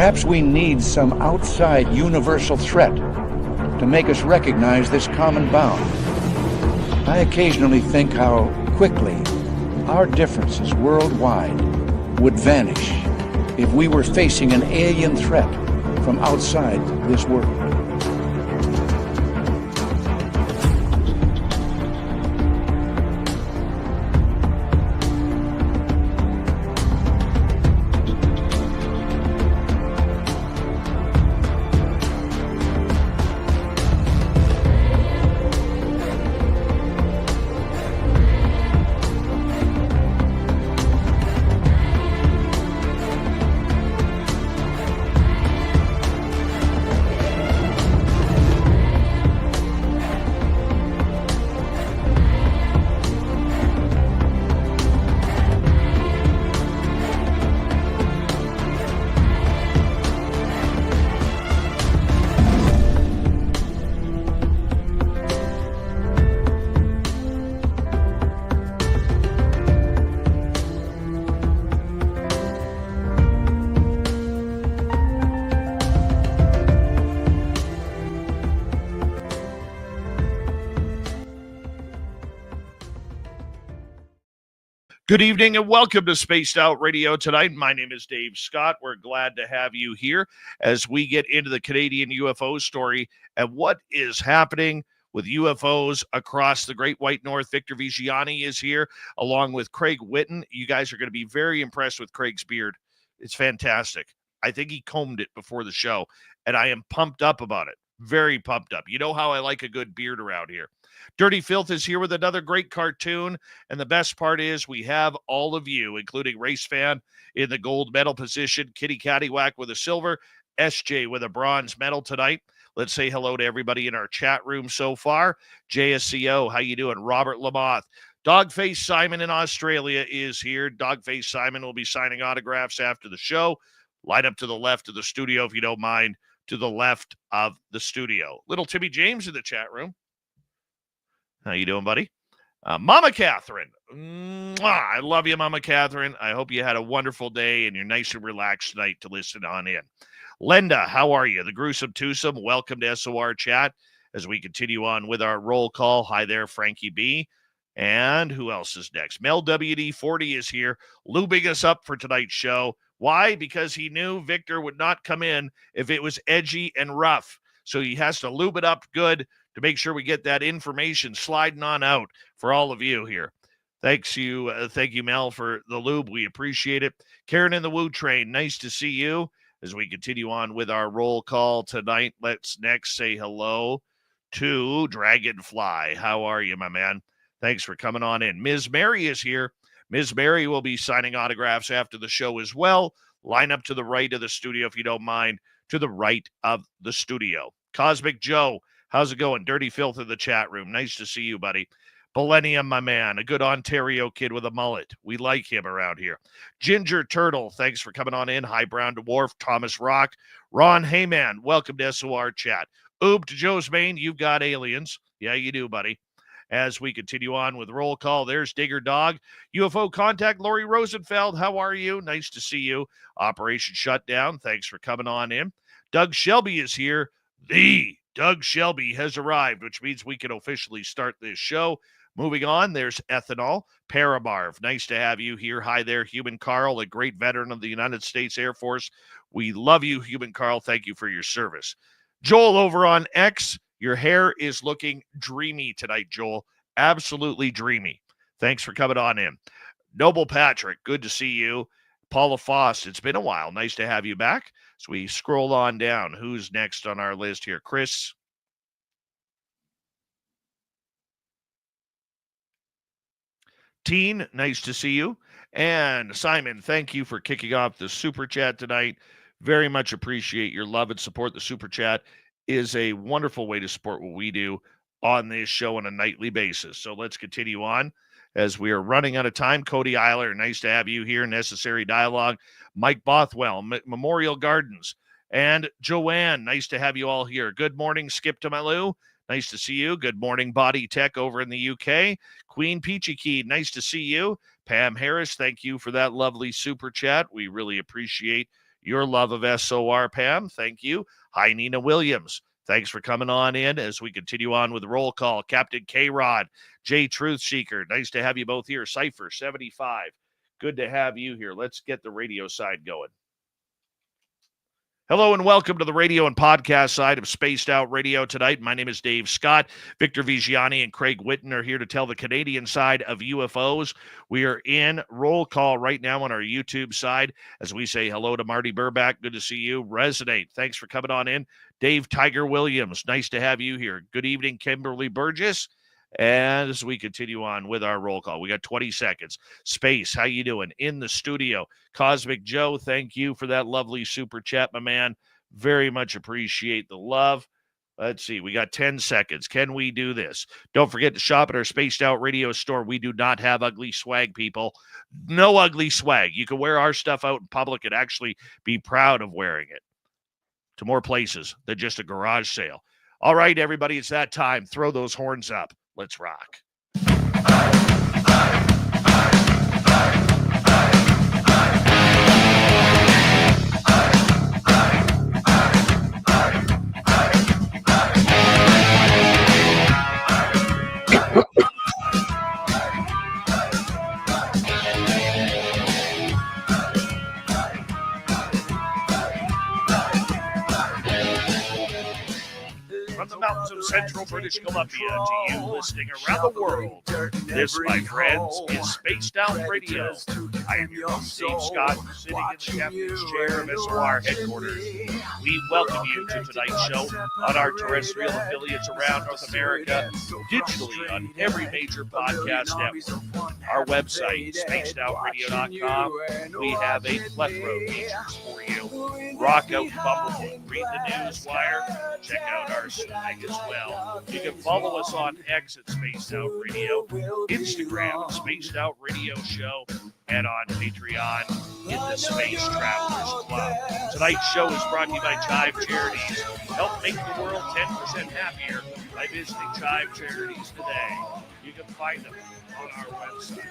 Perhaps we need some outside universal threat to make us recognize this common bound. I occasionally think how quickly our differences worldwide would vanish if we were facing an alien threat from outside this world. Good evening and welcome to Spaced Out Radio tonight. My name is Dave Scott. We're glad to have you here as we get into the Canadian UFO story and what is happening with UFOs across the Great White North. Victor Viggiani is here along with Craig Whitten. You guys are going to be very impressed with Craig's beard. It's fantastic. I think he combed it before the show, and I am pumped up about it. Very pumped up. You know how I like a good beard around here. Dirty Filth is here with another great cartoon, and the best part is we have all of you, including Race Fan in the gold medal position, Kitty Caddywhack with a silver, SJ with a bronze medal tonight. Let's say hello to everybody in our chat room so far. JSCO, how you doing? Robert Lamoth. Dogface Simon in Australia is here. Dogface Simon will be signing autographs after the show. Line up to the left of the studio, if you don't mind, to the left of the studio. Little Timmy James in the chat room. How you doing, buddy? Mama Catherine. Mwah, I love you, Mama Catherine. I hope you had a wonderful day and you're nice and relaxed tonight to listen on in. Linda, how are you? The Gruesome Twosome, welcome to SOR Chat as we continue on with our roll call. Hi there, Frankie B. And who else is next? Mel WD40 is here, lubing us up for tonight's show. Why? Because he knew Victor would not come in if it was edgy and rough. So he has to lube it up good to make sure we get that information sliding on out for all of you here. Thank you, Mel, for the lube. We appreciate it. Karen in the Woo Train, nice to see you as we continue on with our roll call tonight. Let's next say hello to Dragonfly. How are you, my man? Thanks for coming on in. Ms. Mary is here. Ms. Mary will be signing autographs after the show as well. Line up to the right of the studio, if you don't mind, to the right of the studio. Cosmic Joe, how's it going? Dirty Filth in the chat room. Nice to see you, buddy. Millennium, my man. A good Ontario kid with a mullet. We like him around here. Ginger Turtle, thanks for coming on in. High Brown Dwarf, Thomas Rock. Ron Heyman, welcome to SOR Chat. Oob to Joe's Main, you've got aliens. Yeah, you do, buddy. As we continue on with roll call, there's Digger Dog. UFO Contact, Lori Rosenfeld, how are you? Nice to see you. Operation Shutdown, thanks for coming on in. Doug Shelby is here. The Doug Shelby has arrived, which means we can officially start this show. Moving on, there's Ethanol. Paramarv, nice to have you here. Hi there, Human Carl, a great veteran of the United States Air Force. We love you, Human Carl. Thank you for your service. Joel over on X, your hair is looking dreamy tonight, Joel. Absolutely dreamy. Thanks for coming on in. Noble Patrick, good to see you. Paula Foss, it's been a while. Nice to have you back. So we scroll on down. Who's next on our list here? Chris. Teen, nice to see you. And Simon, thank you for kicking off the Super Chat tonight. Very much appreciate your love and support. The Super Chat is a wonderful way to support what we do on this show on a nightly basis. So let's continue on as we are running out of time. Cody Eiler, nice to have you here. Necessary Dialogue. Mike Bothwell, Memorial Gardens. And Joanne, nice to have you all here. Good morning, Skip to Malou. Nice to see you. Good morning, Body Tech over in the UK. Queen Peachy Key, nice to see you. Pam Harris, thank you for that lovely super chat. We really appreciate your love of SOR, Pam. Thank you. Hi, Nina Williams. Thanks for coming on in as we continue on with the roll call. Captain K-Rod, Jay Truthseeker. Nice to have you both here. Cypher 75. Good to have you here. Let's get the radio side going. Hello and welcome to the radio and podcast side of Spaced Out Radio tonight. My name is Dave Scott. Victor Viggiani and Craig Whitten are here to tell the Canadian side of UFOs. We are in roll call right now on our YouTube side as we say hello to Marty Burback. Good to see you. Resonate. Thanks for coming on in. Dave Tiger Williams. Nice to have you here. Good evening, Kimberly Burgess. As we continue on with our roll call, we got 20 seconds. Space, how you doing? In the studio, Cosmic Joe, thank you for that lovely super chat, my man. Very much appreciate the love. Let's see, we got 10 seconds. Can we do this? Don't forget to shop at our Spaced Out Radio store. We do not have ugly swag, people. No ugly swag. You can wear our stuff out in public and actually be proud of wearing it to more places than just a garage sale. All right, everybody, it's that time. Throw those horns up. Let's rock. From the mountains of central British Columbia to you listening around the world, this, my friends, is Spaced Out Radio. I am your host, Dave Scott, sitting in the captain's chair of SOR headquarters. We welcome you to tonight's show on our terrestrial affiliates around North America, digitally on every major podcast network. Our website, spacedoutradio.com. We have a plethora of features for you. Rock out Bumblefoot, read the news wire, check out our swag as well. You can follow us on X at Spaced Out Radio, Instagram at Spaced Out Radio Show, and on Patreon in the Space Travelers Club. Tonight's show is brought to you by Chive Charities. Help make the world 10% happier by visiting Chive Charities today. You can find them on our website.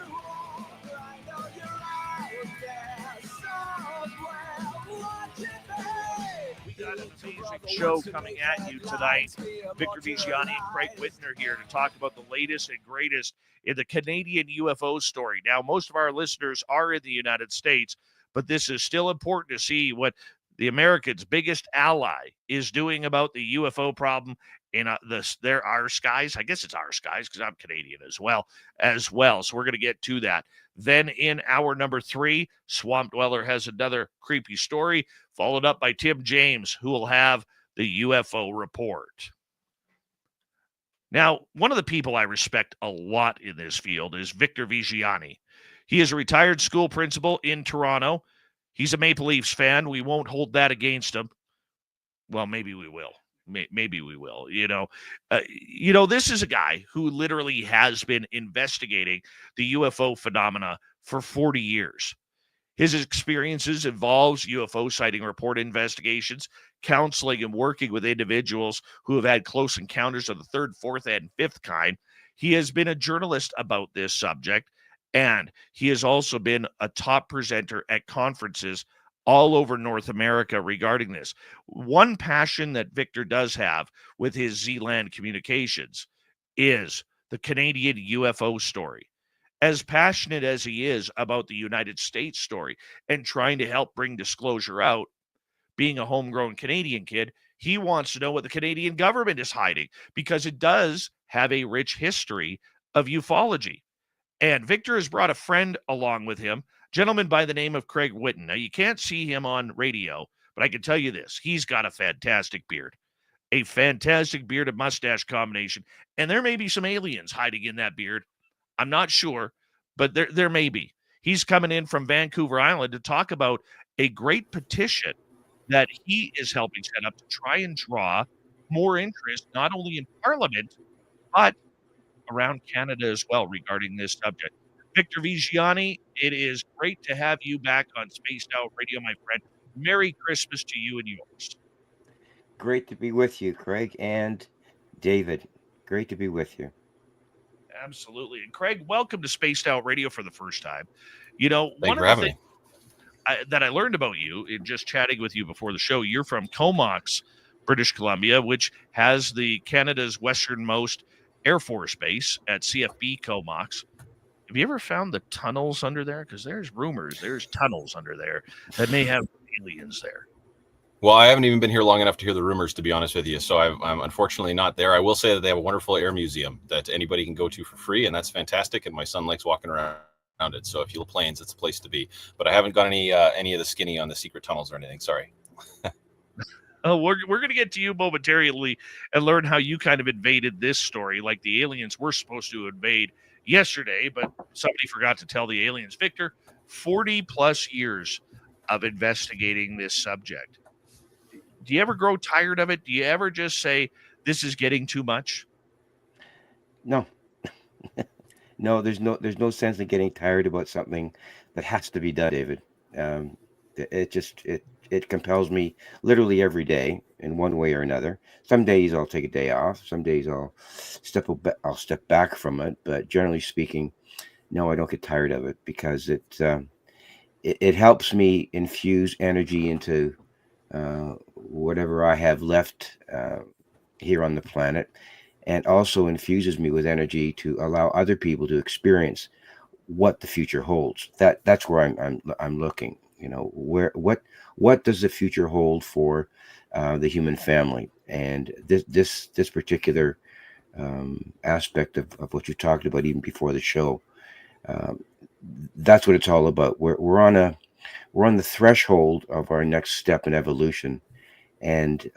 We got an amazing show coming at you tonight. Victor Viggiani and Craig Whitten are here to talk about the latest and greatest in the Canadian UFO story. Now, most of our listeners are in the United States, but this is still important to see what the Americans' biggest ally is doing about the UFO problem in our skies. I guess it's our skies because I'm Canadian as well. So we're going to get to that. Then in hour number 3, Swamp Dweller has another creepy story, followed up by Tim James, who will have the UFO report. Now, one of the people I respect a lot in this field is Victor Viggiani. He is a retired school principal in Toronto. He's a Maple Leafs fan. We won't hold that against him. Well, maybe we will. Maybe we will. This is a guy who literally has been investigating the UFO phenomena for 40 years. His experiences involves UFO sighting report investigations, counseling, and working with individuals who have had close encounters of the third, fourth, and fifth kind. He has been a journalist about this subject, and he has also been a top presenter at conferences all over North America regarding this. One passion that Victor does have with his ZlandCommunications is the Canadian UFO story. As passionate as he is about the United States story and trying to help bring disclosure out, being a homegrown Canadian kid, he wants to know what the Canadian government is hiding because it does have a rich history of ufology. And Victor has brought a friend along with him, gentleman by the name of Craig Whitten. Now, you can't see him on radio, but I can tell you this. He's got a fantastic beard and mustache combination. And there may be some aliens hiding in that beard. I'm not sure, but there may be. He's coming in from Vancouver Island to talk about a great petition that he is helping set up to try and draw more interest, not only in Parliament, but around Canada as well regarding this subject. Victor Viggiani, it is great to have you back on Spaced Out Radio, my friend. Merry Christmas to you and yours. Great to be with you, Craig and David. Great to be with you. Absolutely. And Craig, welcome to Spaced Out Radio for the first time. Thank you for having me. that I learned about you in just chatting with you before the show. You're from Comox, British Columbia, which has the Canada's westernmost Air Force base at CFB Comox. Have you ever found the tunnels under there? Because there's rumors there's tunnels under there that may have aliens there. Well, I haven't even been here long enough to hear the rumors, to be honest with you. So I'm unfortunately not there. I will say that they have a wonderful air museum that anybody can go to for free, and that's fantastic. And my son likes walking around it. So if you love planes, it's a place to be. But I haven't got any of the skinny on the secret tunnels or anything. Sorry. We're going to get to you momentarily and learn how you kind of invaded this story, like the aliens were supposed to invade yesterday, but somebody forgot to tell the aliens. Victor, 40 plus years of investigating this subject. Do you ever grow tired of it? Do you ever just say, this is getting too much? No. No, there's no sense in getting tired about something that has to be done, David. It compels me literally every day in one way or another. Some days I'll take a day off. Some days I'll step back from it. But generally speaking, no, I don't get tired of it because it helps me infuse energy into whatever I have left here on the planet, and also infuses me with energy to allow other people to experience what the future holds. That's where I'm looking. What does the future hold for the human family? And this particular aspect of what you talked about even before the show, that's what it's all about. We're on the threshold of our next step in evolution, and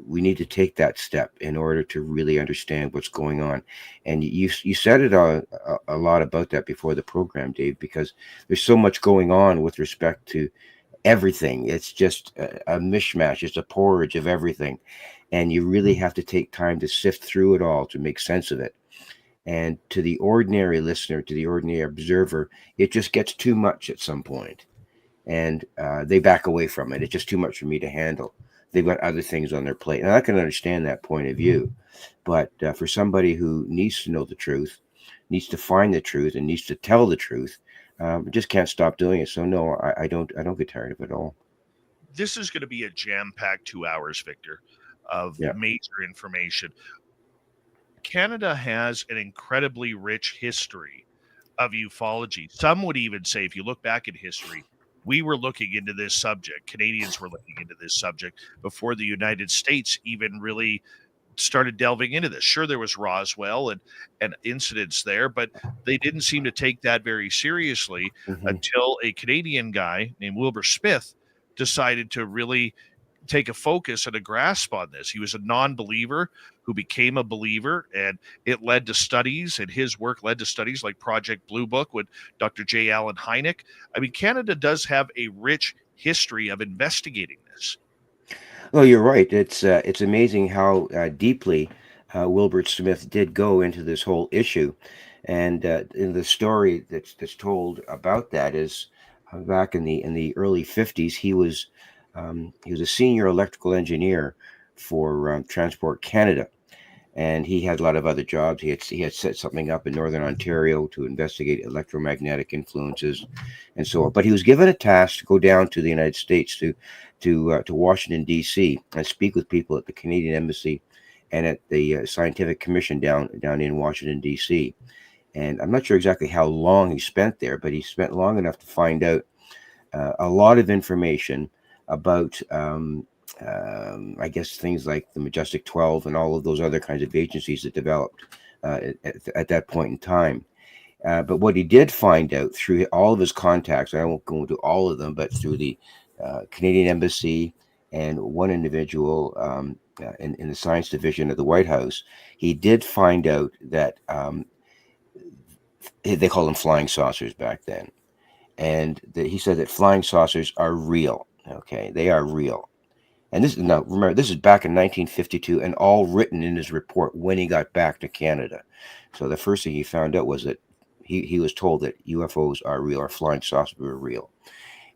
we need to take that step in order to really understand what's going on. And you said it a lot about that before the program, Dave, because there's so much going on with respect to everything. It's just a mishmash. It's a porridge of everything, and you really have to take time to sift through it all to make sense of it. And to the ordinary listener, to the ordinary observer, it just gets too much at some point, and they back away from it. It's just too much for me to handle. They've got other things on their plate, and I can understand that point of view. But for somebody who needs to know the truth, needs to find the truth, and needs to tell the truth, just can't stop doing it. So no, I don't get tired of it at all. This is going to be a jam-packed 2 hours, Victor, of major information. Canada has an incredibly rich history of ufology. Some would even say, if you look back in history, we were looking into this subject. Canadians were looking into this subject before the United States even really started delving into this. Sure, there was Roswell and incidents there, but they didn't seem to take that very seriously until a Canadian guy named Wilbur Smith decided to really take a focus and a grasp on this. He was a non-believer who became a believer, and it led to studies, and his work led to studies like Project Blue Book with Dr. J. Allen Hynek. I mean, Canada does have a rich history of investigating this. Well, you're right. It's amazing how deeply Wilbur Smith did go into this whole issue, and in the story that's told about that is back in the early 50s, he was a senior electrical engineer for Transport Canada, and he had a lot of other jobs. He had set something up in Northern Ontario to investigate electromagnetic influences and so on. But he was given a task to go down to the United States, to Washington, D.C., and speak with people at the Canadian Embassy and at the Scientific Commission down in Washington, D.C. And I'm not sure exactly how long he spent there, but he spent long enough to find out a lot of information about I guess things like the Majestic 12 and all of those other kinds of agencies that developed at that point in time. But what he did find out through all of his contacts, I won't go into all of them, but through the Canadian Embassy and one individual in the science division of the White House, he did find out that they called them flying saucers back then. And he said that flying saucers are real. Okay, they are real. And remember, this is back in 1952 and all written in his report when he got back to Canada. So the first thing he found out was that he was told that UFOs are real, or flying saucers are real.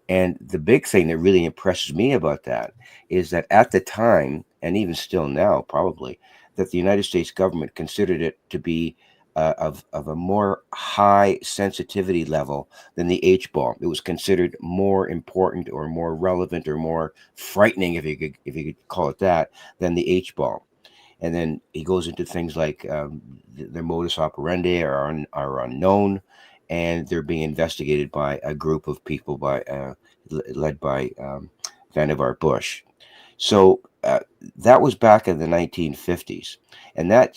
And the big thing that really impresses me about that is that at the time, and even still now probably, that the United States government considered it to be of a more high sensitivity level than the H bomb. It was considered more important or more relevant or more frightening, if you could call it that, than the H bomb. And then he goes into things like their modus operandi are unknown, and they're being investigated by a group of people led by Vannevar Bush. So that was back in the 1950s, and that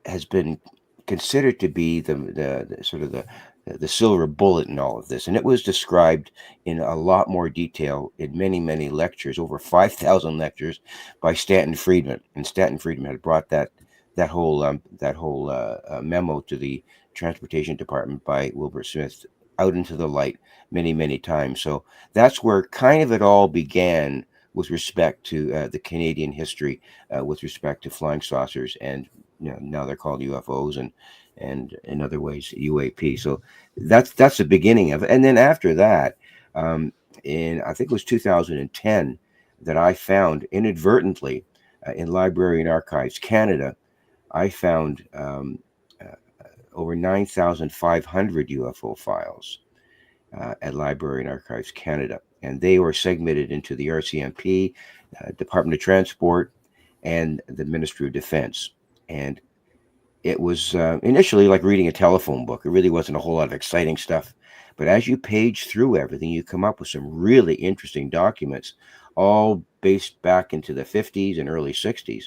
has been considered to be the sort of the silver bullet in all of this. And it was described in a lot more detail in many lectures, over 5,000 lectures, by Stanton Friedman. And Stanton Friedman had brought that whole memo to the Transportation Department by Wilbur Smith out into the light many times. So that's where kind of it all began with respect to the Canadian history, with respect to flying saucers, and now they're called UFOs, and in other ways UAP. So that's the beginning of it. And then after that, in I think it was 2010, that I found inadvertently in Library and Archives Canada, I found over 9,500 UFO files at Library and Archives Canada. And they were segmented into the RCMP, Department of Transport, and the Ministry of Defense. And it was initially like reading a telephone book. It really wasn't a whole lot of exciting stuff. But as you page through everything, you come up with some really interesting documents, all based back into the 50s and early 60s.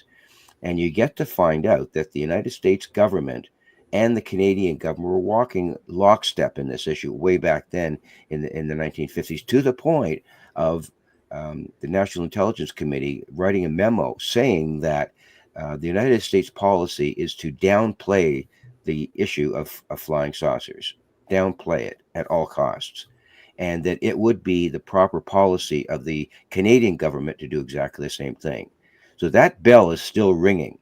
And you get to find out that the United States government and the Canadian government were walking lockstep in this issue way back then in the 1950s, to the point of the National Intelligence Committee writing a memo saying that the United States policy is to downplay the issue of flying saucers, downplay it at all costs, and that it would be the proper policy of the Canadian government to do exactly the same thing. So that bell is still ringing.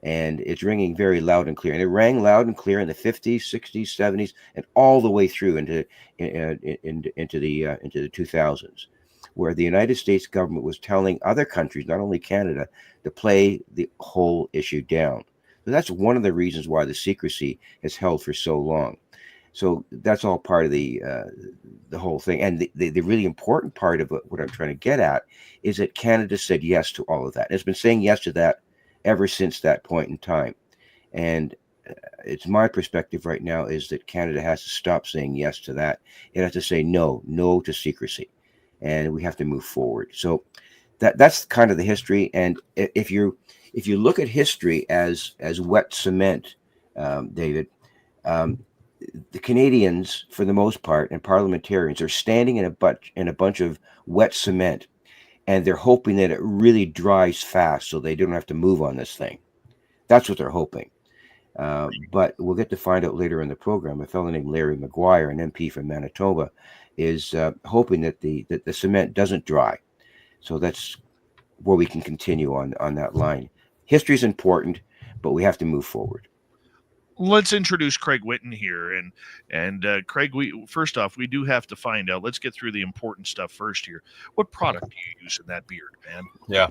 And it's ringing very loud and clear. And it rang loud and clear in the 50s, 60s, 70s, and all the way through into the 2000s, where the United States government was telling other countries, not only Canada, to play the whole issue down. So that's one of the reasons why the secrecy has held for so long. So that's all part of the whole thing. And the really important part of what I'm trying to get at is that Canada said yes to all of that. And it's been saying yes to that ever since that point in time. And it's my perspective right now is that Canada has to stop saying yes to that. It has to say no to secrecy, and we have to move forward. So that's kind of the history. And if you look at history as wet cement, David, the Canadians, for the most part, and parliamentarians are standing in a bunch of wet cement, and they're hoping that it really dries fast so they don't have to move on this thing. That's what they're hoping. But we'll get to find out later in the program, a fellow named Larry Maguire, an MP from Manitoba, is hoping that the cement doesn't dry. So that's where we can continue on that line. History is important, but we have to move forward. Let's introduce Craig Whitten here, and Craig, first off, we do have to find out. Let's get through the important stuff first here. What product do you use in that beard, man? Yeah,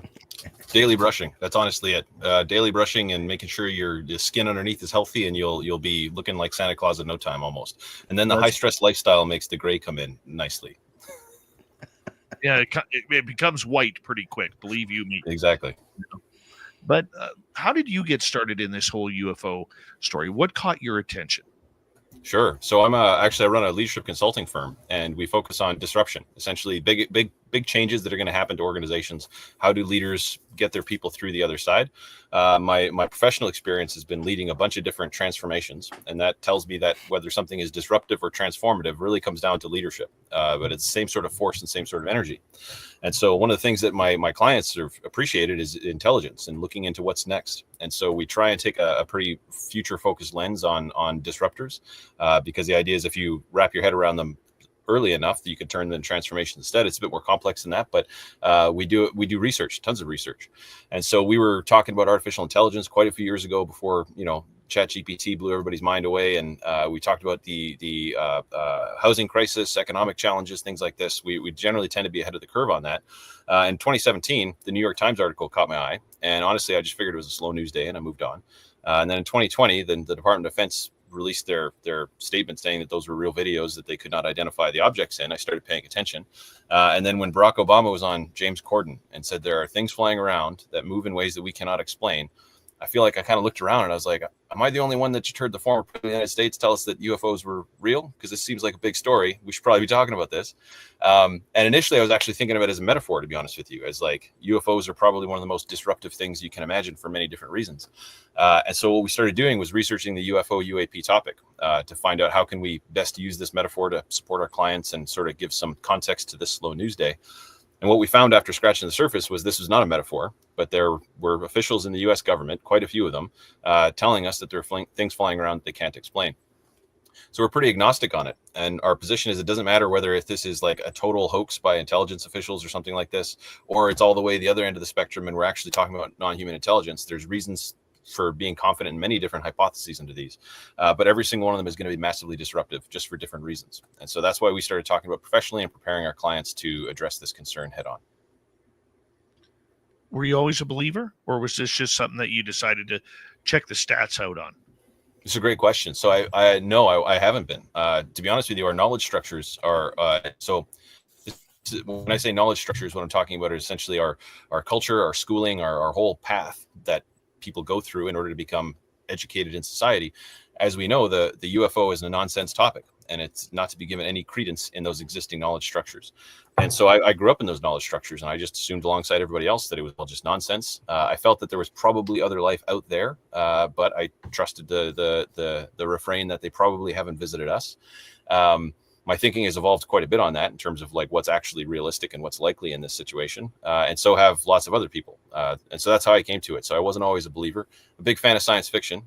daily brushing. That's honestly it. Daily brushing and making sure your skin underneath is healthy, and you'll be looking like Santa Claus in no time almost. And then the high stress lifestyle makes the gray come in nicely. Yeah, it becomes white pretty quick. Believe you me. Exactly. But how did you get started in this whole UFO story? What caught your attention? Sure. So I'm I run a leadership consulting firm, and we focus on disruption, essentially big changes that are going to happen to organizations. How do leaders get their people through the other side? My professional experience has been leading a bunch of different transformations, and that tells me that whether something is disruptive or transformative really comes down to leadership. But it's the same sort of force and same sort of energy. And so one of the things that my clients have appreciated is intelligence and looking into what's next. And so we try and take a pretty future focused lens on disruptors, because the idea is if you wrap your head around them early enough that you can turn them into transformation instead. It's a bit more complex than that, but we do research, tons of research. And so we were talking about artificial intelligence quite a few years ago before, ChatGPT blew everybody's mind away. And we talked about the housing crisis, economic challenges, things like this. We generally tend to be ahead of the curve on that. In 2017, the New York Times article caught my eye. And honestly, I just figured it was a slow news day and I moved on. And then in 2020, then the Department of Defense released their statement saying that those were real videos that they could not identify the objects in, I started paying attention. And then when Barack Obama was on James Corden and said there are things flying around that move in ways that we cannot explain, I feel like I kind of looked around and I was like, am I the only one that just heard the former president of the United States tell us that UFOs were real? Because this seems like a big story. We should probably be talking about this. And initially I was actually thinking of it as a metaphor, to be honest with you, as like UFOs are probably one of the most disruptive things you can imagine for many different reasons. And so what we started doing was researching the UFO UAP topic to find out how can we best use this metaphor to support our clients and sort of give some context to this slow news day. And what we found after scratching the surface was this was not a metaphor, but there were officials in the U.S. government, quite a few of them, telling us that there are things flying around that they can't explain. So we're pretty agnostic on it. And our position is it doesn't matter whether if this is like a total hoax by intelligence officials or something like this, or it's all the way the other end of the spectrum and we're actually talking about non-human intelligence. There's reasons for being confident in many different hypotheses into these. But every single one of them is going to be massively disruptive just for different reasons. And so that's why we started talking about professionally and preparing our clients to address this concern head on. Were you always a believer, or was this just something that you decided to check the stats out on? It's a great question. So I haven't been. To be honest with you, our knowledge structures are when I say knowledge structures, what I'm talking about is essentially our culture, our schooling, our whole path that people go through in order to become educated in society. As we know, the UFO is a nonsense topic, and it's not to be given any credence in those existing knowledge structures. And so I grew up in those knowledge structures, and I just assumed alongside everybody else that it was all just nonsense. I felt that there was probably other life out there, but I trusted the refrain that they probably haven't visited us. My thinking has evolved quite a bit on that in terms of like what's actually realistic and what's likely in this situation. And so have lots of other people. And so that's how I came to it. So I wasn't always a believer, a big fan of science fiction.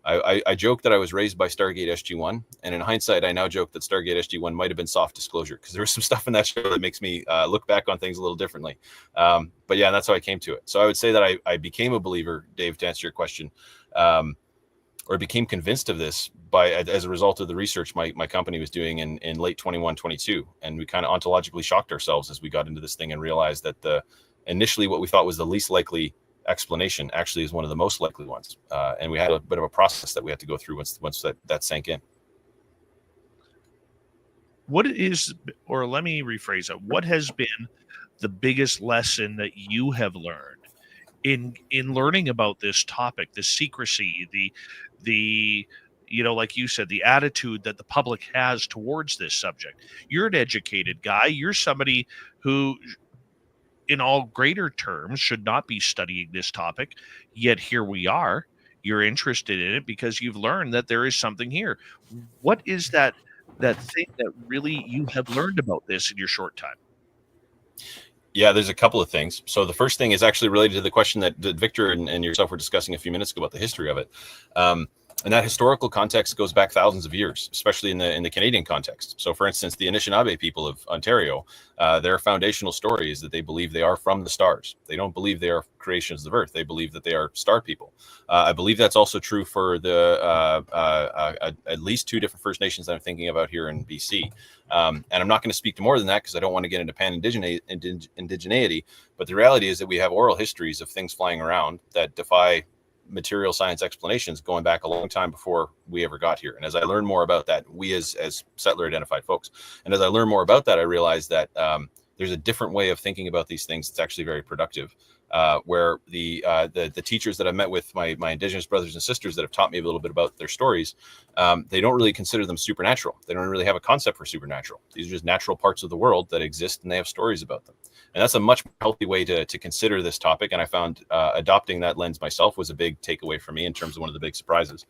I joke that I was raised by Stargate SG-1. And in hindsight, I now joke that Stargate SG-1 might have been soft disclosure because there was some stuff in that show that makes me look back on things a little differently. But yeah, that's how I came to it. So I would say that I became a believer, Dave, to answer your question. Or became convinced of this as a result of the research my company was doing in late 21, 22. And we kind of ontologically shocked ourselves as we got into this thing and realized that initially what we thought was the least likely explanation actually is one of the most likely ones. And we had a bit of a process that we had to go through once that sank in. What is, or let me rephrase it, what has been the biggest lesson that you have learned in learning about this topic, the secrecy, the like you said, the attitude that the public has towards this subject? You're an educated guy. You're somebody who, in all greater terms, should not be studying this topic, yet here we are. You're interested in it because you've learned that there is something here. What is that thing that really you have learned about this in your short time? Yeah, there's a couple of things. So the first thing is actually related to the question that Victor and yourself were discussing a few minutes ago about the history of it. And that historical context goes back thousands of years, especially in the Canadian context. So, for instance, the Anishinaabe people of Ontario, their foundational story is that they believe they are from the stars. They don't believe they are creations of Earth. They believe that they are star people. I believe that's also true for at least two different First Nations that I'm thinking about here in BC. And I'm not going to speak to more than that because I don't want to get into pan-indigeneity. But the reality is that we have oral histories of things flying around that defy material science explanations going back a long time before we ever got here. And as I learn more about that, we as settler identified folks, and as I learn more about that, I realize that there's a different way of thinking about these things that's actually very productive. Where the teachers that I met with, my Indigenous brothers and sisters that have taught me a little bit about their stories, they don't really consider them supernatural. They don't really have a concept for supernatural. These are just natural parts of the world that exist, and they have stories about them. And that's a much more healthy way to consider this topic. And I found adopting that lens myself was a big takeaway for me in terms of one of the big surprises.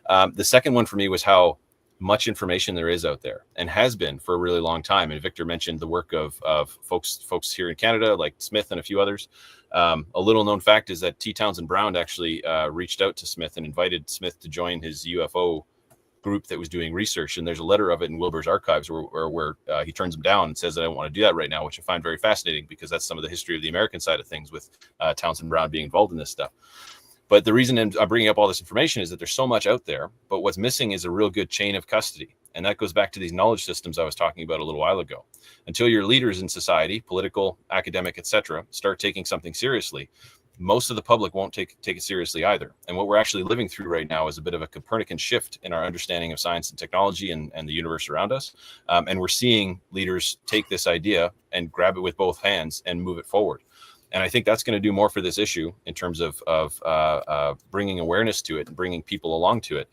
The second one for me was how much information there is out there and has been for a really long time. And Victor mentioned the work of folks here in Canada, like Smith and a few others. A little known fact is that T. Townsend Brown actually reached out to Smith and invited Smith to join his UFO group that was doing research. And there's a letter of it in Wilbur's archives where he turns him down and says that I don't want to do that right now, which I find very fascinating because that's some of the history of the American side of things with Townsend Brown being involved in this stuff. But the reason I'm bringing up all this information is that there's so much out there, but what's missing is a real good chain of custody. And that goes back to these knowledge systems I was talking about a little while ago. Until your leaders in society, political, academic, etc., start taking something seriously, most of the public won't take it seriously either. And what we're actually living through right now is a bit of a Copernican shift in our understanding of science and technology and the universe around us. And we're seeing leaders take this idea and grab it with both hands and move it forward. And I think that's going to do more for this issue in terms of bringing awareness to it and bringing people along to it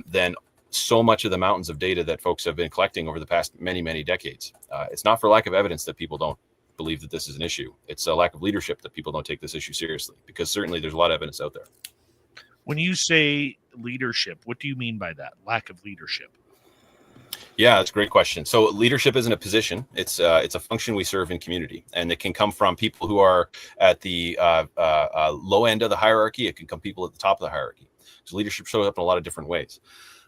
than so much of the mountains of data that folks have been collecting over the past many, many decades. It's not for lack of evidence that people don't believe that this is an issue. It's a lack of leadership that people don't take this issue seriously, because certainly there's a lot of evidence out there. When you say leadership, what do you mean by that? Lack of leadership? Yeah, that's a great question. So leadership isn't a position. It's a function we serve in community, and it can come from people who are at the low end of the hierarchy. It can come people at the top of the hierarchy. So leadership shows up in a lot of different ways.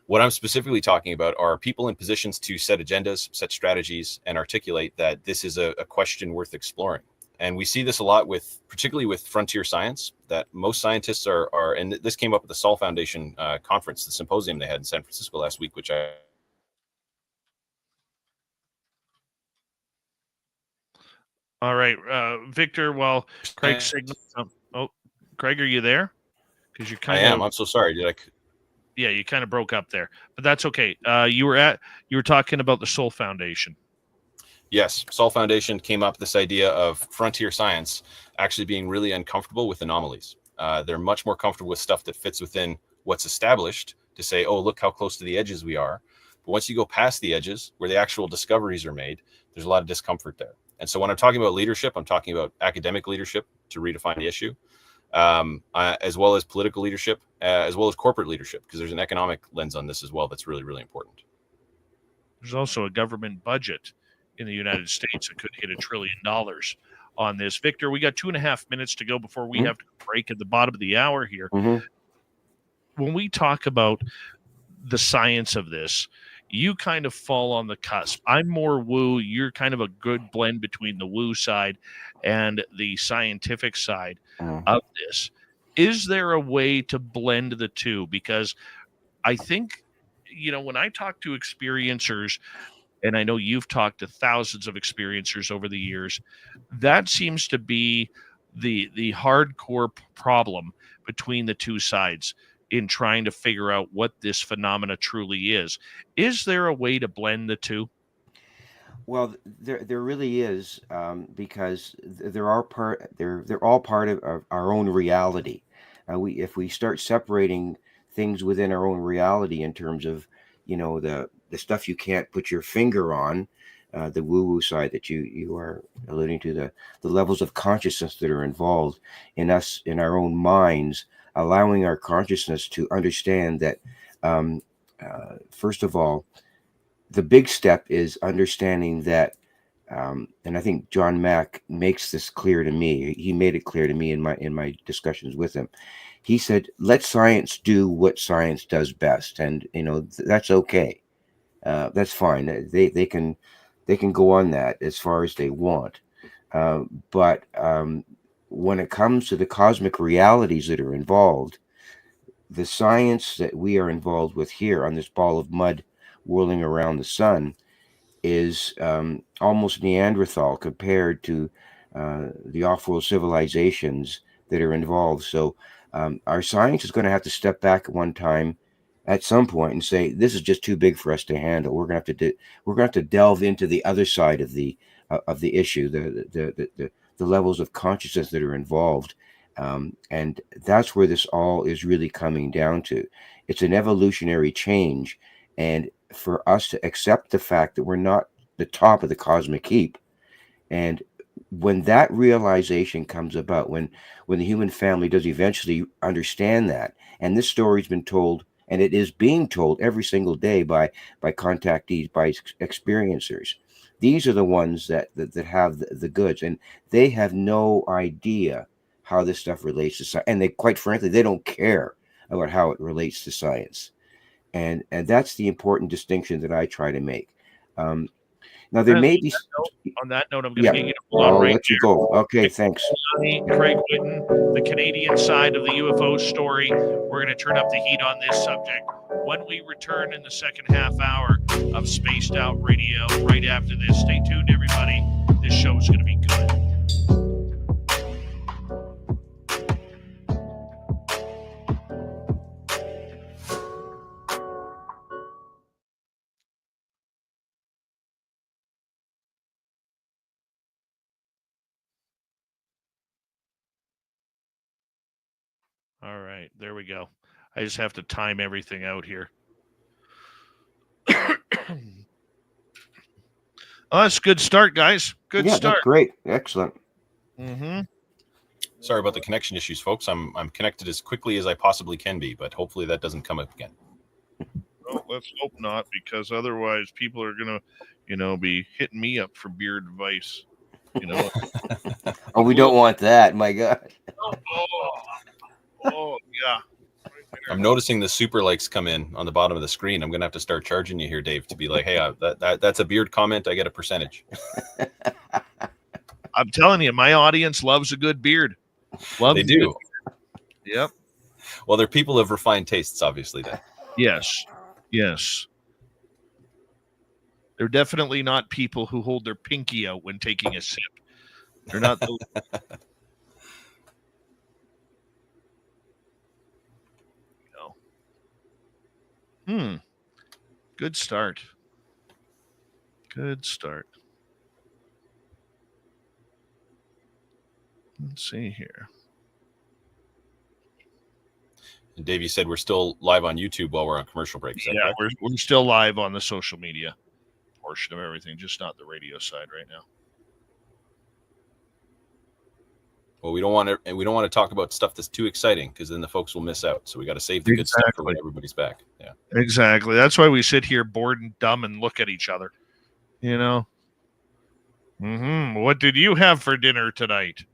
What I'm specifically talking about are people in positions to set agendas, set strategies, and articulate that this is a question worth exploring. And we see this a lot particularly with frontier science, that most scientists are, and this came up at the Sol Foundation conference, the symposium they had in San Francisco last week, which I... All right, Victor, while Craig's signal... Craig, are you there? Because you're kind of... I'm so sorry. Yeah, you kind of broke up there, but that's okay. You were talking about the Sol Foundation. Yes, Sol Foundation came up with this idea of frontier science actually being really uncomfortable with anomalies. They're much more comfortable with stuff that fits within what's established, to say, oh, look how close to the edges we are. But once you go past the edges, where the actual discoveries are made, there's a lot of discomfort there. And so when I'm talking about leadership, I'm talking about academic leadership to redefine the issue, as well as political leadership, as well as corporate leadership, because there's an economic lens on this as well that's really, really important. There's also a government budget in the United States that could hit $1 trillion on this. Victor, we got 2.5 minutes to go before we have to break at the bottom of the hour here. When we talk about the science of this, you kind of fall on the cusp. I'm more woo. You're kind of a good blend between the woo side and the scientific side of this. Is there a way to blend the two? Because I think, when I talk to experiencers, and I know you've talked to thousands of experiencers over the years, that seems to be the hardcore problem between the two sides in trying to figure out what this phenomena truly is. Is there a way to blend the two? Well, there really is, because they're all part of our own reality. If we start separating things within our own reality in terms of, the stuff you can't put your finger on, the woo-woo side that you are alluding to, the levels of consciousness that are involved in us, in our own minds, allowing our consciousness to understand that, first of all, the big step is understanding that, and I think John Mack makes this clear to me. He made it clear to me in my discussions with him. He said, let science do what science does best. And, that's okay. That's fine. They can go on that as far as they want. But when it comes to the cosmic realities that are involved, the science that we are involved with here on this ball of mud whirling around the sun is almost Neanderthal compared to the off-world civilizations that are involved. So our science is going to have to step back at some point and say, this is just too big for us to handle. We're going to have to delve into the other side of the issue, the levels of consciousness that are involved. And that's where this all is really coming down to. It's an evolutionary change. And for us to accept the fact that we're not the top of the cosmic heap, and when that realization comes about, when the human family does eventually understand that, and this story's been told, and it is being told every single day by contactees, by experiencers, these are the ones that have the goods, and they have no idea how this stuff relates to science, and quite frankly, they don't care about how it relates to science. And that's the important distinction that I try to make. Now there may be. On that note, I'm going to get you to hold on I'll right let you there. go. Okay, thanks. Craig Whitten, the Canadian side of the UFO story. We're going to turn up the heat on this subject when we return in the second half hour of Spaced Out Radio. Right after this, stay tuned, everybody. This show is going to be good. All right, there we go. I just have to time everything out here. Oh, that's a good start, guys. Good Yeah, start. that's great. Excellent. Mm-hmm. Sorry about the connection issues, folks. I'm connected as quickly as I possibly can be, but hopefully that doesn't come up again. Well, let's hope not, because otherwise people are gonna, be hitting me up for beer advice. Oh, we don't want that. My God. Oh, yeah. I'm noticing the super likes come in on the bottom of the screen. I'm gonna have to start charging you here, Dave, to be like, hey, that's a beard comment. I get a percentage. I'm telling you, my audience loves a good beard. They do. Yep. Well, they're people of refined tastes, obviously. Then. Yes. They're definitely not people who hold their pinky out when taking a sip. They're not those. Good start. Let's see here. And Dave, you said we're still live on YouTube while we're on commercial break. Yeah, we're still live on the social media portion of everything, just not the radio side right now. Well, we don't want to talk about stuff that's too exciting, because then the folks will miss out. So we got to save the good stuff for when everybody's back. Yeah, exactly. That's why we sit here bored and dumb and look at each other. What did you have for dinner tonight?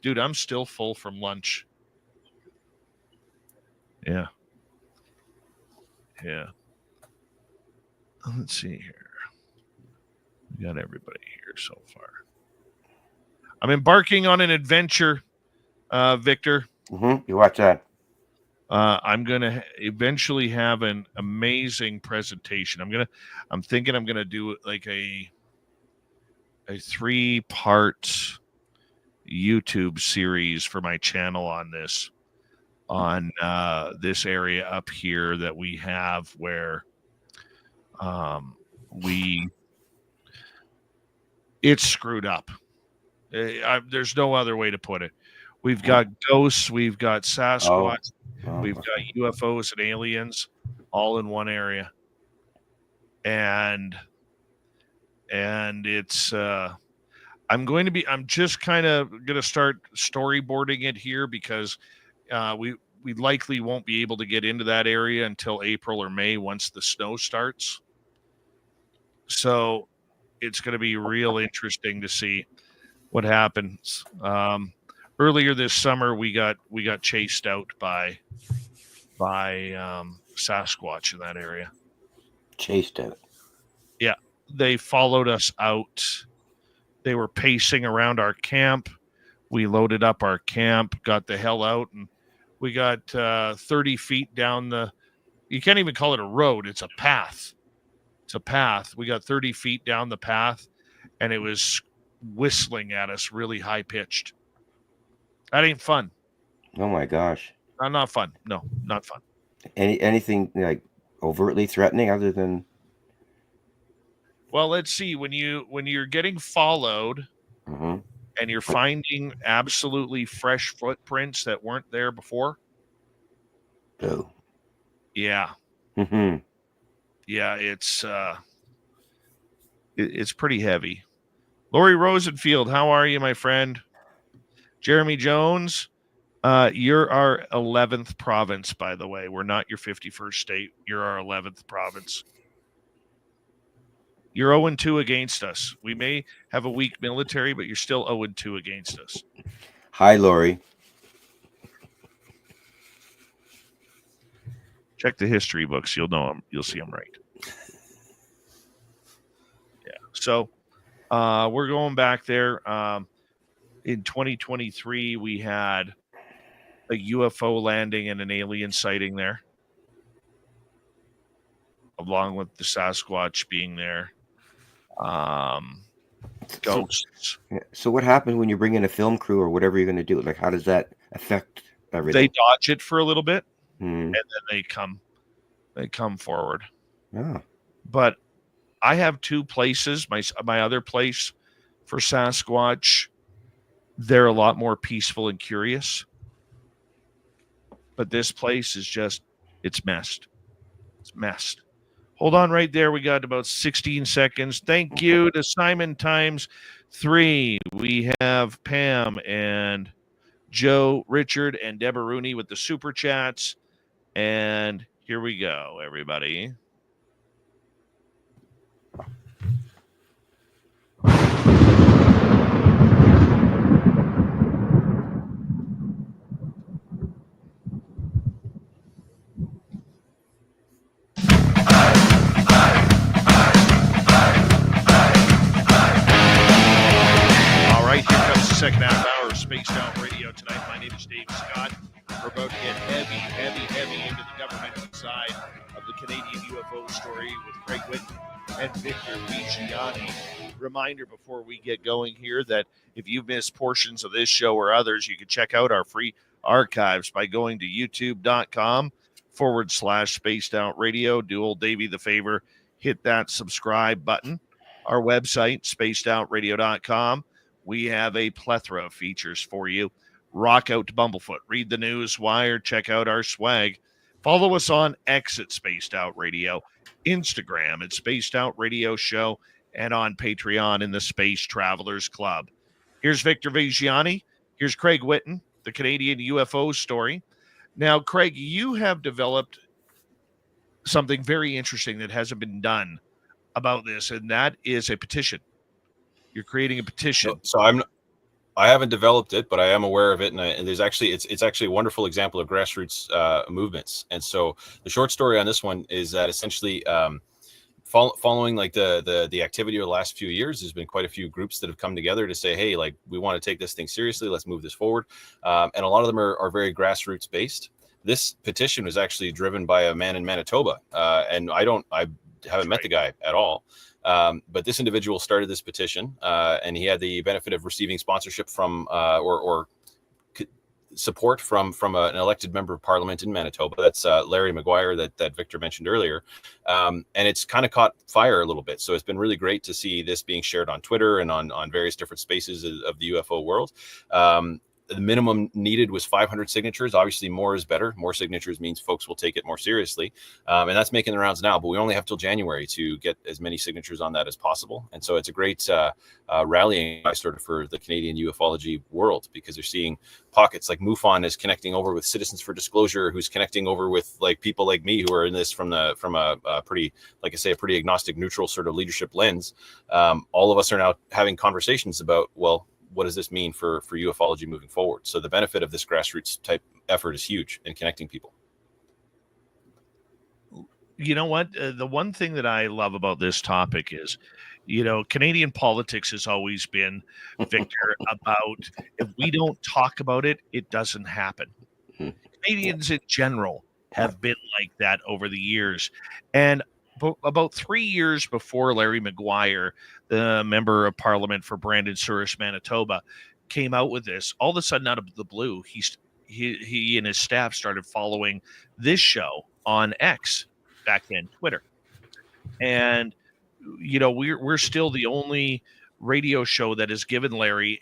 Dude, I'm still full from lunch. Yeah. Let's see here. We got everybody here so far. I'm embarking on an adventure, Victor. You watch that. I'm going to eventually have an amazing presentation. I'm thinking I'm going to do like a 3-part YouTube series for my channel on this area up here that we have where it's screwed up. There's no other way to put it. We've got ghosts, we've got Sasquatch, we've got UFOs and aliens all in one area. And it's I'm just kind of going to start storyboarding it here, because we likely won't be able to get into that area until April or May once the snow starts. So it's going to be real interesting to see what happens. Earlier this summer, we got chased out by Sasquatch in that area. Chased out. Yeah, they followed us out. They were pacing around our camp. We loaded up our camp, got the hell out, and we got 30 feet down you can't even call it a road. It's a path. We got 30 feet down the path, and it was whistling at us really high pitched. That ain't fun. Oh my gosh. Not fun. No, not fun. Anything like overtly threatening other than? Well, let's see. When you're getting followed and you're finding absolutely fresh footprints that weren't there before. Oh. Yeah. Yeah, it's pretty heavy. Lori Rosenfield, how are you, my friend? Jeremy Jones, you're our 11th province, by the way. We're not your 51st state. You're our 11th province. You're 0-2 against us. We may have a weak military, but you're still 0-2 against us. Hi, Lori. Check the history books. You'll know them. You'll see them right. Yeah. So we're going back there. In 2023, we had a UFO landing and an alien sighting there, along with the Sasquatch being there. Ghosts. So what happens when you bring in a film crew or whatever you're going to do? Like, how does that affect everything? They dodge it for a little bit, and then they come forward. Yeah. But I have 2 places. My other place for Sasquatch, they're a lot more peaceful and curious. but this place is just, it's messed. It's messed. Hold on right there. We got about 16 seconds. Thank you to Simon Times 3. We have Pam and Joe, Richard, and Deborah Rooney with the super chats. And here we go, everybody. Second half hour of Spaced Out Radio tonight. My name is Dave Scott. We're about to get heavy into the government side of the Canadian UFO story with Craig Whitten and Victor Viggiani. Reminder before we get going here that if you missed portions of this show or others, you can check out our free archives by going to youtube.com/Spaced Out Radio. Do old Davey the favor, hit that subscribe button. Our website, spacedoutradio.com. We have a plethora of features for you. Rock out to Bumblefoot. Read the news wire. Check out our swag. Follow us on X at Spaced Out Radio, Instagram at Spaced Out Radio Show, and on Patreon in the Space Travelers Club. Here's Victor Viggiani. Here's Craig Whitten, the Canadian UFO story. Now, Craig, you have developed something very interesting that hasn't been done about this, and that is a petition. You're creating a petition. So I haven't developed it, but I am aware of it, and there's actually it's actually a wonderful example of grassroots movements. And so the short story on this one is that essentially, following like the activity over the last few years, there's been quite a few groups that have come together to say, hey, like we want to take this thing seriously. Let's move this forward. And a lot of them are very grassroots based. This petition was actually driven by a man in Manitoba, and I haven't met the guy at all. But this individual started this petition, and he had the benefit of receiving sponsorship from or support from an elected member of parliament in Manitoba. That's Larry Maguire that Victor mentioned earlier. And it's kind of caught fire a little bit. So it's been really great to see this being shared on Twitter and on various different spaces of the UFO world. The minimum needed was 500 signatures. Obviously, more is better. More signatures means folks will take it more seriously. And that's making the rounds now, but we only have till January to get as many signatures on that as possible. And so it's a great rallying sort of for the Canadian ufology world, because they're seeing pockets like MUFON is connecting over with Citizens for Disclosure, who's connecting over with like people like me who are in this from a pretty, like I say, a pretty agnostic, neutral sort of leadership lens. All of us are now having conversations about, well, what does this mean for ufology moving forward? So the benefit of this grassroots type effort is huge in connecting people. You know what? The one thing that I love about this topic is, Canadian politics has always been, Victor, about if we don't talk about it, it doesn't happen. Canadians in general have been like that over the years. And about 3 years before Larry Maguire, the member of parliament for Brandon-Souris, Manitoba, came out with this, all of a sudden out of the blue, he and his staff started following this show on X, back then Twitter. And, we're still the only radio show that has given Larry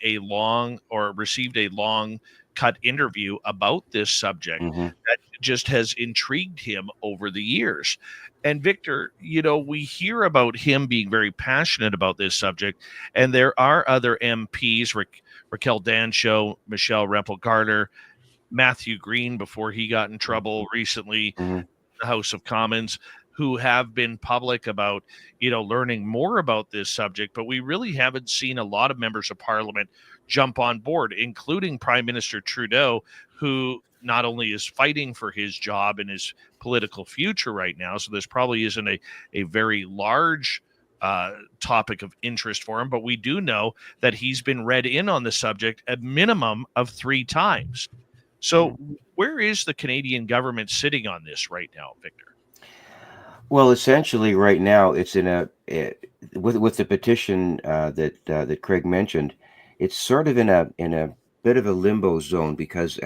received a long cut interview about this subject that just has intrigued him over the years. And Victor, we hear about him being very passionate about this subject, and there are other MPs, Raquel Dancho, Michelle Rempel-Garner, Matthew Green, before he got in trouble recently, the House of Commons, who have been public about, learning more about this subject, but we really haven't seen a lot of members of parliament jump on board, including Prime Minister Trudeau, who not only is fighting for his job and his political future right now, so this probably isn't a very large topic of interest for him, but we do know that he's been read in on the subject a minimum of 3 times. So where is the Canadian government sitting on this right now, Victor? Well, essentially, right now, it's with the petition that Craig mentioned. It's sort of in a bit of a limbo zone because,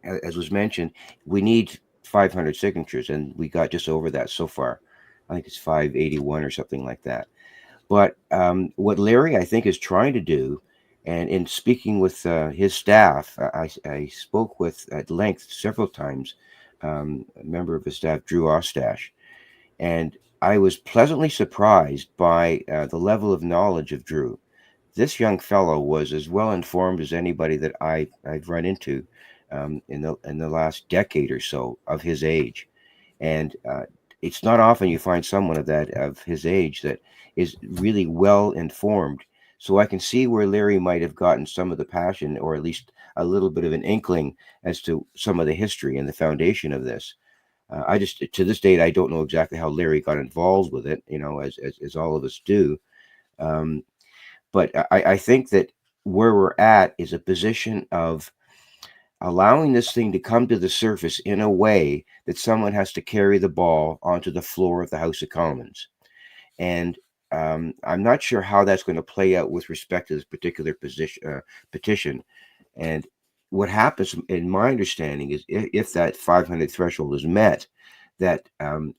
as was mentioned, we need 500 signatures, and we got just over that so far. I think it's 581 or something like that. But what Larry, I think, is trying to do And in speaking with his staff, I spoke with at length several times a member of his staff, Drew Ostash, and I was pleasantly surprised by the level of knowledge of Drew. This young fellow was as well informed as anybody that I've run into in the last decade or so of his age, and it's not often you find someone of his age that is really well informed. So I can see where Larry might have gotten some of the passion, or at least a little bit of an inkling as to some of the history and the foundation of this. I just, to this date, I don't know exactly how Larry got involved with it, as all of us do. Um, but I think that where we're at is a position of allowing this thing to come to the surface in a way that someone has to carry the ball onto the floor of the House of Commons. And I'm not sure how that's going to play out with respect to this particular petition. And what happens, in my understanding, is if that 500 threshold is met, that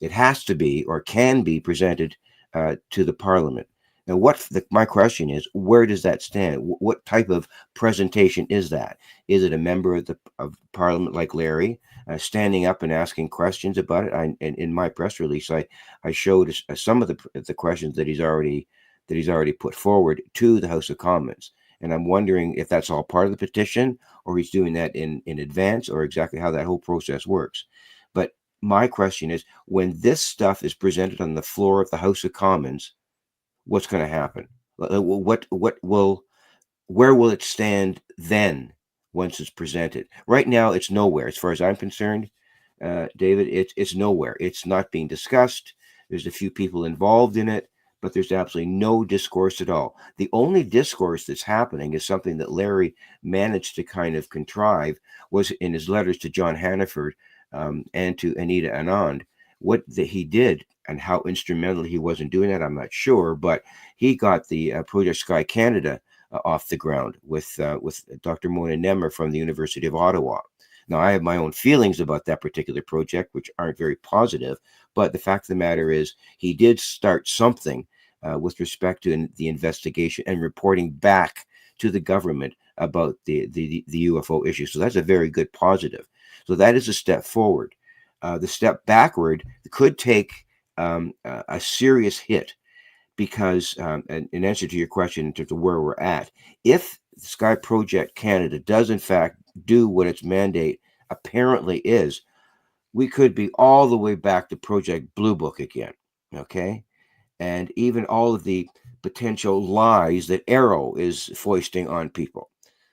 it has to be or can be presented to the Parliament. Now, my question is, where does that stand? What type of presentation is that? Is it a member of Parliament like Larry standing up and asking questions about it? And in my press release, I showed some of the questions that he's already put forward to the House of Commons. And I'm wondering if that's all part of the petition, or he's doing that in advance, or exactly how that whole process works. But my question is, when this stuff is presented on the floor of the House of Commons, what's going to happen? Where will it stand then once it's presented? Right now, it's nowhere. As far as I'm concerned, David, it's nowhere. It's not being discussed. There's a few people involved in it, but there's absolutely no discourse at all. The only discourse that's happening is something that Larry managed to kind of contrive, was in his letters to John Hannaford and to Anita Anand. What he did and how instrumental he was in doing that, I'm not sure, but he got the Project Sky Canada off the ground with Dr. Mona Nemer from the University of Ottawa. Now, I have my own feelings about that particular project, which aren't very positive, but the fact of the matter is he did start something with respect to the investigation and reporting back to the government about the UFO issue. So that's a very good positive. So that is a step forward. The step backward could take a serious hit, because, in answer to your question in terms of where we're at, if Sky Project Canada does in fact do what its mandate apparently is, we could be all the way back to Project Blue Book again, okay? And even all of the potential lies that Arrow is foisting on people,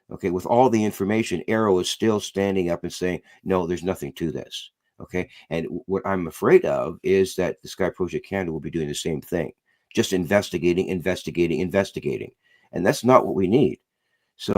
okay? With all the information, Arrow is still standing up and saying, no, there's nothing to this, okay? And what I'm afraid of is that the Sky Project Canada will be doing the same thing, just investigating. And that's not what we need. So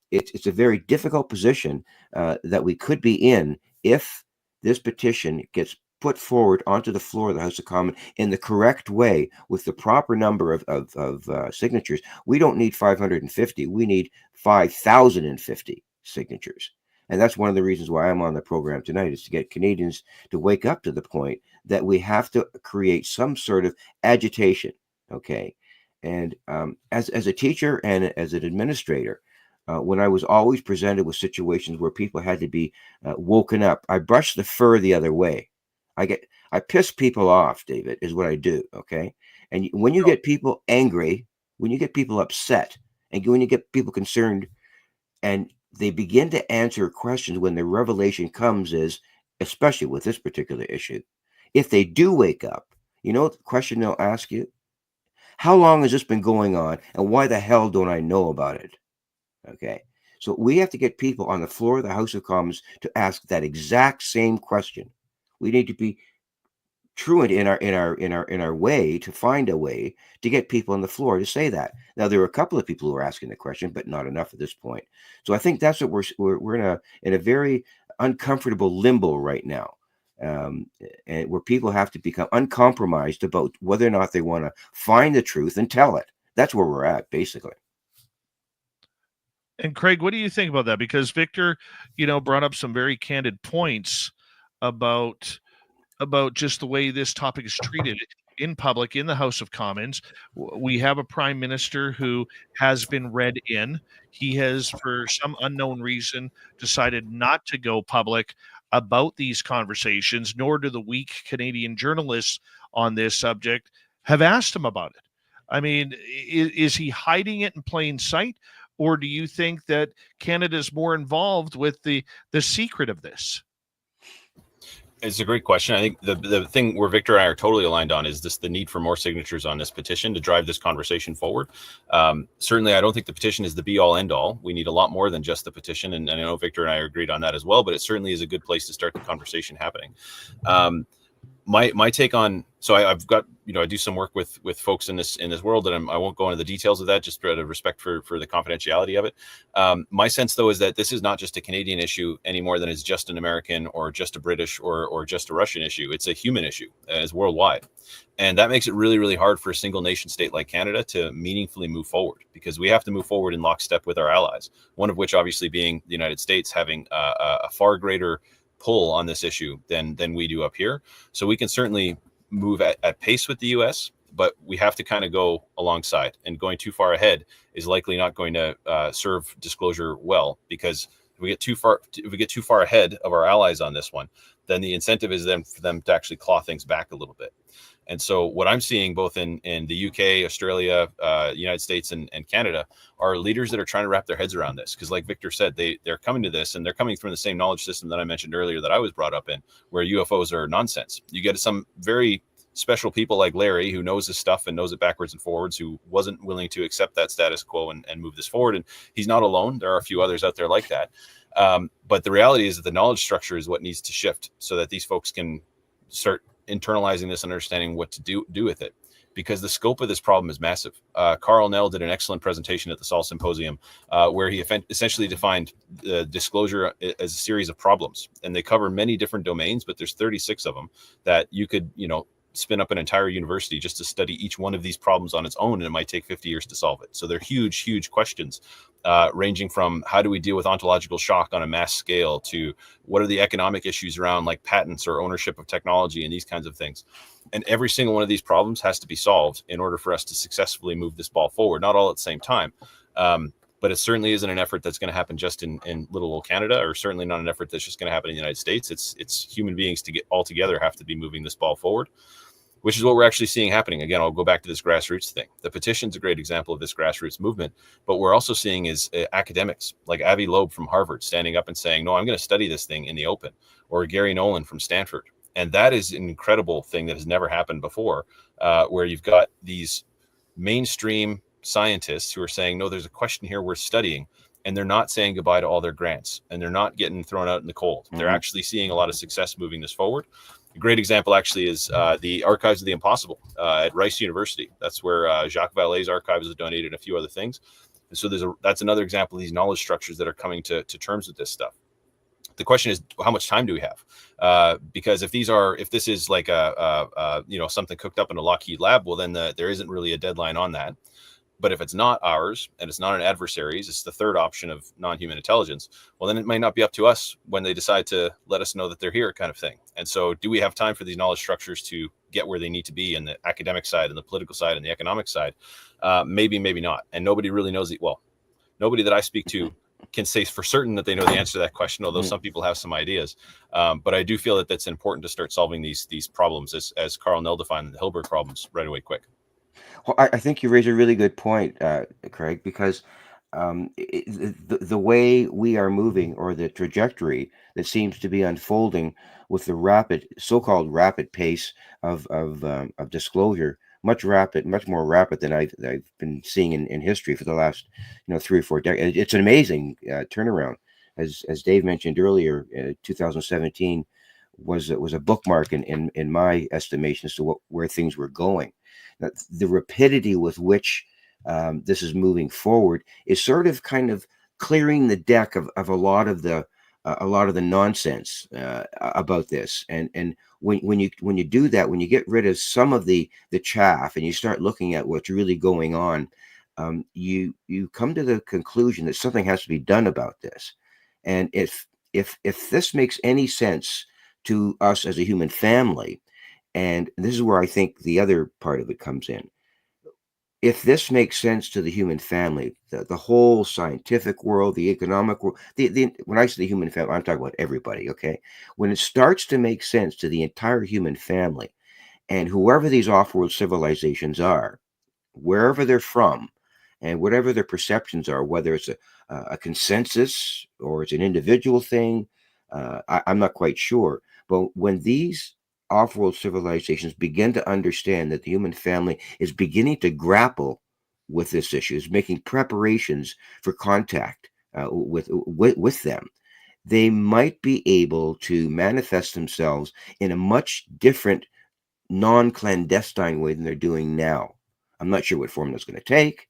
it's a very difficult position that we could be in if this petition gets put forward onto the floor of the House of Commons in the correct way with the proper number of signatures. We don't need 550. We need 5,050 signatures. And that's one of the reasons why I'm on the program tonight, is to get Canadians to wake up to the point that we have to create some sort of agitation, okay? And as a teacher and as an administrator, when I was always presented with situations where people had to be woken up, I brush the fur the other way. I piss people off, David, is what I do, okay? And when you get people angry, when you get people upset, and when you get people concerned, and they begin to answer questions when the revelation comes, is, especially with this particular issue, if they do wake up, you know what the question they'll ask you? How long has this been going on, and why the hell don't I know about it? Okay, so we have to get people on the floor of the House of Commons to ask that exact same question. We need to be truant in our way to find a way to get people on the floor to say that. Now, there are a couple of people who are asking the question, but not enough at this point. So I think that's what we're in a very uncomfortable limbo right now, and where people have to become uncompromised about whether or not they want to find the truth and tell it. That's where we're at, basically. And Craig, what do you think about that? Because Victor, brought up some very candid points about just the way this topic is treated. in public in the House of Commons. We have a prime minister who has been read in. He has, for some unknown reason, decided not to go public about these conversations, nor do the weak Canadian journalists on this subject have asked him about it. I mean, is he hiding it in plain sight, or do you think that Canada's more involved with the secret of this? It's a great question. I think the thing where Victor and I are totally aligned on is the need for more signatures on this petition to drive this conversation forward. Certainly, I don't think the petition is the be all end all. We need a lot more than just the petition. And I know Victor and I are agreed on that as well, but it certainly is a good place to start the conversation happening. My take on, so I've got, I do some work with folks in this world, and I won't go into the details of that, just out of respect for the confidentiality of it. My sense, though, is that this is not just a Canadian issue any more than it's just an American or just a British or just a Russian issue. It's a human issue, and it's worldwide. And that makes it really, really hard for a single nation state like Canada to meaningfully move forward, because we have to move forward in lockstep with our allies, one of which obviously being the United States, having a far greater pull on this issue than we do up here. So we can certainly move at pace with the US, but we have to kind of go alongside, and going too far ahead is likely not going to serve disclosure well, because if we get too far ahead of our allies on this one, then the incentive is then for them to actually claw things back a little bit. And so what I'm seeing both in the UK, Australia, United States, and Canada are leaders that are trying to wrap their heads around this. Because like Victor said, they're coming to this, and they're coming from the same knowledge system that I mentioned earlier that I was brought up in, where UFOs are nonsense. You get some very special people like Larry, who knows his stuff and knows it backwards and forwards, who wasn't willing to accept that status quo and move this forward. And he's not alone. There are a few others out there like that. But the reality is that the knowledge structure is what needs to shift so that these folks can start internalizing this and understanding what to do with it, because the scope of this problem is massive. Carl Nell did an excellent presentation at the Sol Symposium where he essentially defined disclosure as a series of problems, and they cover many different domains, but there's 36 of them that you could, spin up an entire university just to study each one of these problems on its own, and it might take 50 years to solve it. So they're huge, huge questions, ranging from how do we deal with ontological shock on a mass scale to what are the economic issues around like patents or ownership of technology and these kinds of things. And every single one of these problems has to be solved in order for us to successfully move this ball forward, not all at the same time. But it certainly isn't an effort that's going to happen just in little old Canada, or certainly not an effort that's just going to happen in the United States. It's human beings to get all together have to be moving this ball forward, which is what we're actually seeing happening. Again, I'll go back to this grassroots thing. The petition's a great example of this grassroots movement, but we're also seeing is academics like Avi Loeb from Harvard standing up and saying, no, I'm going to study this thing in the open, or Gary Nolan from Stanford. And that is an incredible thing that has never happened before, where you've got these mainstream scientists who are saying, no, there's a question here worth studying. And they're not saying goodbye to all their grants, and they're not getting thrown out in the cold. Mm-hmm. They're actually seeing a lot of success moving this forward. A great example actually is the Archives of the Impossible at Rice University. That's where Jacques Vallée's archives is donated, and a few other things. And so that's another example of these knowledge structures that are coming to terms with this stuff. The question is, how much time do we have? Because if this is like something cooked up in a Lockheed lab, well, then there isn't really a deadline on that. But if it's not ours and it's not an adversary's, it's the third option of non-human intelligence, well, then it might not be up to us when they decide to let us know that they're here, kind of thing. And so do we have time for these knowledge structures to get where they need to be in the academic side and the political side and the economic side? Maybe, maybe not. And nobody really knows it. Well, nobody that I speak to can say for certain that they know the answer to that question, although some people have some ideas. But I do feel that that's important to start solving these problems, as Carl Nell defined the Hilbert problems, right away, quick. Well, I think you raise a really good point, Craig, because the way we are moving, or the trajectory that seems to be unfolding with the so-called rapid pace of disclosure, much more rapid than I've been seeing in history for the last 3 or 4 decades. It's an amazing turnaround. As Dave mentioned earlier, 2017 was a bookmark in my estimation as to where things were going. The rapidity with which this is moving forward is sort of kind of clearing the deck of a lot of the nonsense about this. And when you do that, when you get rid of some of the chaff and you start looking at what's really going on, you come to the conclusion that something has to be done about this. And if this makes any sense to us as a human family, And this is where I think the other part of it comes in. If this makes sense to the human family, the whole scientific world, the economic world, when I say the human family, I'm talking about everybody, okay? When it starts to make sense to the entire human family, and whoever these off-world civilizations are, wherever they're from, and whatever their perceptions are, whether it's a consensus or it's an individual thing, I'm not quite sure. But when these off-world civilizations begin to understand that the human family is beginning to grapple with this issue, is making preparations for contact with them, they might be able to manifest themselves in a much different, non-clandestine way than they're doing now. I'm not sure what form that's going to take,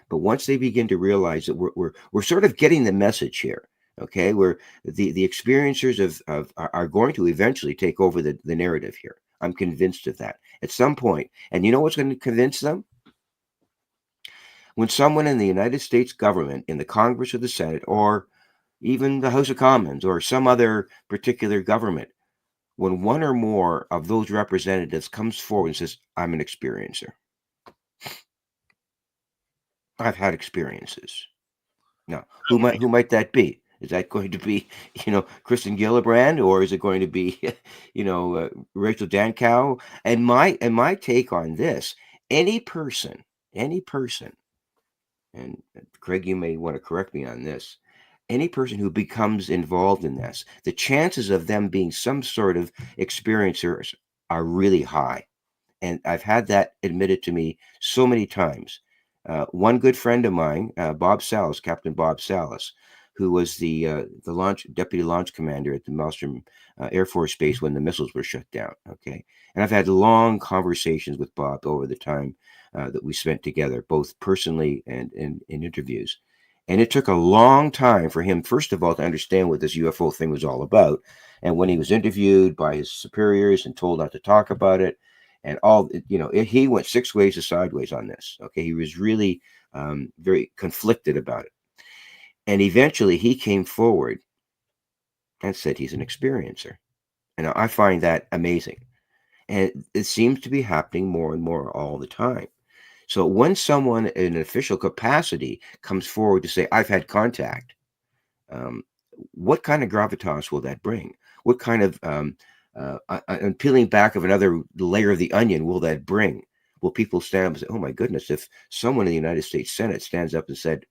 but once they begin to realize that we're sort of getting the message here, okay, where the experiencers are going to eventually take over the narrative here. I'm convinced of that at some point. And you know what's going to convince them? When someone in the United States government, in the Congress or the Senate, or even the House of Commons, or some other particular government, when one or more of those representatives comes forward and says, I'm an experiencer. I've had experiences. Now, who might that be? Is that going to be, Kristen Gillibrand, or is it going to be, Rachel Dankow? And my take on this: any person, and Craig, you may want to correct me on this. Any person who becomes involved in this, the chances of them being some sort of experiencers are really high. And I've had that admitted to me so many times. One good friend of mine, Bob Salas, Captain Bob Salas, who was the deputy launch commander at the Maelstrom Air Force Base when the missiles were shut down. Okay, and I've had long conversations with Bob over the time that we spent together, both personally and in interviews. And it took a long time for him, first of all, to understand what this UFO thing was all about. And when he was interviewed by his superiors and told not to talk about it, and all, he went six ways to sideways on this. Okay, he was really very conflicted about it. And eventually he came forward and said he's an experiencer. And I find that amazing. And it seems to be happening more and more all the time. So when someone in an official capacity comes forward to say, I've had contact, what kind of gravitas will that bring? What kind of peeling back of another layer of the onion will that bring? Will people stand up and say, oh my goodness, if someone in the United States Senate stands up and said,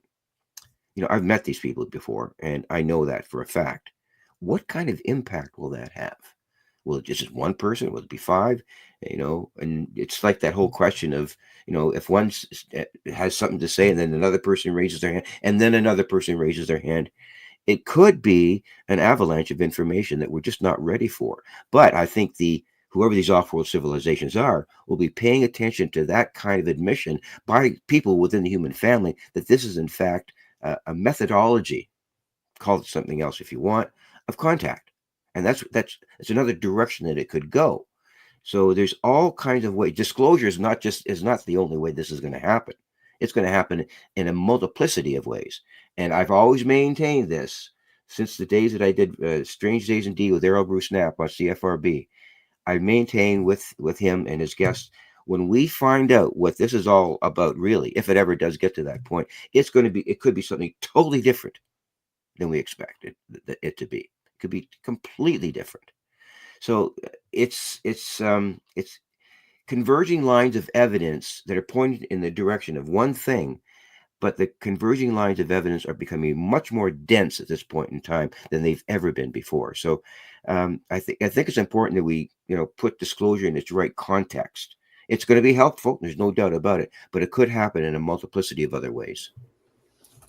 I've met these people before and I know that for a fact, what kind of impact will that have? Will it just one person? Will it be five? And it's like that whole question of, if one has something to say and then another person raises their hand and then another person raises their hand, it could be an avalanche of information that we're just not ready for. But I think whoever these off-world civilizations are will be paying attention to that kind of admission by people within the human family that this is in fact a methodology, call it something else if you want, of contact. And that's another direction that it could go. So there's all kinds of ways. Disclosure is not the only way this is going to happen. It's going to happen in a multiplicity of ways. And I've always maintained this since the days that I did Strange Days Indeed with Errol Bruce Knapp on CFRB. I maintain with him and his guests, when we find out what this is all about, really, if it ever does get to that point, it could be something totally different than we expected it to be. It could be completely different. So it's converging lines of evidence that are pointed in the direction of one thing, but the converging lines of evidence are becoming much more dense at this point in time than they've ever been before. So I think it's important that we put disclosure in its right context. It's going to be helpful, there's no doubt about it, but it could happen in a multiplicity of other ways.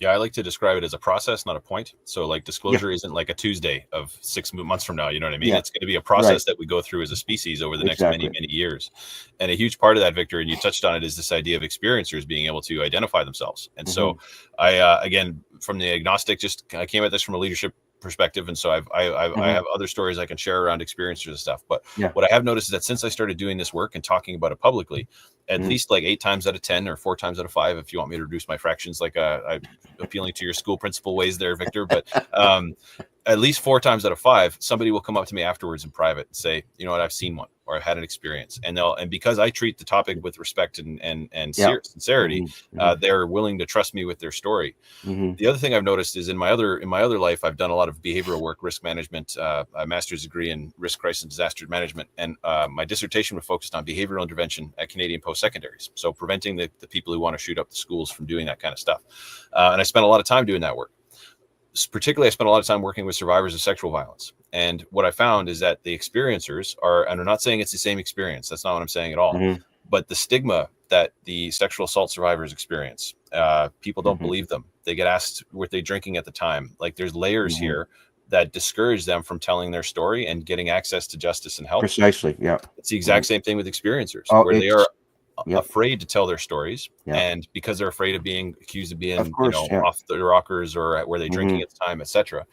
Yeah, I like to describe it as a process, not a point. So like disclosure isn't like a Tuesday of 6 months from now. You know what I mean? Yeah. It's going to be a process that we go through as a species over the next many, many years. And a huge part of that, Victor, and you touched on it, is this idea of experiencers being able to identify themselves. And so I, again, from the agnostic, I came at this from a leadership perspective, and so I have other stories I can share around experiencers and stuff. But what I have noticed is that since I started doing this work and talking about it publicly, at least like 8 times out of 10 or 4 times out of 5, if you want me to reduce my fractions, like I'm appealing to your school principal ways there, Victor, but at least 4 times out of 5, somebody will come up to me afterwards in private and say, you know what, I've seen one. or I've had an experience, and because I treat the topic with respect and Yeah. sincerity, Mm-hmm. they're willing to trust me with their story. Mm-hmm. The other thing I've noticed is in my other life, I've done a lot of behavioral work, risk management, a master's degree in risk, crisis, and disaster management, and my dissertation was focused on behavioral intervention at Canadian post-secondaries, so preventing the people who want to shoot up the schools from doing that kind of stuff. And I spent a lot of time doing that work. Particularly, I spent a lot of time working with survivors of sexual violence. And what I found is that the experiencers are, and I'm not saying it's the same experience, that's not what I'm saying at all, Mm-hmm. but the stigma that the sexual assault survivors experience, people don't believe them. They get asked, were they drinking at the time? Like, there's layers here that discourage them from telling their story and getting access to justice and help. Precisely, yeah. It's the exact same thing with experiencers, Oh, where they are Yep. afraid to tell their stories, and because they're afraid of being accused of being, course, off the rockers, or were they drinking at the time, etc.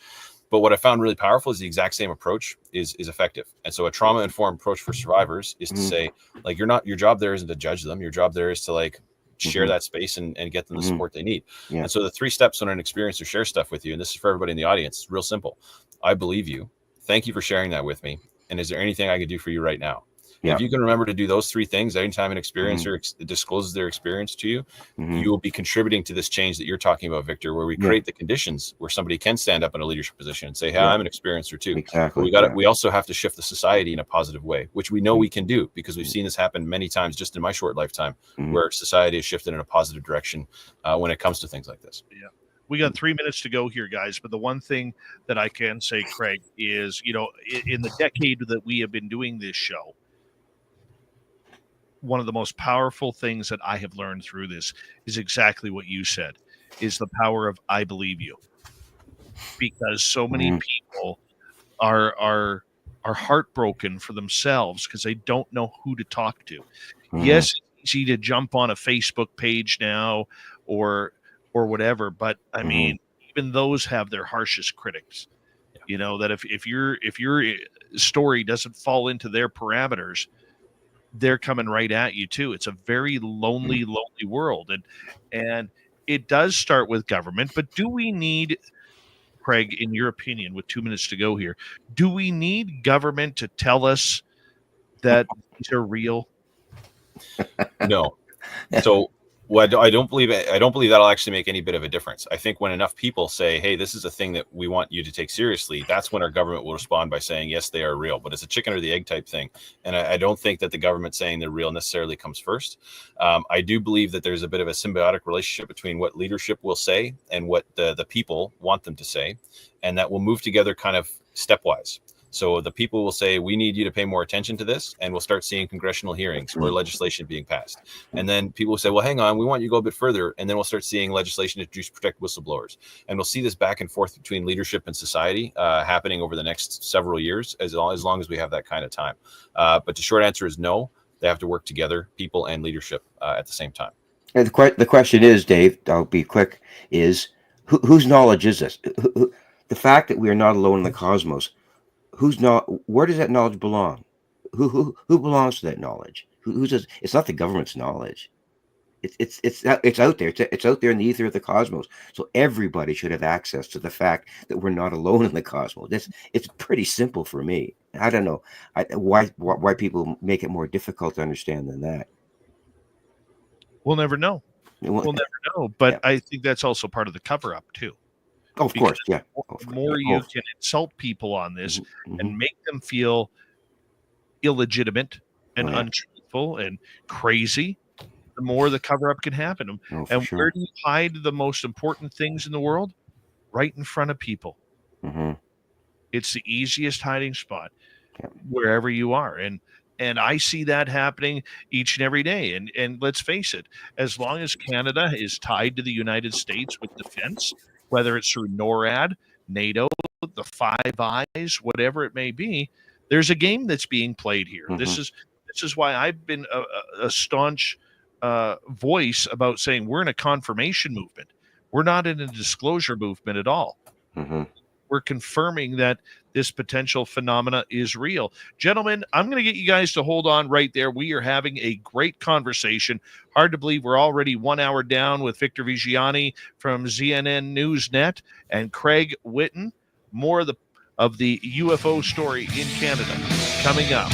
But what I found really powerful is the exact same approach is effective. And so a trauma-informed approach for survivors is to say, like, your job there isn't to judge them. Your job there is to, like, share that space and get them the support they need. And so the 3 steps when an experiencer shares stuff with you, and this is for everybody in the audience, it's real simple. I believe you. Thank you for sharing that with me. And is there anything I can do for you right now? If you can remember to do those 3 things, anytime an experiencer discloses their experience to you, you will be contributing to this change that you're talking about, Victor, where we create the conditions where somebody can stand up in a leadership position and say, hey, I'm an experiencer too. Exactly. But we also have to shift the society in a positive way, which we know we can do, because we've seen this happen many times just in my short lifetime, where society has shifted in a positive direction when it comes to things like this. Yeah. We got 3 minutes to go here, guys. But the one thing that I can say, Craig, is, in the decade that we have been doing this show, one of the most powerful things that I have learned through this is exactly what you said, is the power of I believe you. Because so many people are heartbroken for themselves because they don't know who to talk to. Yes, it's easy to jump on a Facebook page now or whatever, but I mean, even those have their harshest critics. That if your story doesn't fall into their parameters, they're coming right at you too. It's a very lonely world. And it does start with government, but do we need, Craig, in your opinion, with 2 minutes to go here, do we need government to tell us that these are real? No. So I don't believe that'll actually make any bit of a difference. I think when enough people say, hey, this is a thing that we want you to take seriously, that's when our government will respond by saying, yes, they are real. But it's a chicken or the egg type thing. And I don't think that the government saying they're real necessarily comes first. I do believe that there's a bit of a symbiotic relationship between what leadership will say and what the people want them to say, and that will move together kind of stepwise. So the people will say, we need you to pay more attention to this, and we'll start seeing congressional hearings or legislation being passed. And then people will say, well, hang on, we want you to go a bit further. And then we'll start seeing legislation introduced to protect whistleblowers. And we'll see this back and forth between leadership and society happening over the next several years, as long as we have that kind of time. But the short answer is no. They have to work together, people and leadership at the same time. And the question is, Dave, I'll be quick, is whose knowledge is this? The fact that we are not alone in the cosmos, where does that knowledge belong? Who belongs to that knowledge? Who does? It's not the government's knowledge. It's out there. It's out there in the ether of the cosmos. So everybody should have access to the fact that we're not alone in the cosmos. It's pretty simple for me. I don't know why people make it more difficult to understand than that. We'll never know. We'll never know. But I think that's also part of the cover-up too. Oh, of course, yeah. The more you can insult people on this and make them feel illegitimate and untruthful and crazy, the more the cover-up can happen. And where do you hide the most important things in the world? Right in front of people. It's the easiest hiding spot wherever you are. And I see that happening each and every day. And let's face it, as long as Canada is tied to the United States with defense, whether it's through NORAD, NATO, the Five Eyes, whatever it may be, there's a game that's being played here. This is why I've been a staunch voice about saying we're in a confirmation movement. We're not in a disclosure movement at all. We're confirming that this potential phenomena is real. Gentlemen, I'm going to get you guys to hold on right there. We are having a great conversation. Hard to believe we're already 1 hour down with Victor Viggiani from ZlandN NewsNet and Craig Whitten. More of the UFO story in Canada coming up.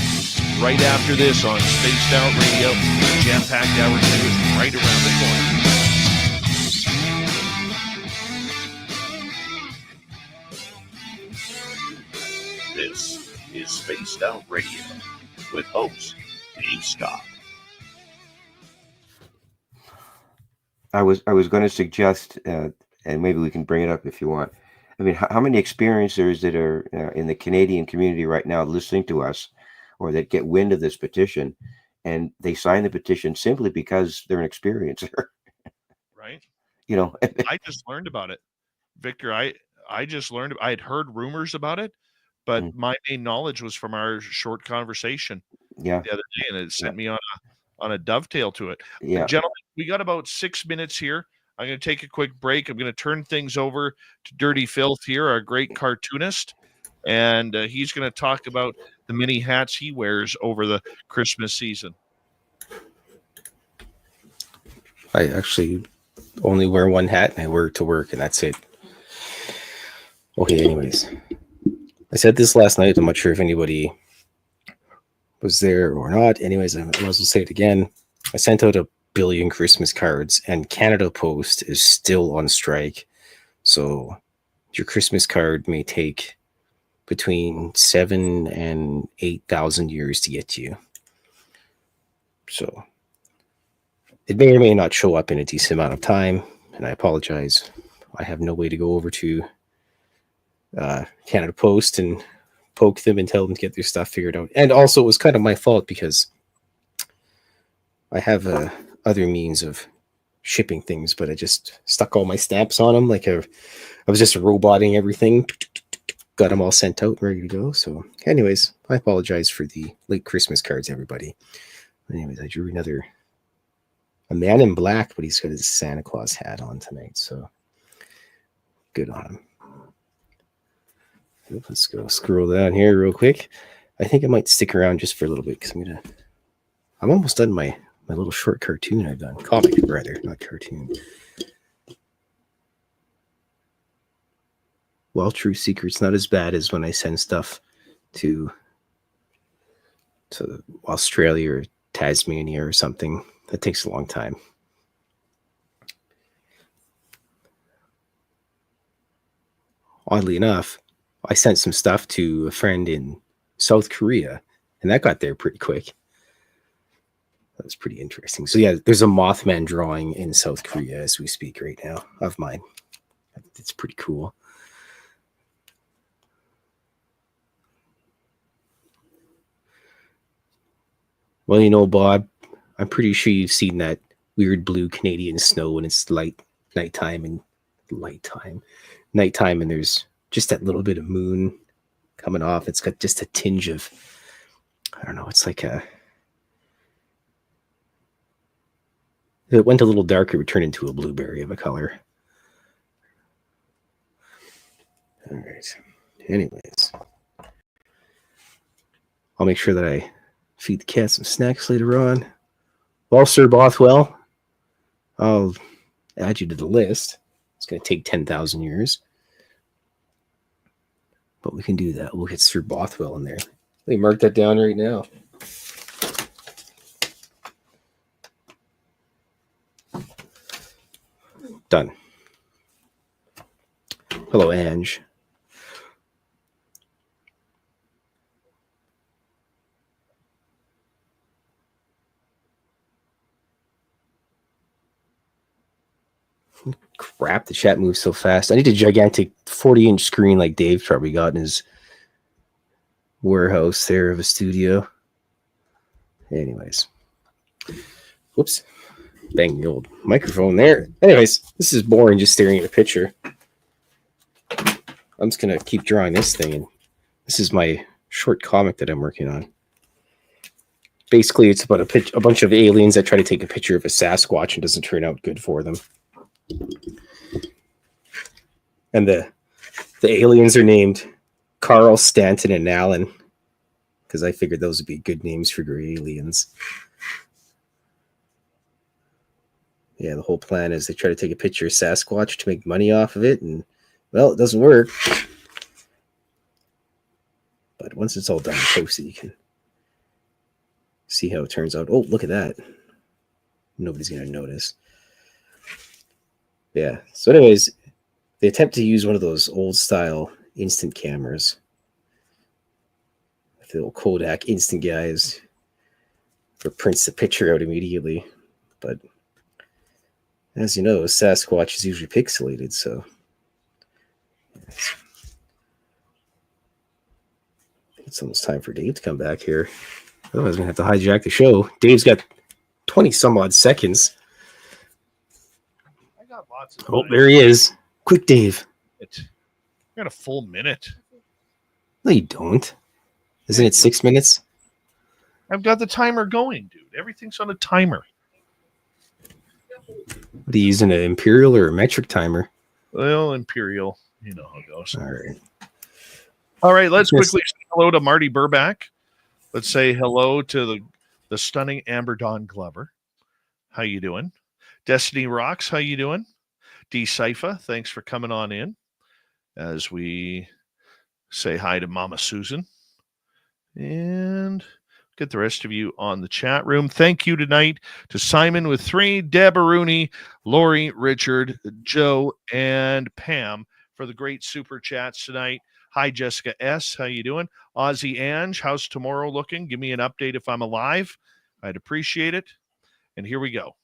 right after this on Spaced Out Radio. The jam-packed hour 2 is right around the corner. This is Spaced Out Radio with host Dave Scott. I was going to suggest, and maybe we can bring it up if you want. I mean, how many experiencers that are in the Canadian community right now listening to us, or that get wind of this petition, and they sign the petition simply because they're an experiencer, right? You know, I just learned about it, Victor. I just learned. I had heard rumors about it, but my main knowledge was from our short conversation the other day, and it sent me on a dovetail to it. Gentlemen, we got about 6 minutes here. I'm going to take a quick break. I'm going to turn things over to Dirty Filth here, our great cartoonist, and he's going to talk about the many hats he wears over the Christmas season. I actually only wear one hat, and I wear it to work, and that's it. Okay, anyways. I said this last night. I'm not sure if anybody was there or not. Anyways, I might as well say it again. I sent out 1 billion Christmas cards, and Canada Post is still on strike. So your Christmas card may take between 7,000 and 8,000 years to get to you. So it may or may not show up in a decent amount of time, and I apologize. I have no way to go over to Canada Post and poke them and tell them to get their stuff figured out. And also, it was kind of my fault because I have other means of shipping things, but I just stuck all my stamps on them. Like I was just roboting everything, got them all sent out, ready to go. So anyways, I apologize for the late Christmas cards, everybody. Anyways, I drew a man in black, but he's got his Santa Claus hat on tonight. So good on him. Let's go scroll down here real quick. I think I might stick around just for a little bit because I'm almost done my little short cartoon I've done. Comic, rather, not cartoon. Well, True Secret's not as bad as when I send stuff to Australia or Tasmania or something. That takes a long time. Oddly enough, I sent some stuff to a friend in South Korea, and that got there pretty quick. That was pretty interesting. So yeah, there's a Mothman drawing in South Korea as we speak right now of mine. It's pretty cool. Well, you know, Bob, I'm pretty sure you've seen that weird blue Canadian snow when it's nighttime, and there's just that little bit of moon coming off. It's got just a tinge of, I don't know, it's like it went a little darker, it would turn into a blueberry of a color. All right. Anyways, I'll make sure that I feed the cat some snacks later on. Well, Sir Bothwell, I'll add you to the list. It's going to take 10,000 years. But we can do that. We'll get Sir Bothwell in there. Let me mark that down right now. Done. Hello, Ange. Crap, the chat moves so fast. I need a gigantic 40-inch screen like Dave's probably got in his warehouse there of a studio. Anyways. Whoops. Bang the old microphone there. Anyways, this is boring just staring at a picture. I'm just going to keep drawing this thing. And this is my short comic that I'm working on. Basically, it's about a bunch of aliens that try to take a picture of a Sasquatch and doesn't turn out good for them. And the aliens are named Carl, Stanton, and Alan, because I figured those would be good names for your aliens. Yeah, the whole plan is they try to take a picture of Sasquatch to make money off of it, and, well, it doesn't work. But once it's all done and posted, you can See how it turns out. Oh, look at that. Nobody's going to notice. Yeah. So anyways, they attempt to use one of those old style instant cameras. The little Kodak instant guys for prints the picture out immediately. But as you know, Sasquatch is usually pixelated, so it's almost time for Dave to come back here. Otherwise, I'm going to have to hijack the show. Dave's got 20 some odd seconds. I got lots of Oh, time. there he is. Quick, Dave. I got a full minute. No, you don't. Isn't it 6 minutes? I've got the timer going, dude. Everything's on a timer. What are you using, an imperial or a metric timer? Well, Imperial. You know how it goes. All right. All right, let's Yes. quickly say hello to Marty Burback. Let's say hello to the stunning Amber Dawn Glover. How you doing? Destiny Rocks, how you doing? D Cypher, thanks for coming on in. As we say hi to Mama Susan. And get the rest of you on the chat room. Thank you tonight to Simon with 3, Deb Rooney, Lori, Richard, Joe, and Pam for the great super chats tonight. Hi, Jessica S. How you doing? Ozzy Ange, how's tomorrow looking? Give me an update if I'm alive. I'd appreciate it. And here we go.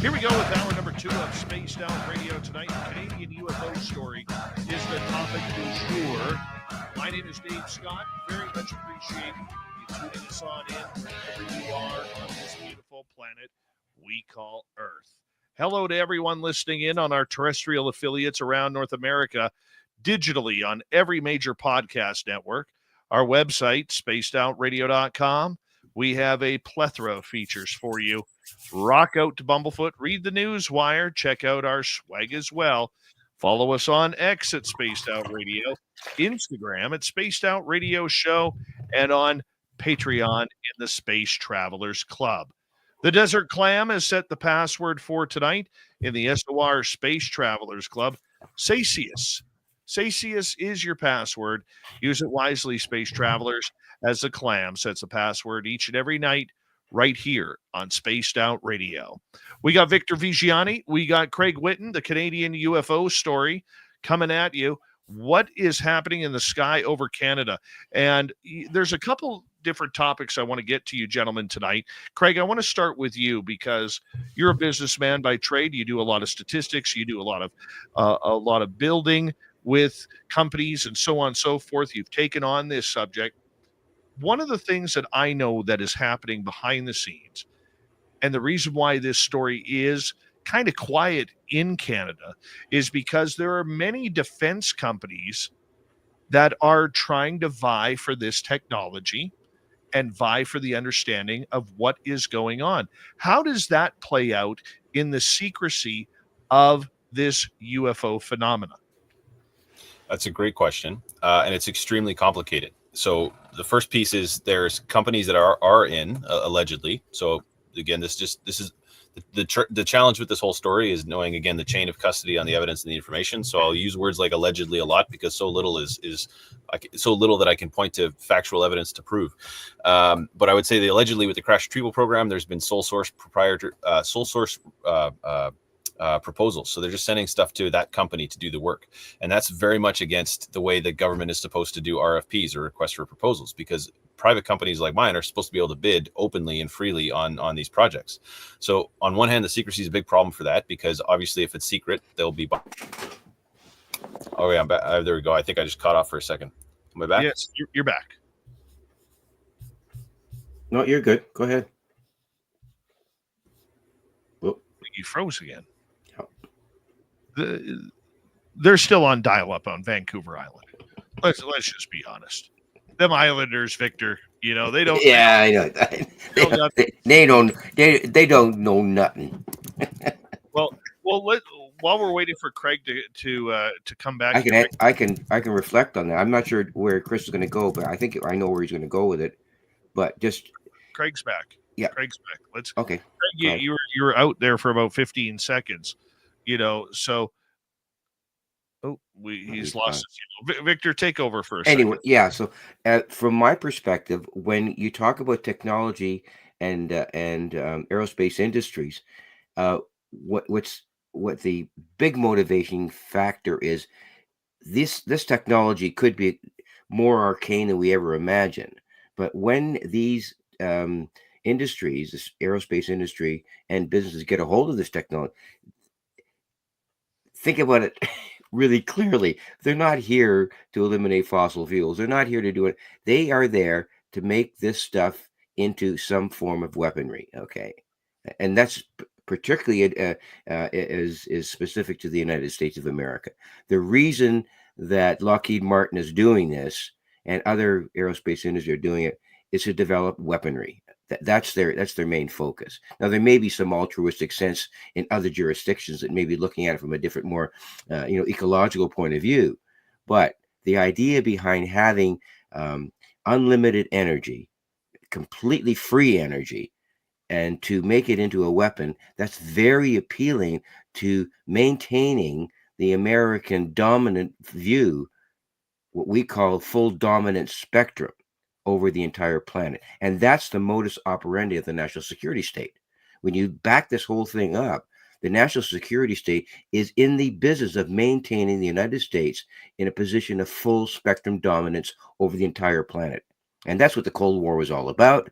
Here we go with hour number 2 of Spaced Out Radio tonight. The Canadian UFO story is the topic du jour. My name is Dave Scott. Very much appreciate you tuning us on in wherever you are on this beautiful planet we call Earth. Hello to everyone listening in on our terrestrial affiliates around North America, digitally on every major podcast network. Our website, spacedoutradio.com. We have a plethora of features for you. Rock out to Bumblefoot, read the news wire, check out our swag as well. Follow us on X at Spaced Out Radio, Instagram at Spaced Out Radio Show, and on Patreon in the Space Travelers Club. The Desert Clam has set the password for tonight in the SOR Space Travelers Club. Sasius. Sasius is your password. Use it wisely, Space Travelers, as the Clam sets a password each and every night right here on Spaced Out Radio. We got Victor Viggiani. We got Craig Whitten, the Canadian UFO story, coming at you. What is happening in the sky over Canada? And there's a couple different topics I want to get to you gentlemen tonight. Craig, I want to start with you because you're a businessman by trade. You do a lot of statistics. You do a lot of building with companies and so on and so forth. You've taken on this subject. One of the things that I know that is happening behind the scenes, and the reason why this story is kind of quiet in Canada, is because there are many defense companies that are trying to vie for this technology and vie for the understanding of what is going on. How does that play out in the secrecy of this UFO phenomenon? That's a great question, and it's extremely complicated. So the first piece is there's companies that are in allegedly. So again, this is the challenge with this whole story is knowing again the chain of custody on the evidence and the information. So I'll use words like allegedly a lot because so little is so little that I can point to factual evidence to prove. But I would say that allegedly with the crash retrieval program, there's been sole source proposals. So they're just sending stuff to that company to do the work. And that's very much against the way the government is supposed to do RFPs or requests for proposals, because private companies like mine are supposed to be able to bid openly and freely on these projects. So on one hand, the secrecy is a big problem for that, because obviously if it's secret, they'll be... Oh yeah, I'm back. There we go. I think I just cut off for a second. Am I back? Yes, you're back. No, you're good. Go ahead. Whoop. You froze again. They're still on dial-up on Vancouver Island. Let's just be honest. Them Islanders, Victor, they don't. Yeah, I know that. They don't know nothing. Well, while we're waiting for Craig to come back, I can reflect on that. I'm not sure where Chris is going to go, but I think I know where he's going to go with it. But just Craig's back. Yeah, Craig's back. Let's. Okay. Craig, you were out there for about 15 seconds. So he's He's lost gone. his signal. Victor, take over for a Anyway, second. yeah. So, from my perspective, when you talk about technology and aerospace industries, uh, what the big motivating factor is, this technology could be more arcane than we ever imagined. But when these industries, this aerospace industry and businesses get a hold of this technology, think about it really clearly. They're not here to eliminate fossil fuels. They're not here to do it. They are there to make this stuff into some form of weaponry. Okay, and that's particularly is specific to the United States of America. The reason that Lockheed Martin is doing this and other aerospace industry are doing it is to develop weaponry. That's their main focus. Now, there may be some altruistic sense in other jurisdictions that may be looking at it from a different, more ecological point of view, but the idea behind having unlimited energy, completely free energy, and to make it into a weapon, that's very appealing to maintaining the American dominant view, what we call full dominant spectrum over the entire planet. And that's the modus operandi of the national security state. When you back this whole thing up, the national security state is in the business of maintaining the United States in a position of full spectrum dominance over the entire planet. And that's what the Cold War was all about.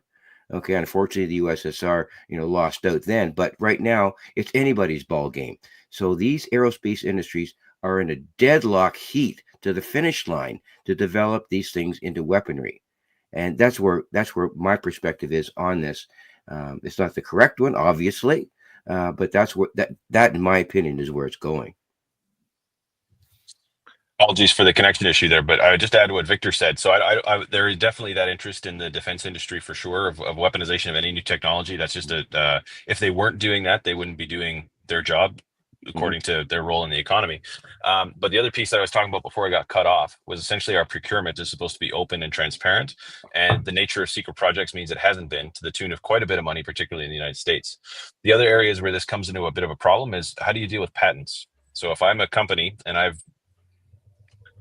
Okay, unfortunately, the USSR, lost out then, but right now it's anybody's ball game. So these aerospace industries are in a deadlock heat to the finish line to develop these things into weaponry, and that's where my perspective is on this. It's not the correct one, obviously, but that's what that in my opinion is where it's going. Apologies for the connection issue there, but I would just add to what Victor said. So there is definitely that interest in the defense industry for sure of weaponization of any new technology. That's just if they weren't doing that, they wouldn't be doing their job according to their role in the economy. But the other piece that I was talking about before I got cut off was essentially our procurement is supposed to be open and transparent. And the nature of secret projects means it hasn't been, to the tune of quite a bit of money, particularly in the United States. The other areas where this comes into a bit of a problem is how do you deal with patents? So if I'm a company and I've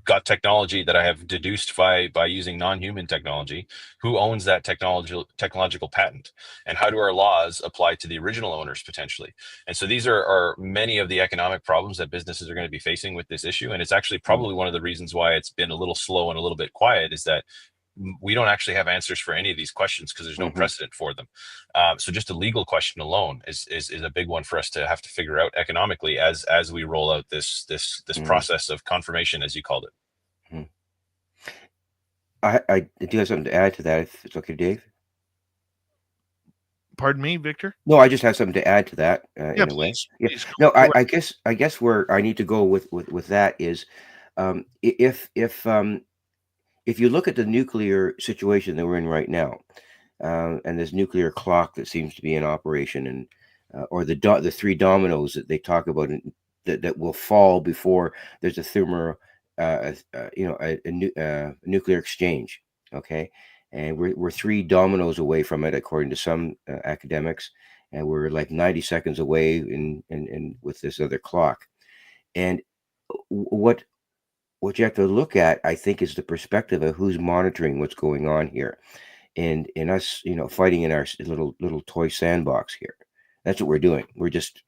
got technology that I have deduced by using non-human technology, who owns that technological patent, and how do our laws apply to the original owners potentially? And so these are many of the economic problems that businesses are going to be facing with this issue. And it's actually probably one of the reasons why it's been a little slow and a little bit quiet, is that we don't actually have answers for any of these questions because there's no precedent for them. So just a legal question alone is a big one for us to have to figure out economically as we roll out this process of confirmation, as you called it. I do have something to add to that, if it's okay, Dave. Pardon me, Victor? No, I just have something to add to that in a way. Please, Yeah. please No, go I guess where I need to go with that is, if you look at the nuclear situation that we're in right now, and this nuclear clock that seems to be in operation, and or the three dominoes that they talk about that will fall before there's a nuclear exchange. Okay, and we're three dominoes away from it, according to some academics, and we're like 90 seconds away in with this other clock. And what you have to look at, I think, is the perspective of who's monitoring what's going on here, and in us, fighting in our little toy sandbox here. That's what we're doing. We're just,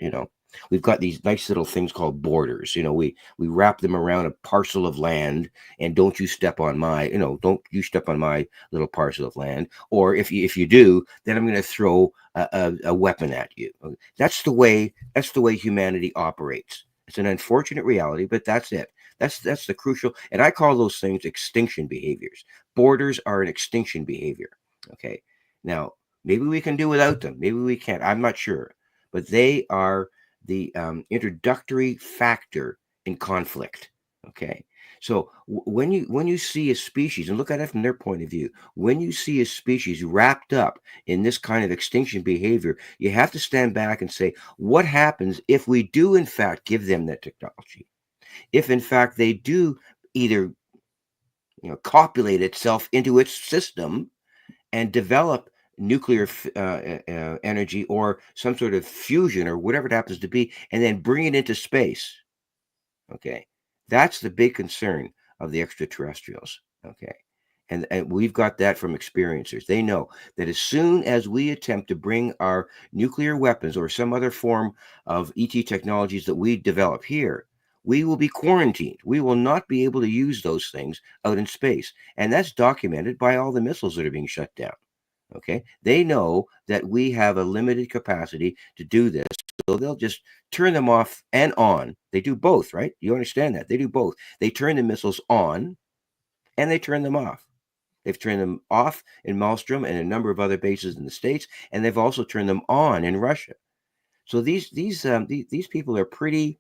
we've got these nice little things called borders. We wrap them around a parcel of land, and don't you step on my, don't you step on my little parcel of land. Or if you do, then I'm going to throw a weapon at you. That's the way humanity operates. It's an unfortunate reality, but that's it. That's the crucial, and I call those things extinction behaviors. Borders are an extinction behavior. Okay. Now, maybe we can do without them. Maybe we can't. I'm not sure, but they are the introductory factor in conflict. Okay. So when you see a species, and look at it from their point of view, when you see a species wrapped up in this kind of extinction behavior, you have to stand back and say, what happens if we do in fact give them that technology? If in fact they do either copulate itself into its system and develop nuclear energy or some sort of fusion or whatever it happens to be, and then bring it into space. Okay, that's the big concern of the extraterrestrials. Okay, and we've got that from experiencers. They know that as soon as we attempt to bring our nuclear weapons or some other form of ET technologies that we develop here, we will be quarantined. We will not be able to use those things out in space. And that's documented by all the missiles that are being shut down. Okay. They know that we have a limited capacity to do this. So they'll just turn them off and on. They do both, right? You understand that? They do both. They turn the missiles on and they turn them off. They've turned them off in Maelstrom and a number of other bases in the States, and they've also turned them on in Russia. So these people are pretty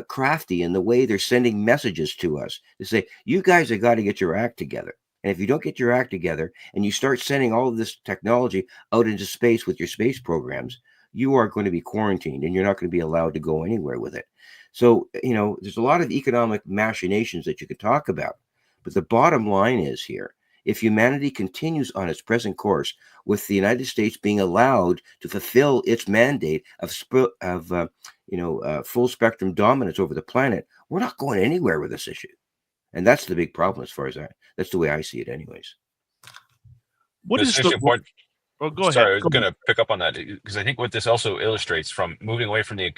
crafty in the way they're sending messages to us to say, you guys have got to get your act together. And if you don't get your act together and you start sending all of this technology out into space with your space programs, you are going to be quarantined and you're not going to be allowed to go anywhere with it. So, there's a lot of economic machinations that you could talk about. But the bottom line is here, if humanity continues on its present course with the United States being allowed to fulfill its mandate of full spectrum dominance over the planet, we're not going anywhere with this issue. And that's the big problem as far as that's the way I see it anyways. What is the point? Oh, go ahead. Sorry, I was going to pick up on that because I think what this also illustrates from moving away from the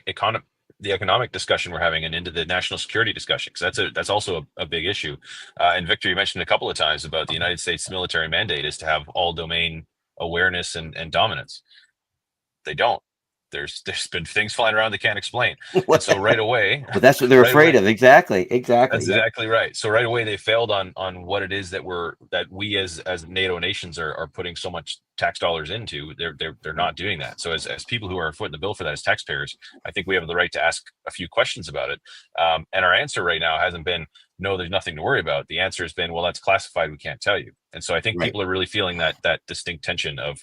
economic discussion we're having and into the national security discussion, because that's also a big issue. And Victor, you mentioned a couple of times about the United States military mandate is to have all domain awareness and dominance. They don't. There's been things flying around they can't explain. And so right away, but that's what they're afraid of. Exactly. That's exactly right. So right away they failed on what it is that we as NATO nations are putting so much tax dollars into. They're not doing that. So as people who are footing the bill for that as taxpayers, I think we have the right to ask a few questions about it. And our answer right now hasn't been no, there's nothing to worry about. The answer has been, well, that's classified. We can't tell you. And so I think people are really feeling that distinct tension of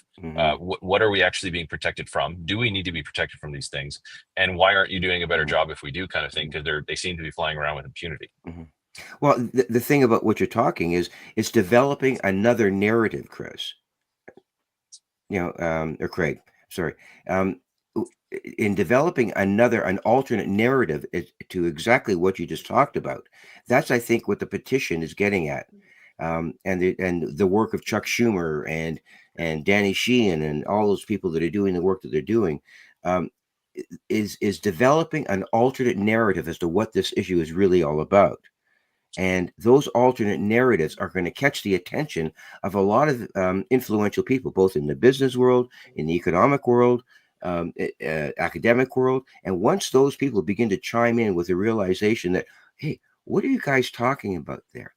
what are we actually being protected from? Do we need to be protected from these things? And why aren't you doing a better job if we do, kind of thing? Because they seem to be flying around with impunity. Well, the thing about what you're talking is it's developing another narrative, Chris. Or Craig, sorry. In developing an alternate narrative to exactly what you just talked about. That's, I think, what the petition is getting at. And the work of Chuck Schumer and Danny Sheehan and all those people that are doing the work that they're doing is developing an alternate narrative as to what this issue is really all about. And those alternate narratives are going to catch the attention of a lot of influential people, both in the business world, in the economic world, academic world. And once those people begin to chime in with the realization that, hey, what are you guys talking about there?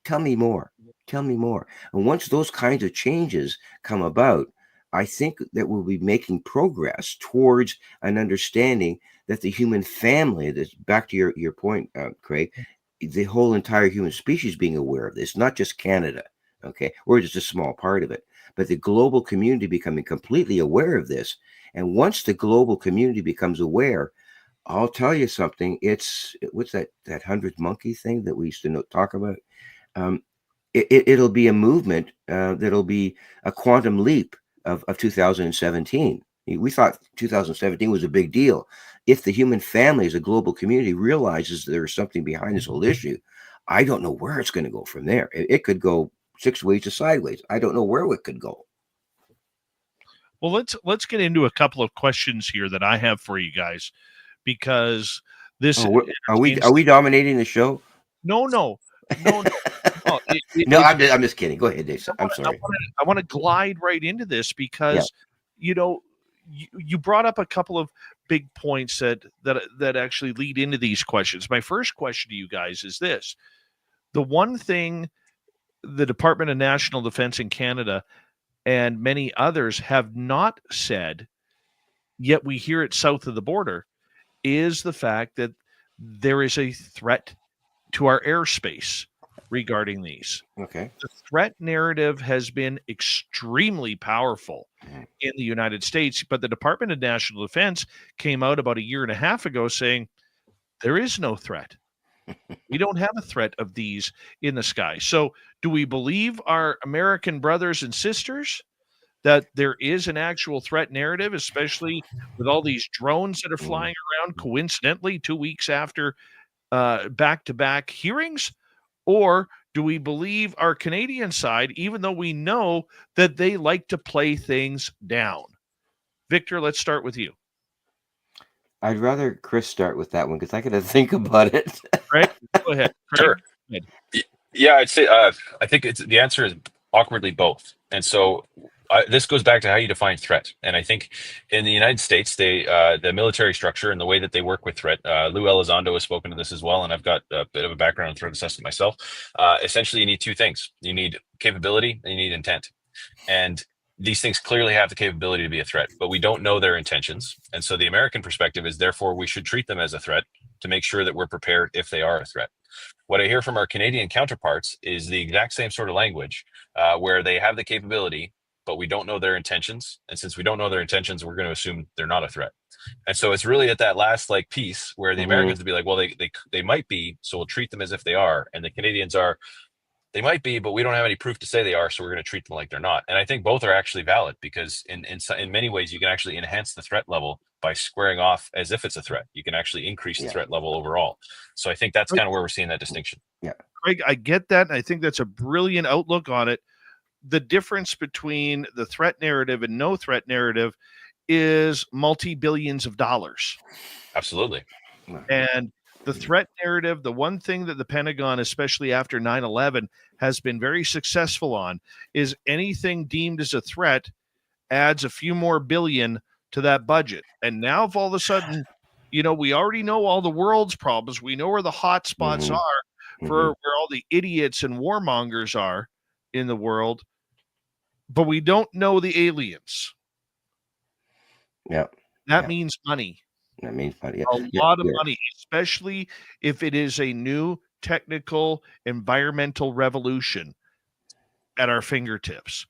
Tell me more. And once those kinds of changes come about, I think that we'll be making progress towards an understanding that the human family, that's back to your point, Craig, the whole entire human species being aware of this, not just Canada, okay? We're just a small part of it, but the global community becoming completely aware of this. And once the global community becomes aware, I'll tell you something. It's what's that 100 monkey thing that we used to talk about? It'll be a movement that'll be a quantum leap of 2017. We thought 2017 was a big deal. If the human family as a global community realizes there's something behind this whole issue, I don't know where it's going to go from there. It could go 6 ways to sideways. I don't know where it could go. Well, let's get into a couple of questions here that I have for you guys, because this are we dominating the show? No. No, I'm just kidding. Go ahead, Dave. I'm sorry. I want to glide right into this because you brought up a couple of big points that actually lead into these questions. My first question to you guys is this: the one thing the Department of National Defense in Canada and many others have not said, yet we hear it south of the border, is the fact that there is a threat to our airspace regarding these. Okay. The threat narrative has been extremely powerful in the United States, but the Department of National Defense came out about a year and a half ago saying there is no threat. We don't have a threat of these in the sky. So do we believe our American brothers and sisters that there is an actual threat narrative, especially with all these drones that are flying around coincidentally 2 weeks after back-to-back hearings? Or do we believe our Canadian side, even though we know that they like to play things down? Victor, let's start with you. I'd rather Chris start with that one because I got to think about it. Craig, go ahead. Craig, Sure. go ahead. Yeah, I'd say I think the answer is awkwardly both. And so this goes back to how you define threat. And I think in the United States, the military structure and the way that they work with threat, Lou Elizondo has spoken to this as well, and I've got a bit of a background in threat assessment myself. Essentially, you need two things. You need capability and you need intent. And these things clearly have the capability to be a threat, but we don't know their intentions. And so the American perspective is, therefore, we should treat them as a threat to make sure that we're prepared if they are a threat. What I hear from our Canadian counterparts is the exact same sort of language, where they have the capability, but we don't know their intentions. And since we don't know their intentions, we're going to assume they're not a threat. And so it's really at that last piece where the Americans would be like, well, they might be, so we'll treat them as if they are. And the Canadians are, they might be, but we don't have any proof to say they are, so we're going to treat them like they're not. And I think both are actually valid, because in many ways you can actually enhance the threat level by squaring off as if it's a threat. You can actually increase the threat level overall. So I think that's kind of where we're seeing that distinction. Yeah, Craig, I get that, and I think that's a brilliant outlook on it. The difference between the threat narrative and no threat narrative is multi-billions of dollars. Absolutely. And the threat narrative, the one thing that the Pentagon, especially after 9/11, has been very successful on, is anything deemed as a threat adds a few more billion to that budget. And now, if all of a sudden, we already know all the world's problems, we know where the hot spots are for where all the idiots and warmongers are in the world, but we don't know the aliens. Yeah. That means money. That means money. Yeah. A lot of money, especially if it is a new technical environmental revolution at our fingertips.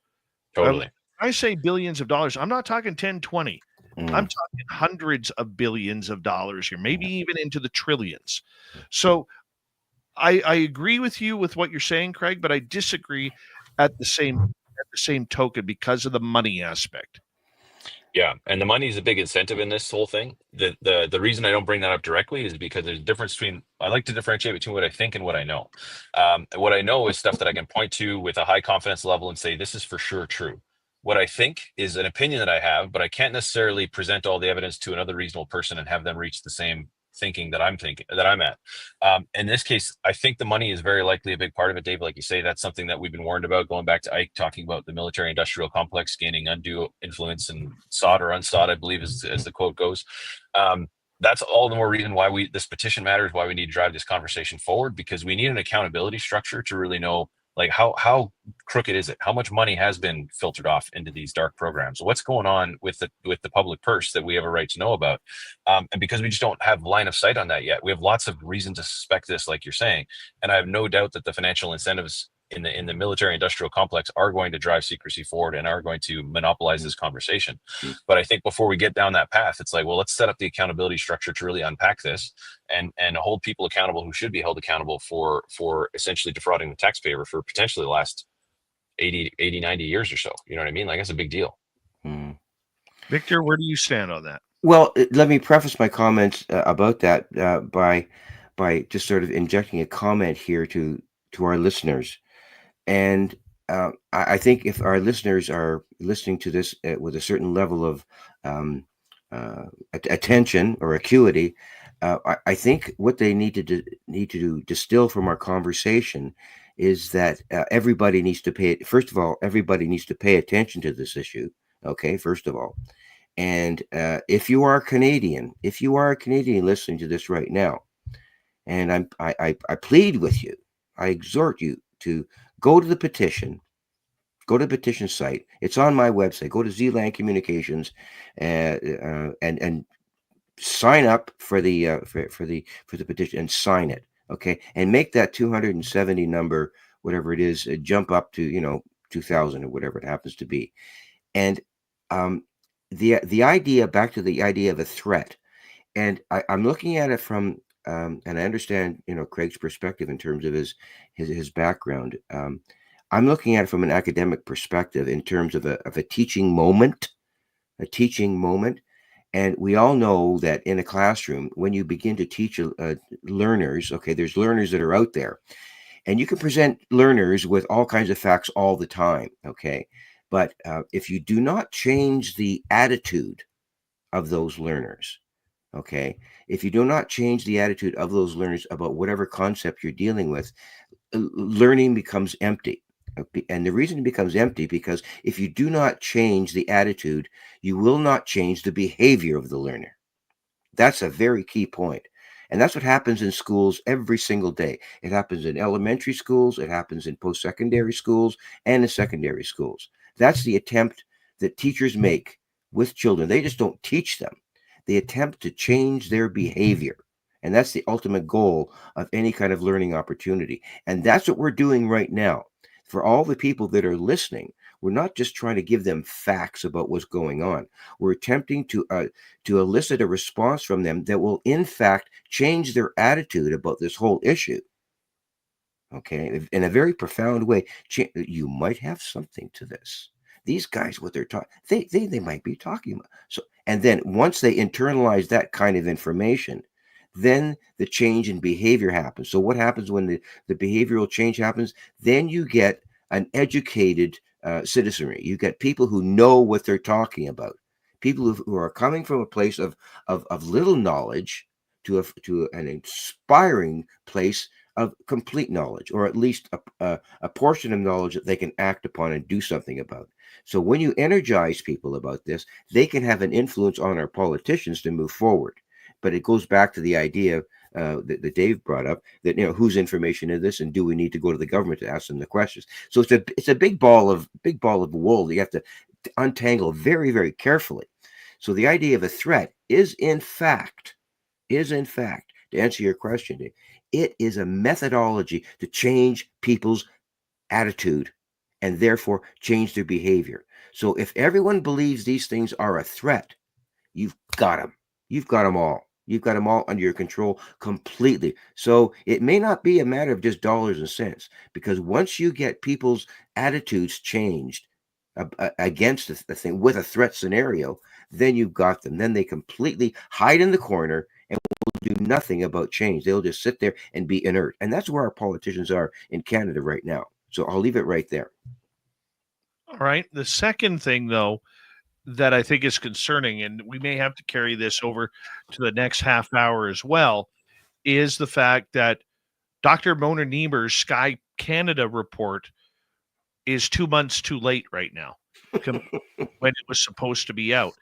Totally. I say billions of dollars. I'm not talking 10, 20. I'm talking hundreds of billions of dollars here, maybe even into the trillions. So I agree with you with what you're saying, Craig, but I disagree at the same token because of the money aspect. Yeah, and the money is a big incentive in this whole thing. The reason I don't bring that up directly is because there's a difference between, I like to differentiate between what I think and what I know. What I know is stuff that I can point to with a high confidence level and say, this is for sure true. What I think is an opinion that I have, but I can't necessarily present all the evidence to another reasonable person and have them reach the same thinking that I'm at. In this case, I think the money is very likely a big part of it, Dave. Like you say, that's something that we've been warned about, going back to Ike talking about the military industrial complex gaining undue influence and sought or unsought, I believe, as the quote goes. That's all the more reason why this petition matters, why we need to drive this conversation forward, because we need an accountability structure to really know, like, how crooked is it? How much money has been filtered off into these dark programs? What's going on with the public purse that we have a right to know about? And because we just don't have line of sight on that yet, we have lots of reason to suspect this, like you're saying. And I have no doubt that the financial incentives in the military industrial complex are going to drive secrecy forward and are going to monopolize this conversation. But I think before we get down that path, it's like, well, let's set up the accountability structure to really unpack this and hold people accountable who should be held accountable for essentially defrauding the taxpayer for potentially the last 80, 90 years or so. You know what I mean? Like, that's a big deal. Victor, where do you stand on that? Well, let me preface my comments about that by just sort of injecting a comment here to our listeners. And I think if our listeners are listening to this with a certain level of attention or acuity, I think what they need to distill from our conversation is that everybody needs to pay. First of all, everybody needs to pay attention to this issue. Okay, first of all, and if you are Canadian listening to this right now, and I plead with you, I exhort you to go to the petition. Go to the petition site. It's on my website. Go to ZlandCommunications and sign up for the petition and sign it. Okay, and make that 270 number, whatever it is, jump up to 2,000 or whatever it happens to be. And the idea, back to the idea of a threat, and I'm looking at it from and I understand Craig's perspective in terms of his background. I'm looking at it from an academic perspective in terms of a teaching moment, And we all know that in a classroom, when you begin to teach learners, okay, there's learners that are out there, and you can present learners with all kinds of facts all the time, okay? But if you do not change the attitude of those learners, okay, if you do not change the attitude of those learners about whatever concept you're dealing with, learning becomes empty. And the reason it becomes empty, because if you do not change the attitude, you will not change the behavior of the learner. That's a very key point. And that's what happens in schools every single day. It happens in elementary schools, it happens in post-secondary schools, and in secondary schools. That's the attempt that teachers make with children. They just don't teach them. They attempt to change their behavior. And that's the ultimate goal of any kind of learning opportunity. And that's what we're doing right now. For all the people that are listening, we're not just trying to give them facts about what's going on. We're attempting to elicit a response from them that will, in fact, change their attitude about this whole issue. Okay, in a very profound way. You might have something to this. These guys, what they're talking, they might be talking about. So, and then once they internalize that kind of information, then the change in behavior happens. So what happens when the behavioral change happens? Then you get an educated citizenry. You get people who know what they're talking about, people who are coming from a place of little knowledge to an inspiring place of complete knowledge, or at least a portion of knowledge that they can act upon and do something about. So when you energize people about this, they can have an influence on our politicians to move forward. But it goes back to the idea that Dave brought up, that, you know, whose information is this, and do we need to go to the government to ask them the questions? So it's a big ball of wool that you have to untangle very, very carefully. So the idea of a threat is in fact, to answer your question, Dave, it is a methodology to change people's attitude and therefore change their behavior. So if everyone believes these things are a threat, you've got them. You've got them all. You've got them all under your control completely. So it may not be a matter of just dollars and cents, because once you get people's attitudes changed against the thing with a threat scenario, then you've got them. Then they completely hide in the corner and will do nothing about change. They'll just sit there and be inert. And that's where our politicians are in Canada right now. So I'll leave it right there. All right. The second thing, though, that I think is concerning, and we may have to carry this over to the next half hour as well, is the fact that Dr. Mona Niemer's Sky Canada report is 2 months too late right now when it was supposed to be out.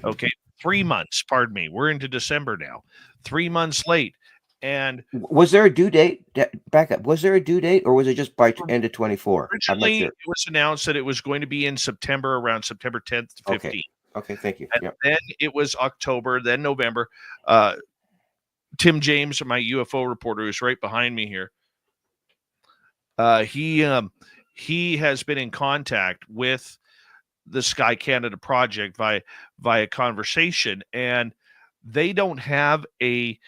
Okay, 3 months, pardon me. We're into December now. 3 months late. And was there a due date? Back up. Was there a due date, or was it just by end of 24? Originally, Sure. it was announced that it was going to be in September, around September 10th to 15th. Okay, thank you. And then it was October, then November. Tim James, my UFO reporter, who's right behind me here, he has been in contact with the Sky Canada project via Convocation, and they don't have a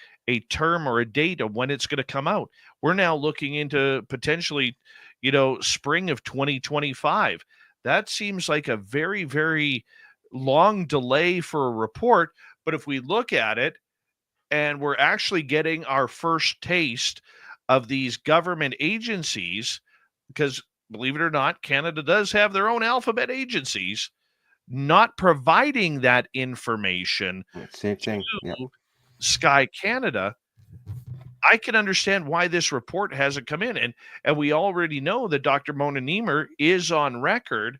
term or a date of when it's going to come out. We're now looking into potentially, spring of 2025. That seems like a very, very long delay for a report. But if we look at it, and we're actually getting our first taste of these government agencies, because believe it or not, Canada does have their own alphabet agencies, not providing that information Same thing. to Sky Canada. I can understand why this report hasn't come in. And we already know that Dr. Mona Niemer is on record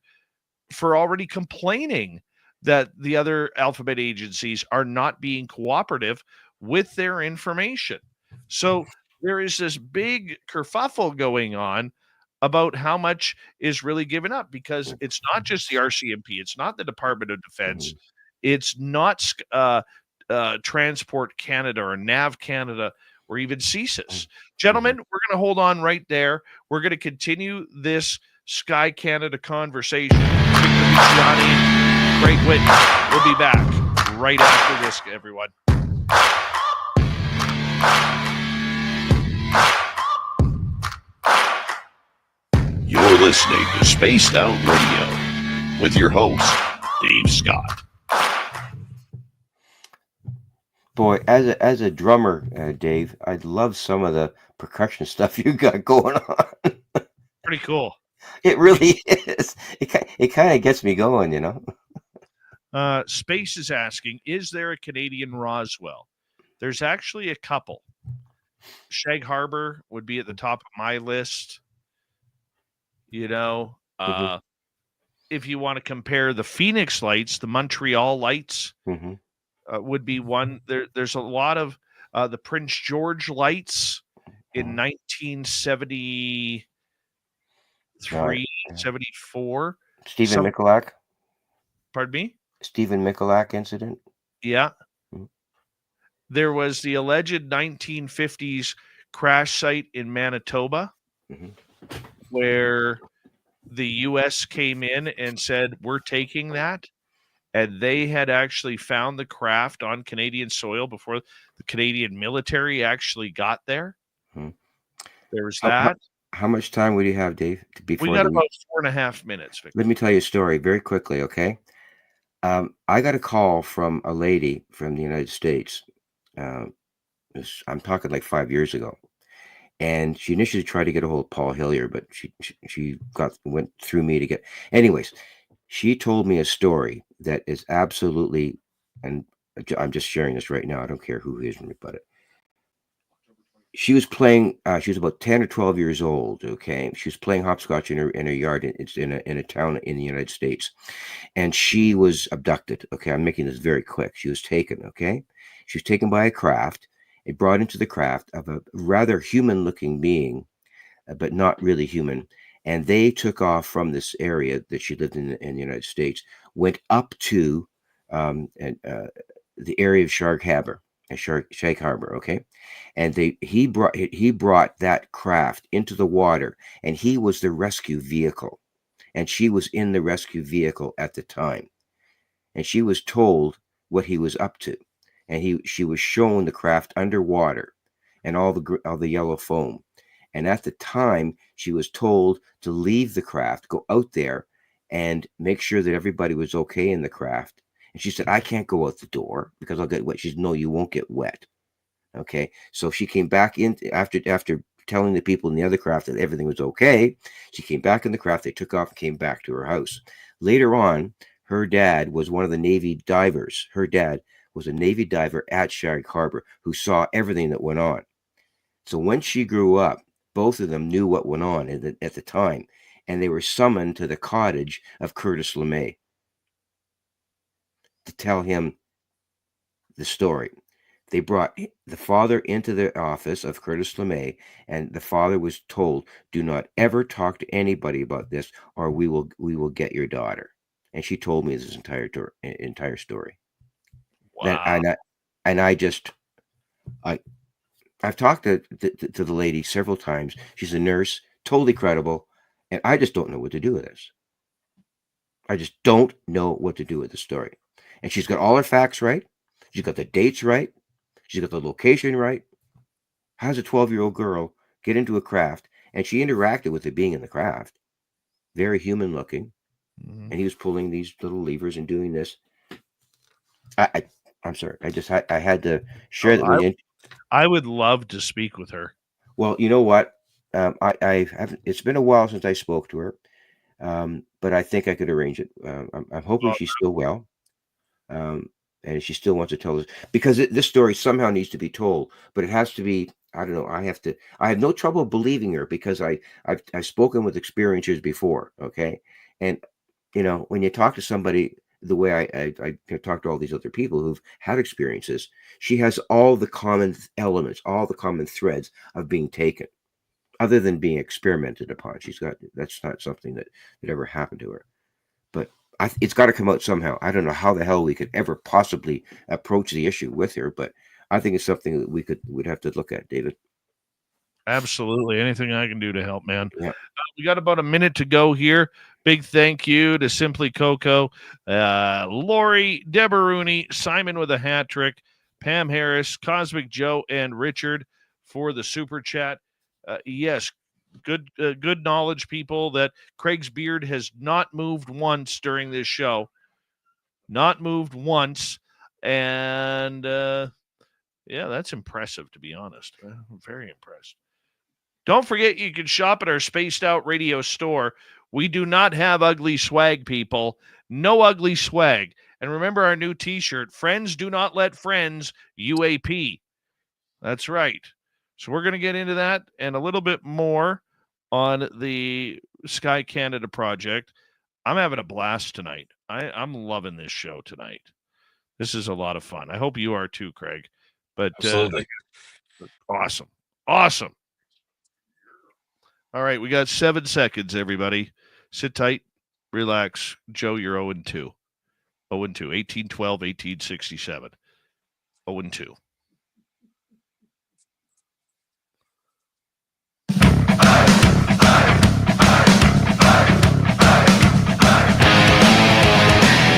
for already complaining that the other alphabet agencies are not being cooperative with their information. So there is this big kerfuffle going on about how much is really given up, because it's not just the RCMP, it's not the Department of Defense, it's not Transport Canada or NAV Canada or even CSIS. Gentlemen, we're going to hold on right there. We're going to continue this Sky Canada conversation. Viggiani, Craig Whitney. We'll be back right after this, everyone. You're listening to Spaced Out Radio with your host, Dave Scott. Boy, as a drummer, Dave, I love some of the percussion stuff you got going on. Pretty cool. It really is. It kind of gets me going, you know. Space is asking, is there a Canadian Roswell? There's actually a couple. Shag Harbor would be at the top of my list. You know, if you want to compare the Phoenix lights, the Montreal lights would be one. There's a lot of the Prince George lights in 1973, 74. Stephen Michalak. Pardon me? Stephen Michalak incident. Yeah. There was the alleged 1950s crash site in Manitoba where the U.S. came in and said, we're taking that. And they had actually found the craft on Canadian soil before the Canadian military actually got there. There was that. How much time would you have, Dave? We got about 4.5 minutes, Victor. Let me tell you a story very quickly, okay? I got a call from a lady from the United States. I'm talking like 5 years ago. And she initially tried to get a hold of Paul Hellyer, but she went through me to get. Anyways, she told me a story that is absolutely, and I'm just sharing this right now. I don't care who hears me about it. She was playing. She was about 10 or 12 years old. Okay, she was playing hopscotch in her yard. It's in a town in the United States, and she was abducted. Okay, I'm making this very quick. She was taken. Okay, she was taken by a craft. It brought into the craft of a rather human-looking being, but not really human. And they took off from this area that she lived in the United States, went up to the area of Shag Harbor, okay? And he brought that craft into the water, and he was the rescue vehicle. And she was in the rescue vehicle at the time. And she was told what he was up to. And she was shown the craft underwater and all the yellow foam. And at the time, she was told to leave the craft, go out there and make sure that everybody was okay in the craft. And she said, I can't go out the door because I'll get wet. She said, no, you won't get wet. Okay. So she came back in after telling the people in the other craft that everything was okay. She came back in the craft. They took off and came back to her house. Later on, her dad was one of the Navy divers. Her dad was a Navy diver at Shag Harbor who saw everything that went on. So when she grew up, both of them knew what went on at the time, and they were summoned to the cottage of Curtis LeMay to tell him the story. They brought the father into the office of Curtis LeMay, and the father was told, do not ever talk to anybody about this, or we will get your daughter. And she told me this entire story. Wow. I've talked to the lady several times. She's a nurse, totally credible, and I just don't know what to do with this. I just don't know what to do with the story. And she's got all her facts right. She's got the dates right. She's got the location right. How does a 12-year-old girl get into a craft? And she interacted with it being in the craft. Very human looking. And he was pulling these little levers and doing this. I'm sorry. I had to share that. I would love to speak with her. Well, you know what? I haven't. It's been a while since I spoke to her, but I think I could arrange it. I'm hoping she's still well, and she still wants to tell us because this story somehow needs to be told. But it has to be. I don't know. I have no trouble believing her because I've spoken with experiencers before. Okay, and when you talk to somebody the way I talked to all these other people who've had experiences, she has all the common elements, all the common threads of being taken, other than being experimented upon. That's not something that ever happened to her. But it's got to come out somehow. I don't know how the hell we could ever possibly approach the issue with her, but I think it's something that we'd have to look at, David. Absolutely. Anything I can do to help, man. Yeah. We got about a minute to go here. Big thank you to Simply Coco, Lori, Deborah Rooney, Simon with a hat trick, Pam Harris, Cosmic Joe, and Richard for the super chat. Yes, good knowledge people that Craig's beard has not moved once during this show. Not moved once. And yeah, that's impressive, to be honest. I'm very impressed. Don't forget, you can shop at our Spaced Out Radio store. We do not have ugly swag, people. No ugly swag. And remember our new t-shirt, Friends Do Not Let Friends, UAP. That's right. So we're going to get into that and a little bit more on the Sky Canada project. I'm having a blast tonight. I'm loving this show tonight. This is a lot of fun. I hope you are too, Craig. But Absolutely. Awesome. Awesome. All right, we got 7 seconds, everybody. Sit tight, relax. Joe, you're 0-2. 0-2, 1812, 1867. 0-2.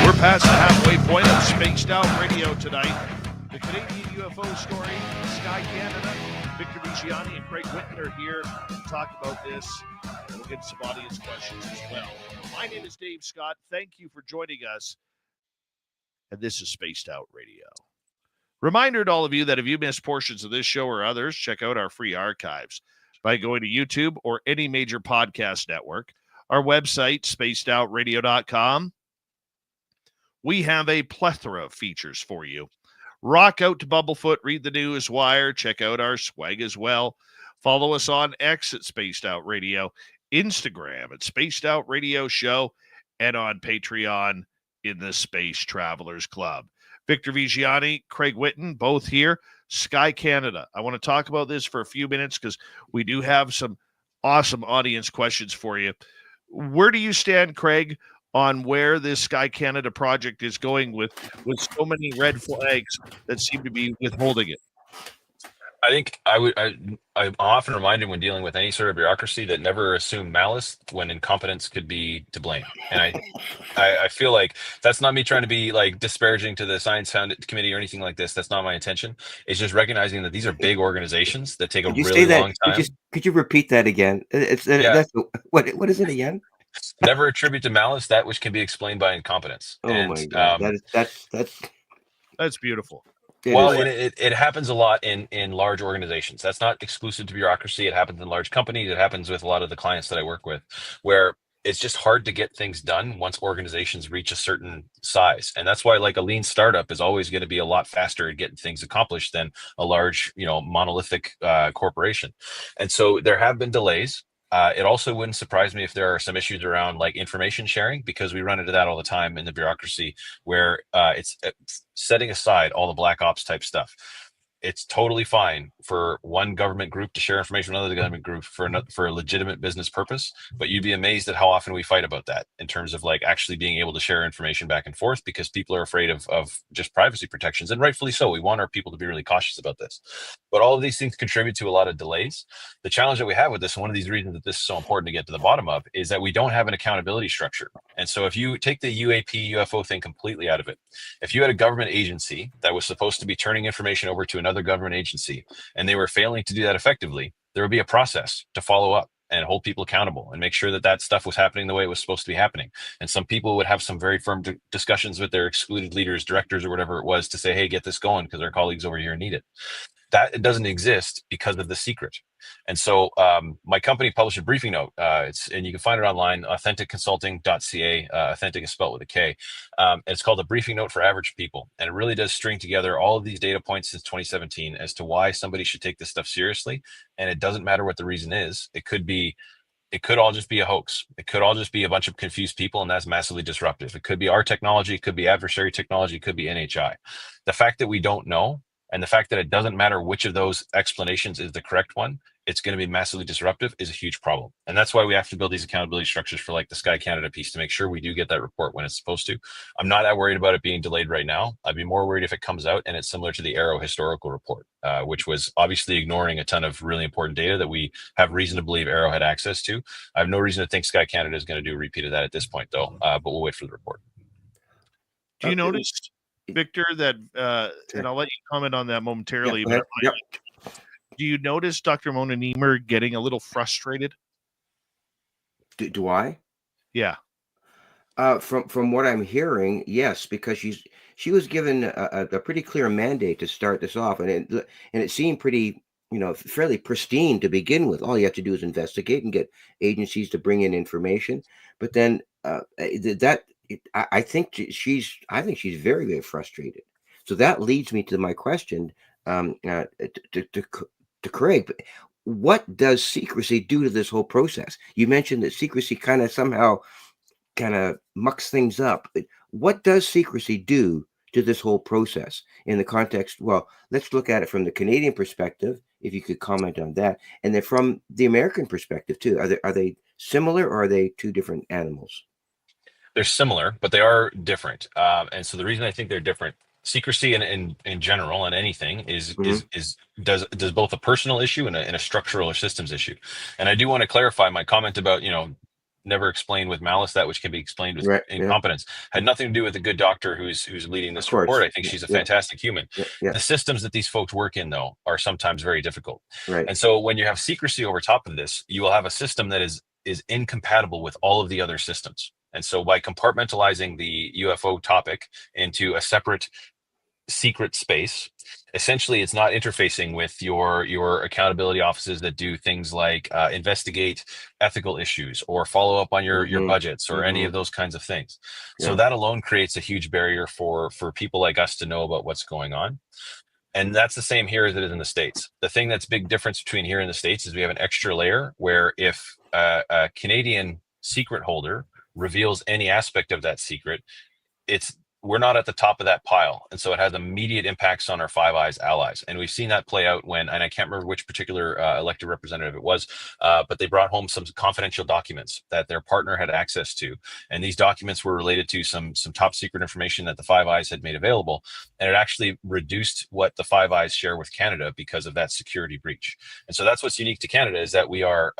We're past the halfway point of Spaced Out Radio tonight. The Canadian UFO story, Sky Canada. Victor Viggiani and Craig Whitten are here to talk about this. And we'll get some audience questions as well. My name is Dave Scott. Thank you for joining us. And this is Spaced Out Radio. Reminder to all of you that if you missed portions of this show or others, check out our free archives by going to YouTube or any major podcast network. Our website, spacedoutradio.com. We have a plethora of features for you. Rock out to Bumblefoot, read the news wire, check out our swag as well. Follow us on X at Spaced Out Radio, Instagram at Spaced Out Radio Show, and on Patreon in the Space Travelers Club. Victor Viggiani, Craig Whitten, both here. Sky Canada. I want to talk about this for a few minutes because we do have some awesome audience questions for you. Where do you stand, Craig, on where this Sky Canada project is going with so many red flags that seem to be withholding it? I think I'm often reminded when dealing with any sort of bureaucracy that never assume malice when incompetence could be to blame. And I feel like that's not me trying to be like disparaging to the Science Founded Committee or anything like this. That's not my intention. It's just recognizing that these are big organizations that take a really long time. Could you repeat that again? That's, what is it again? Never attribute to malice that which can be explained by incompetence. My God, that's beautiful. It happens a lot in large organizations. That's not exclusive to bureaucracy. It happens in large companies. It happens with a lot of the clients that I work with, where it's just hard to get things done once organizations reach a certain size. And that's why like a lean startup is always going to be a lot faster at getting things accomplished than a large, monolithic corporation. And so there have been delays. It also wouldn't surprise me if there are some issues around like information sharing, because we run into that all the time in the bureaucracy where it's setting aside all the black ops type stuff. It's totally fine for one government group to share information with another government group for a legitimate business purpose. But you'd be amazed at how often we fight about that in terms of like actually being able to share information back and forth, because people are afraid of just privacy protections, and rightfully so. We want our people to be really cautious about this. But all of these things contribute to a lot of delays. The challenge that we have with this, and one of these reasons that this is so important to get to the bottom of, is that we don't have an accountability structure. And so if you take the UAP UFO thing completely out of it, if you had a government agency that was supposed to be turning information over to another government agency and they were failing to do that effectively, there would be a process to follow up and hold people accountable and make sure that that stuff was happening the way it was supposed to be happening. And some people would have some very firm discussions with their excluded leaders, directors, or whatever it was to say, hey, get this going because our colleagues over here need it. That doesn't exist because of the secret. And so my company published a briefing note. And you can find it online, authenticconsulting.ca. Authentic is spelled with a K. It's called a briefing note for average people. And it really does string together all of these data points since 2017 as to why somebody should take this stuff seriously. And it doesn't matter what the reason is. It could all just be a hoax. It could all just be a bunch of confused people, and that's massively disruptive. It could be our technology. It could be adversary technology. It could be NHI. The fact that we don't know, and the fact that it doesn't matter which of those explanations is the correct one, it's going to be massively disruptive, is a huge problem. And that's why we have to build these accountability structures for like the Sky Canada piece to make sure we do get that report when it's supposed to. I'm not that worried about it being delayed right now. I'd be more worried if it comes out and it's similar to the Arrow historical report, which was obviously ignoring a ton of really important data that we have reason to believe Arrow had access to. I have no reason to think Sky Canada is going to do a repeat of that at this point, though, but we'll wait for the report. Do you notice, Victor, that, and I'll let you comment on that momentarily, but do you notice Dr. Mona Niemer getting a little frustrated Do I? Yeah. From what I'm hearing, yes, because she was given a pretty clear mandate to start this off, and it seemed pretty, fairly pristine to begin with. All you have to do is investigate and get agencies to bring in information. But then I think she's very, very frustrated. So that leads me to my question, to Craig. What does secrecy do to this whole process? You mentioned that secrecy kind of mucks things up. What does secrecy do to this whole process in the context? Well, let's look at it from the Canadian perspective, if you could comment on that, and then from the American perspective too. Are they similar, or are they two different animals? They're similar, but they are different. And so the reason I think they're different, secrecy in general on anything is does both a personal issue and a structural or systems issue. And I do want to clarify my comment about, never explain with malice that which can be explained with Right. Yeah. incompetence. Had nothing to do with the good doctor who's leading this Of course. report. I think Yeah, she's a yeah. fantastic human. Yeah. The systems that these folks work in, though, are sometimes very difficult. Right. And so when you have secrecy over top of this, you will have a system that is incompatible with all of the other systems. And so by compartmentalizing the UFO topic into a separate secret space, essentially it's not interfacing with your accountability offices that do things like investigate ethical issues or follow up on your budgets or any of those kinds of things. So Yeah. that alone creates a huge barrier for people like us to know about what's going on. And that's the same here as it is in the States. The thing that's big difference between here and the States is we have an extra layer where if a Canadian secret holder reveals any aspect of that secret, we're not at the top of that pile. And so it has immediate impacts on our Five Eyes allies. And we've seen that play out and I can't remember which particular elected representative it was, but they brought home some confidential documents that their partner had access to. And these documents were related to some top secret information that the Five Eyes had made available. And it actually reduced what the Five Eyes share with Canada because of that security breach. And so that's what's unique to Canada is that we are,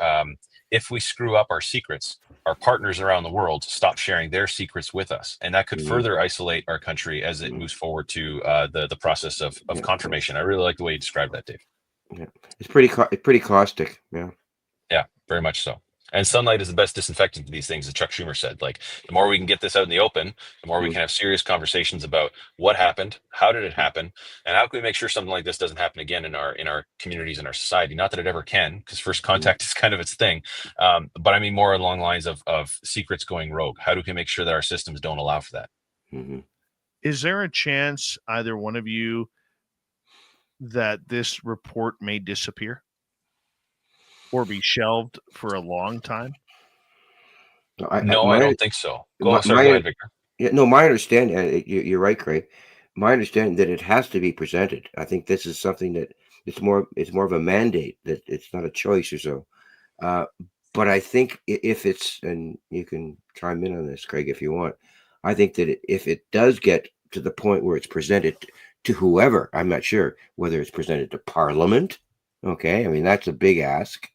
if we screw up our secrets, our partners around the world stop sharing their secrets with us, and that could further isolate our country as it moves forward to the process of confirmation. I really like the way you described that, Dave. Yeah, it's pretty caustic. Yeah, very much so. And sunlight is the best disinfectant to these things, as Chuck Schumer said. Like, the more we can get this out in the open, the more we can have serious conversations about what happened, how did it happen, and how can we make sure something like this doesn't happen again in our communities and our society. Not that it ever can, because first contact is kind of its thing. But I mean more along the lines of secrets going rogue. How do we make sure that our systems don't allow for that? Is there a chance, either one of you, that this report may disappear or be shelved for a long time? I don't think so. Go ahead, Victor. Yeah, no, my understanding, you're right, Craig. My understanding that it has to be presented. I think this is something that it's more of a mandate, that it's not a choice or so. But I think if it's, and you can chime in on this, Craig, if you want, I think that if it does get to the point where it's presented to whoever, I'm not sure whether it's presented to Parliament. Okay, I mean, that's a big ask.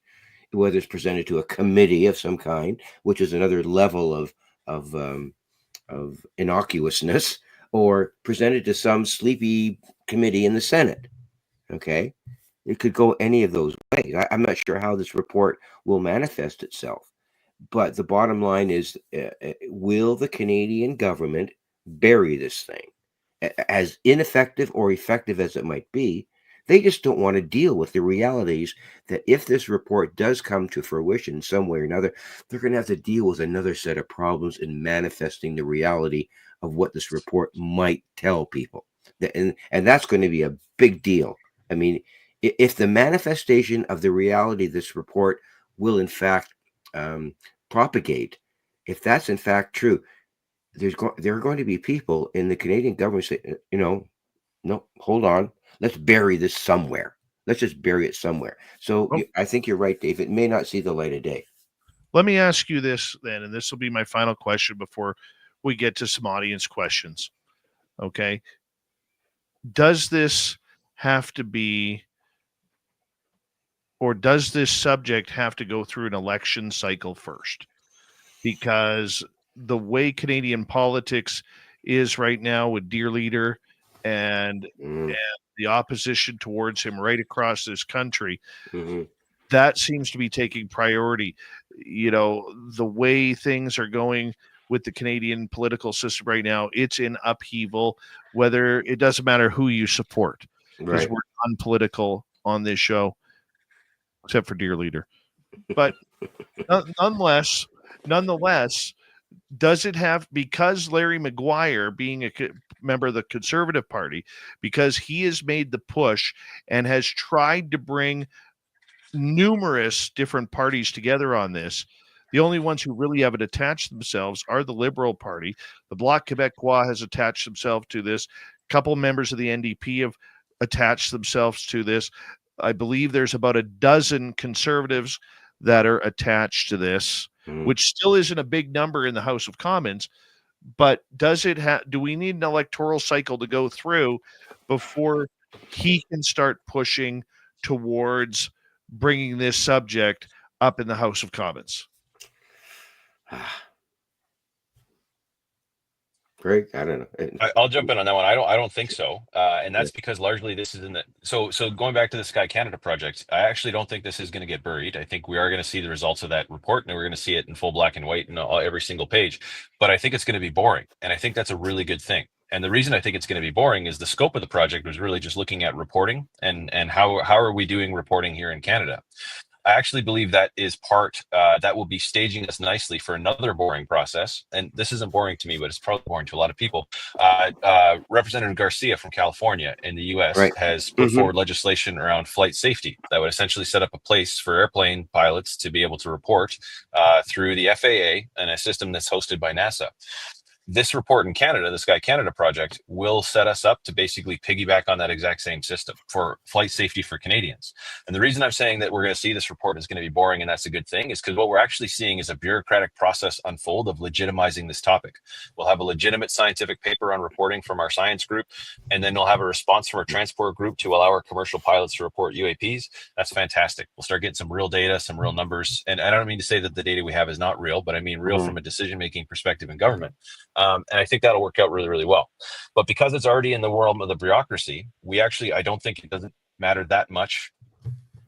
Whether it's presented to a committee of some kind, which is another level of innocuousness, or presented to some sleepy committee in the Senate. Okay, it could go any of those ways. I'm not sure how this report will manifest itself, but the bottom line is, will the Canadian government bury this thing? As ineffective or effective as it might be, they just don't want to deal with the realities that if this report does come to fruition in some way or another, they're going to have to deal with another set of problems in manifesting the reality of what this report might tell people. And that's going to be a big deal. I mean, if the manifestation of the reality of this report will in fact propagate, if that's in fact true, there are going to be people in the Canadian government say, no, hold on. Let's bury this somewhere. Let's just bury it somewhere. So I think you're right, Dave. It may not see the light of day. Let me ask you this then, and this will be my final question before we get to some audience questions. Okay. Does this have to be, or does this subject have to go through an election cycle first? Because the way Canadian politics is right now with Dear Leader and the opposition towards him right across this country, that seems to be taking priority. the way things are going with the Canadian political system right now, it's in upheaval, whether it doesn't matter who you support, because Right. we're unpolitical on this show, except for Dear Leader. But nonetheless, does it have, because Larry Maguire, being a member of the Conservative Party, because he has made the push and has tried to bring numerous different parties together on this, the only ones who really haven't attached themselves are the Liberal Party. The Bloc Québécois has attached themselves to this. A couple members of the NDP have attached themselves to this. I believe there's about a dozen Conservatives that are attached to this, which still isn't a big number in the House of Commons. But do we need an electoral cycle to go through before he can start pushing towards bringing this subject up in the House of Commons? Greg, I don't know. I'll jump in on that one. I don't think so, and that's because largely this is in the so going back to the Sky Canada project. I actually don't think this is going to get buried. I think we are going to see the results of that report, and we're going to see it in full black and white and every single page. But I think it's going to be boring, and I think that's a really good thing. And the reason I think it's going to be boring is the scope of the project was really just looking at reporting and how are we doing reporting here in Canada. I actually believe that is part that will be staging us nicely for another boring process. And this isn't boring to me, but it's probably boring to a lot of people. Representative Garcia from California in the U.S. has put forward legislation around flight safety that would essentially set up a place for airplane pilots to be able to report through the FAA and a system that's hosted by NASA. This report in Canada, the Sky Canada project, will set us up to basically piggyback on that exact same system for flight safety for Canadians. And the reason I'm saying that we're going to see this report is going to be boring and that's a good thing is because what we're actually seeing is a bureaucratic process unfold of legitimizing this topic. We'll have a legitimate scientific paper on reporting from our science group, and then we'll have a response from our transport group to allow our commercial pilots to report UAPs. That's fantastic. We'll start getting some real data, some real numbers. And I don't mean to say that the data we have is not real, but I mean real from a decision-making perspective in government. And I think that'll work out really, really well. But because it's already in the realm of the bureaucracy, I don't think it doesn't matter that much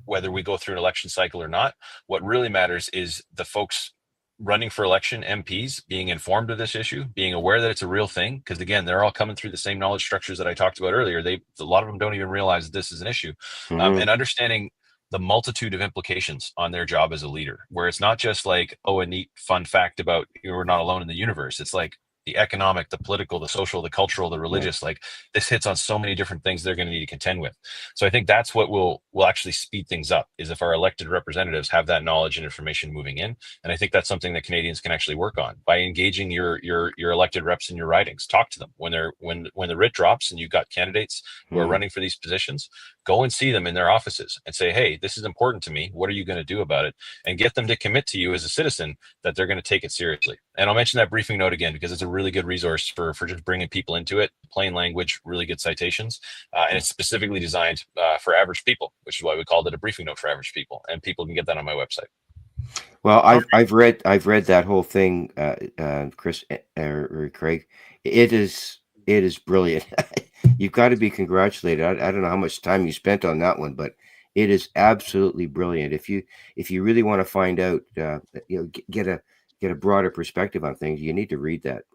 whether we go through an election cycle or not. What really matters is the folks running for election, MPs, being informed of this issue, being aware that it's a real thing. Because again, they're all coming through the same knowledge structures that I talked about earlier. A lot of them don't even realize that this is an issue. And understanding the multitude of implications on their job as a leader, where it's not just like, oh, a neat fun fact about we're not alone in the universe. It's like the economic, the political, the social, the cultural, the religious, like this hits on so many different things they're going to need to contend with. So I think that's what will actually speed things up, is if our elected representatives have that knowledge and information moving in. And I think that's something that Canadians can actually work on by engaging your elected reps in your ridings. Talk to them when the writ drops and you've got candidates who are running for these positions. Go and see them in their offices and say, hey, this is important to me. What are you going to do about it? And get them to commit to you as a citizen that they're going to take it seriously. And I'll mention that briefing note again, because it's a really good resource for just bringing people into it. Plain language, really good citations. And it's specifically designed for average people, which is why we called it a briefing note for average people. And people can get that on my website. Well, I've read that whole thing, Chris or Craig. It is brilliant. You've got to be congratulated. I don't know how much time you spent on that one, but it is absolutely brilliant. If you really want to find out, get a broader perspective on things, you need to read that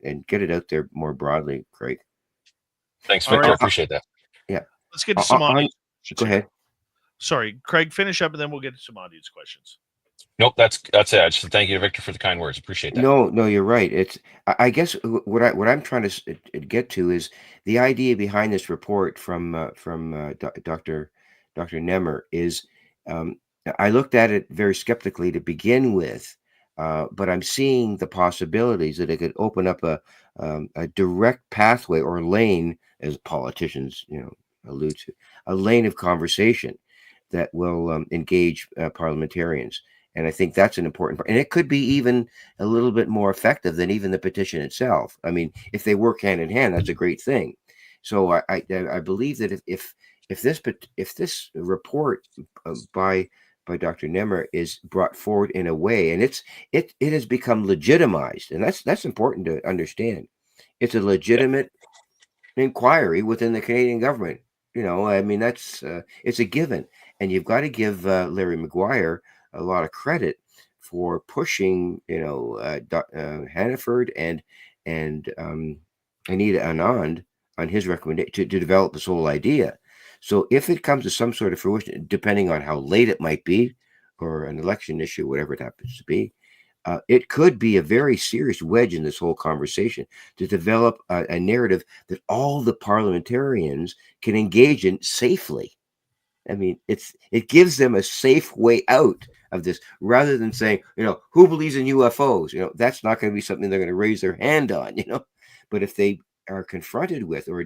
and get it out there more broadly, Craig. Thanks, Victor. I appreciate that. Yeah. Let's get to some audience. Go ahead. Sorry, Craig, finish up and then we'll get to some audience questions. Nope, that's it. I just thank you, Victor, for the kind words. Appreciate that. No, you're right. I guess what I'm trying to get to is the idea behind this report from Dr. Nemmer is I looked at it very skeptically to begin with, but I'm seeing the possibilities that it could open up a direct pathway or lane, as politicians allude to, a lane of conversation that will engage parliamentarians. And I think that's an important part. And it could be even a little bit more effective than even the petition itself. I mean, if they work hand in hand, that's a great thing. So I believe that if this report by Dr. Nemmer is brought forward in a way, and it has become legitimized, and that's important to understand. It's a legitimate inquiry within the Canadian government. I mean, that's it's a given, and you've got to give Larry Maguire a lot of credit for pushing, Hannaford and Anita Anand on his recommendation to develop this whole idea. So if it comes to some sort of fruition, depending on how late it might be, or an election issue, whatever it happens to be, it could be a very serious wedge in this whole conversation to develop a narrative that all the parliamentarians can engage in safely. I mean, it gives them a safe way out of this, rather than saying, who believes in UFOs? That's not going to be something they're going to raise their hand on. But if they are confronted with or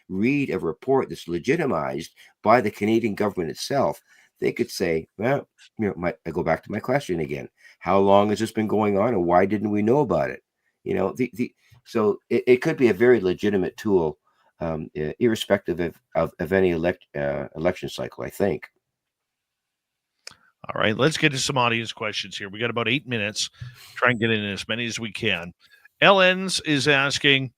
read a report that's legitimized by the Canadian government itself, they could say, well, I go back to my question again. How long has this been going on, and why didn't we know about it? So it could be a very legitimate tool, irrespective of any election cycle, I think. All right, let's get to some audience questions here. We got about 8 minutes. Try and get in as many as we can. Ellens is asking,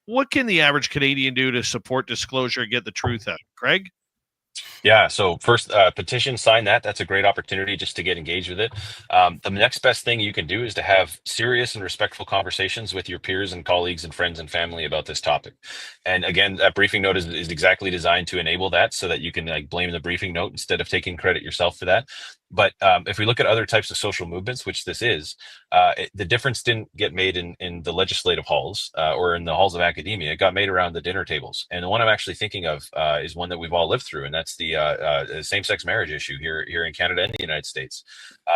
what can the average Canadian do to support disclosure and get the truth out? Craig? Yeah. So first, petition, sign that. That's a great opportunity just to get engaged with it. The next best thing you can do is to have serious and respectful conversations with your peers and colleagues and friends and family about this topic. And again, that briefing note is exactly designed to enable that, so that you can blame the briefing note instead of taking credit yourself for that. But if we look at other types of social movements, which this is, the difference didn't get made in the legislative halls or in the halls of academia. It got made around the dinner tables. And the one I'm actually thinking of is one that we've all lived through, and that's the same-sex marriage issue here in Canada and the United States.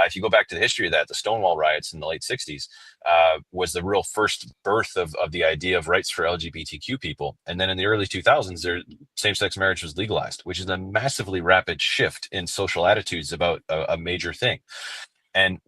If you go back to the history of that, the Stonewall riots in the late 60s was the real first birth of the idea of rights for LGBTQ people. And then in the early 2000s, same-sex marriage was legalized, which is a massively rapid shift in social attitudes about a major thing. And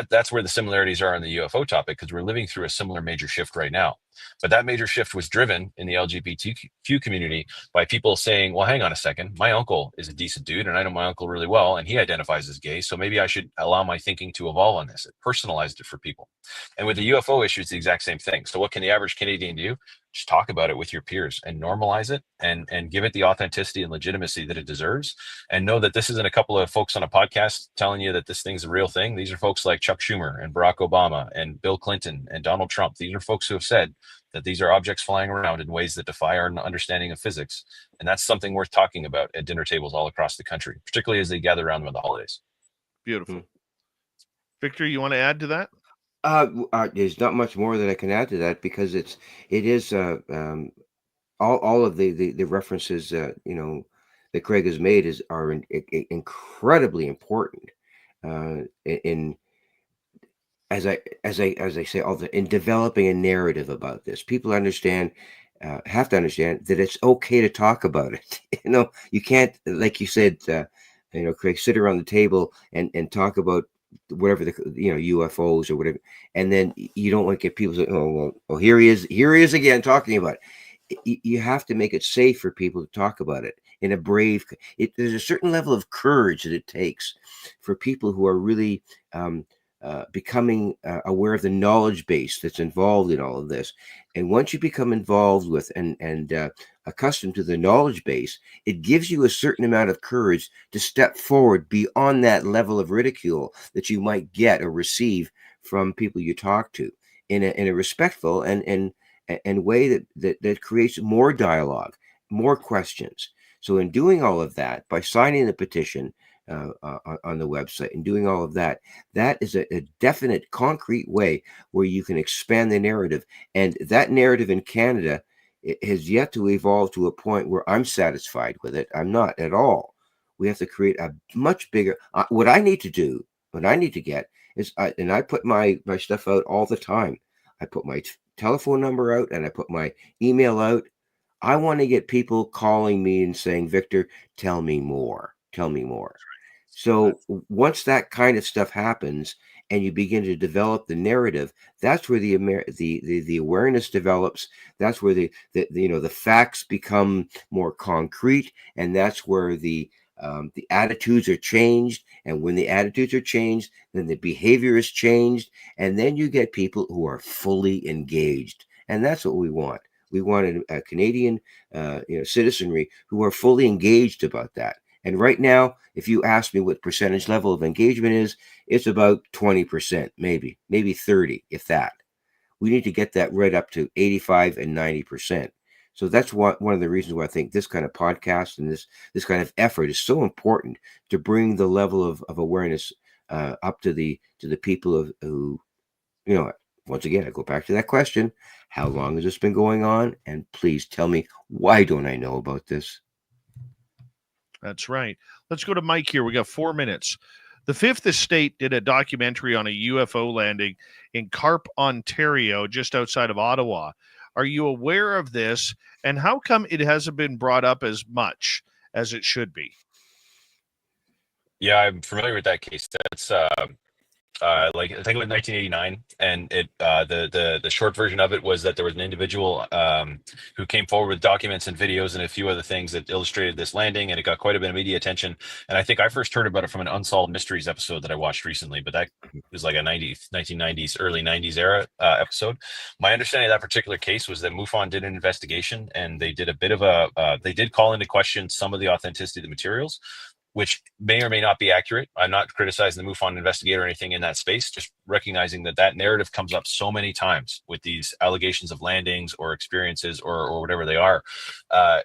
that's where the similarities are on the UFO topic, because we're living through a similar major shift right now. But that major shift was driven in the LGBTQ community by people saying, well, hang on a second, my uncle is a decent dude, and I know my uncle really well, and he identifies as gay, so maybe I should allow my thinking to evolve on this. It personalized it for people. And with the UFO issue, it's the exact same thing. So what can the average Canadian do? Just talk about it with your peers and normalize it and give it the authenticity and legitimacy that it deserves. And know that this isn't a couple of folks on a podcast telling you that this thing's a real thing. These are folks like Chuck Schumer and Barack Obama and Bill Clinton and Donald Trump. These are folks who have said that these are objects flying around in ways that defy our understanding of physics. And that's something worth talking about at dinner tables all across the country, particularly as they gather around with the holidays. Beautiful. Victor, you want to add to that? There's not much more that I can add to that, because it is all of the references that Craig has made are incredibly important in as I say in developing a narrative about this. People have to understand that it's okay to talk about it. You can't, like you said, Craig, sit around the table and talk about whatever the UFOs or whatever, and then you don't want to get people saying, oh, here he is again talking about it. You have to make it safe for people to talk about it in a brave. There's a certain level of courage that it takes for people who are really becoming aware of the knowledge base that's involved in all of this. And once you become involved with and accustomed to the knowledge base, it gives you a certain amount of courage to step forward beyond that level of ridicule that you might get or receive from people you talk to, in a respectful and way that creates more dialogue, more questions. So in doing all of that, by signing the petition on the website and doing all of that, that is a definite, concrete way where you can expand the narrative. And that narrative in Canada has yet to evolve to a point where I'm satisfied with it. I'm not at all. We have to create a much bigger. What I need to get is, and I put my stuff out all the time. I put my telephone number out and I put my email out. I want to get people calling me and saying, Victor, tell me more. Tell me more. So once that kind of stuff happens and you begin to develop the narrative, that's where the awareness develops. That's where the facts become more concrete, and that's where the attitudes are changed. And when the attitudes are changed, then the behavior is changed, and then you get people who are fully engaged, and that's what we want. We want a Canadian citizenry who are fully engaged about that. And right now, if you ask me what percentage level of engagement is, it's about 20%, maybe 30, if that. We need to get that right up to 85 and 90%. So that's one of the reasons why I think this kind of podcast and this kind of effort is so important, to bring the level of awareness up to the people who, once again, I go back to that question: how long has this been going on? And please tell me, why don't I know about this? That's right. Let's go to Mike here. We got 4 minutes. The Fifth Estate did a documentary on a UFO landing in Carp, Ontario, just outside of Ottawa. Are you aware of this, and how come it hasn't been brought up as much as it should be? Yeah, I'm familiar with that case. That's like I think it was 1989, and it the short version of it was that there was an individual who came forward with documents and videos and a few other things that illustrated this landing, and it got quite a bit of media attention. And I think I first heard about it from an Unsolved Mysteries episode that I watched recently, but that was like a 1990s, early 90s era episode. My understanding of that particular case was that MUFON did an investigation, and they did a bit of they did call into question some of the authenticity of the materials, which may or may not be accurate. I'm not criticizing the MUFON investigator or anything in that space, just recognizing that narrative comes up so many times with these allegations of landings or experiences or whatever they are,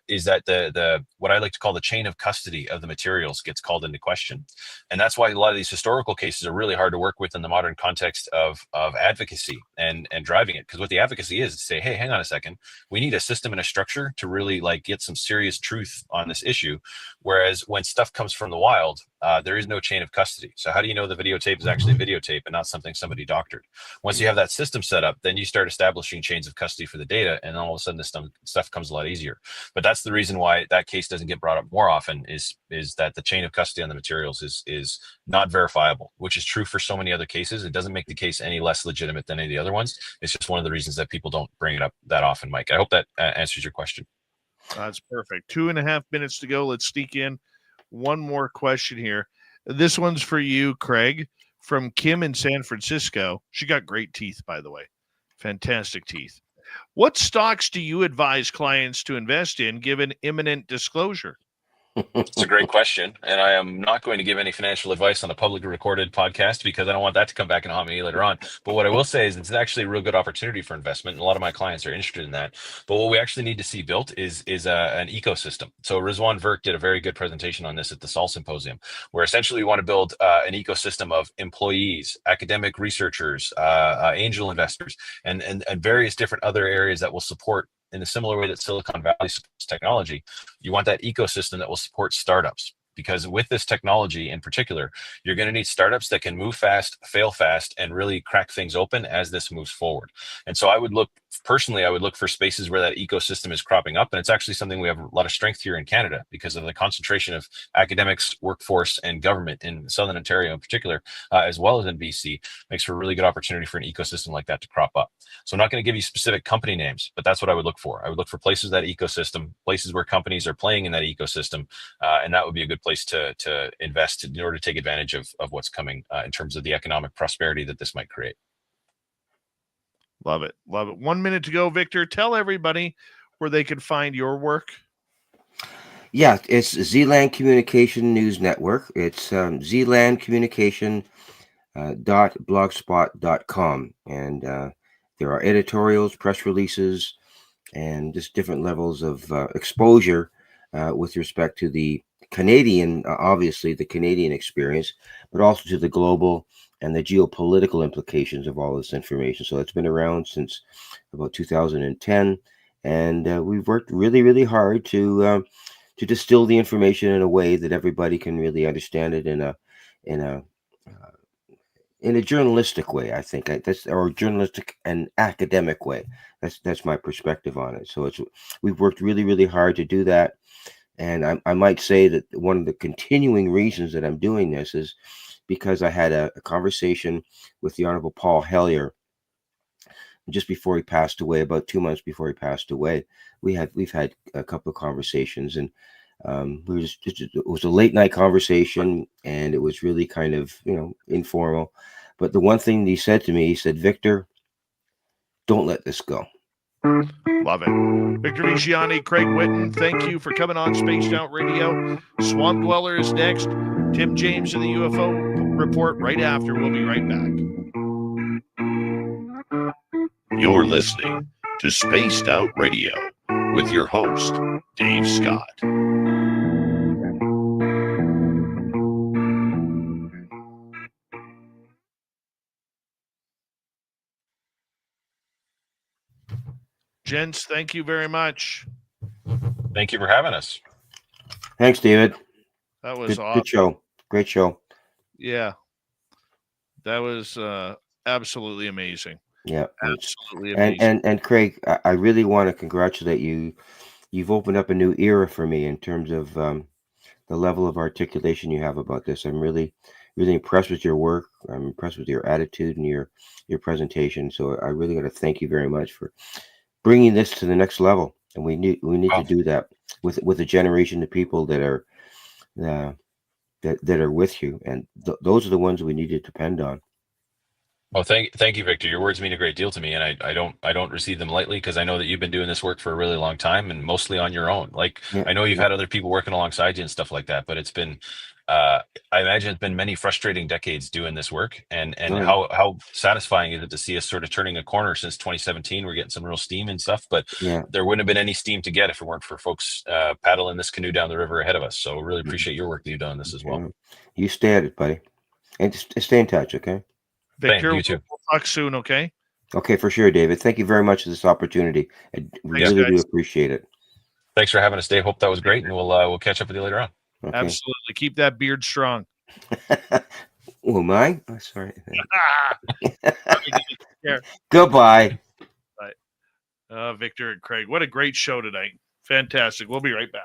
is that the what I like to call the chain of custody of the materials gets called into question. And that's why a lot of these historical cases are really hard to work with in the modern context of advocacy and driving it. Because what the advocacy is to say, hey, hang on a second, we need a system and a structure to really like get some serious truth on this issue. Whereas when stuff comes from the wild, there is no chain of custody. So how do you know the videotape is actually a videotape and not something somebody doctored? Once you have that system set up, then you start establishing chains of custody for the data, and all of a sudden this stuff comes a lot easier. But that's the reason why that case doesn't get brought up more often, is that the chain of custody on the materials is not verifiable, which is true for so many other cases. It doesn't make the case any less legitimate than any of the other ones. It's just one of the reasons that people don't bring it up that often, Mike. I hope that answers your question. That's perfect. 2.5 minutes to go. Let's sneak in one more question here. This one's for you, Craig, from Kim in San Francisco. She got great teeth, by the way. Fantastic teeth. What stocks do you advise clients to invest in given imminent disclosure? It's a great question, and I am not going to give any financial advice on a publicly recorded podcast because I don't want that to come back and haunt me later on. But what I will say is it's actually a real good opportunity for investment, and a lot of my clients are interested in that. But what we actually need to see built is an ecosystem. So Rizwan Virk did a very good presentation on this at the Sol Symposium, where essentially we want to build an ecosystem of employees, academic researchers, angel investors, and various different other areas that will support, in a similar way that Silicon Valley supports technology. You want that ecosystem that will support startups. Because with this technology in particular, you're going to need startups that can move fast, fail fast, and really crack things open as this moves forward. And so I would look for spaces where that ecosystem is cropping up. And it's actually something we have a lot of strength here in Canada because of the concentration of academics, workforce, and government in Southern Ontario in particular, as well as in BC, makes for a really good opportunity for an ecosystem like that to crop up. So I'm not going to give you specific company names, but that's what I would look for. I would look for places, that ecosystem, places where companies are playing in that ecosystem. And that would be a good place to invest in order to take advantage of what's coming in terms of the economic prosperity that this might create. Love it. Love it. 1 minute to go, Victor. Tell everybody where they can find your work. Yeah, it's ZlandCommunications NewsNetwork. It's ZlandCommunication.blogspot.com. And there are editorials, press releases, and just different levels of exposure with respect to the Canadian, obviously the Canadian experience, but also to the global and the geopolitical implications of all this information. So it's been around since about 2010, and we've worked really, really hard to distill the information in a way that everybody can really understand it in a journalistic way. I think that's, or journalistic and academic way. That's my perspective on it. So we've worked really, really hard to do that. And I might say that one of the continuing reasons that I'm doing this is because I had a conversation with the Honorable Paul Hellyer just before he passed away, about 2 months before he passed away. We've had a couple of conversations, and it was a late night conversation, and it was really kind of informal. But the one thing he said to me, he said, "Victor, don't let this go. Love it. Victor Viggiani, Craig Whitten, thank you for coming on Spaced Out Radio. Swamp Dweller is next. Tim James of the UFO Report right after. We'll be right back. You're listening to Spaced Out Radio with your host, Dave Scott. Gents, thank you very much. Thank you for having us. Thanks, David. That was awesome. Good show. Great show. Yeah. That was absolutely amazing. Yeah. Absolutely amazing. And Craig, I really want to congratulate you. You've opened up a new era for me in terms of the level of articulation you have about this. I'm really impressed with your work. I'm impressed with your attitude and your presentation. So I really got to thank you very much for bringing this to the next level. And we need to do that with a generation of people that are that are with you, and those are the ones we need to depend on. Oh, thank you, Victor. Your words mean a great deal to me, and I don't receive them lightly, because I know that you've been doing this work for a really long time, and mostly on your own. Like, Yeah. I know you've had other people working alongside you and stuff like that, but it's been, I imagine it's been many frustrating decades doing this work, and Right. how satisfying is it to see us sort of turning a corner since 2017. We're getting some real steam and stuff, but Yeah. there wouldn't have been any steam to get if it weren't for folks paddling this canoe down the river ahead of us. So really appreciate your work that you've done on this as well. You stay at it, buddy, and stay in touch, okay? Victor, you too. we'll talk soon, okay? Okay, for sure, David. Thank you very much for this opportunity. I really do appreciate it. Thanks for having us, Dave. Hope that was great, and we'll catch up with you later on. Okay. Absolutely. Keep that beard strong. Oh, mine? Oh, sorry. Yeah. Goodbye. Bye. Victor and Craig, what a great show tonight. Fantastic. We'll be right back.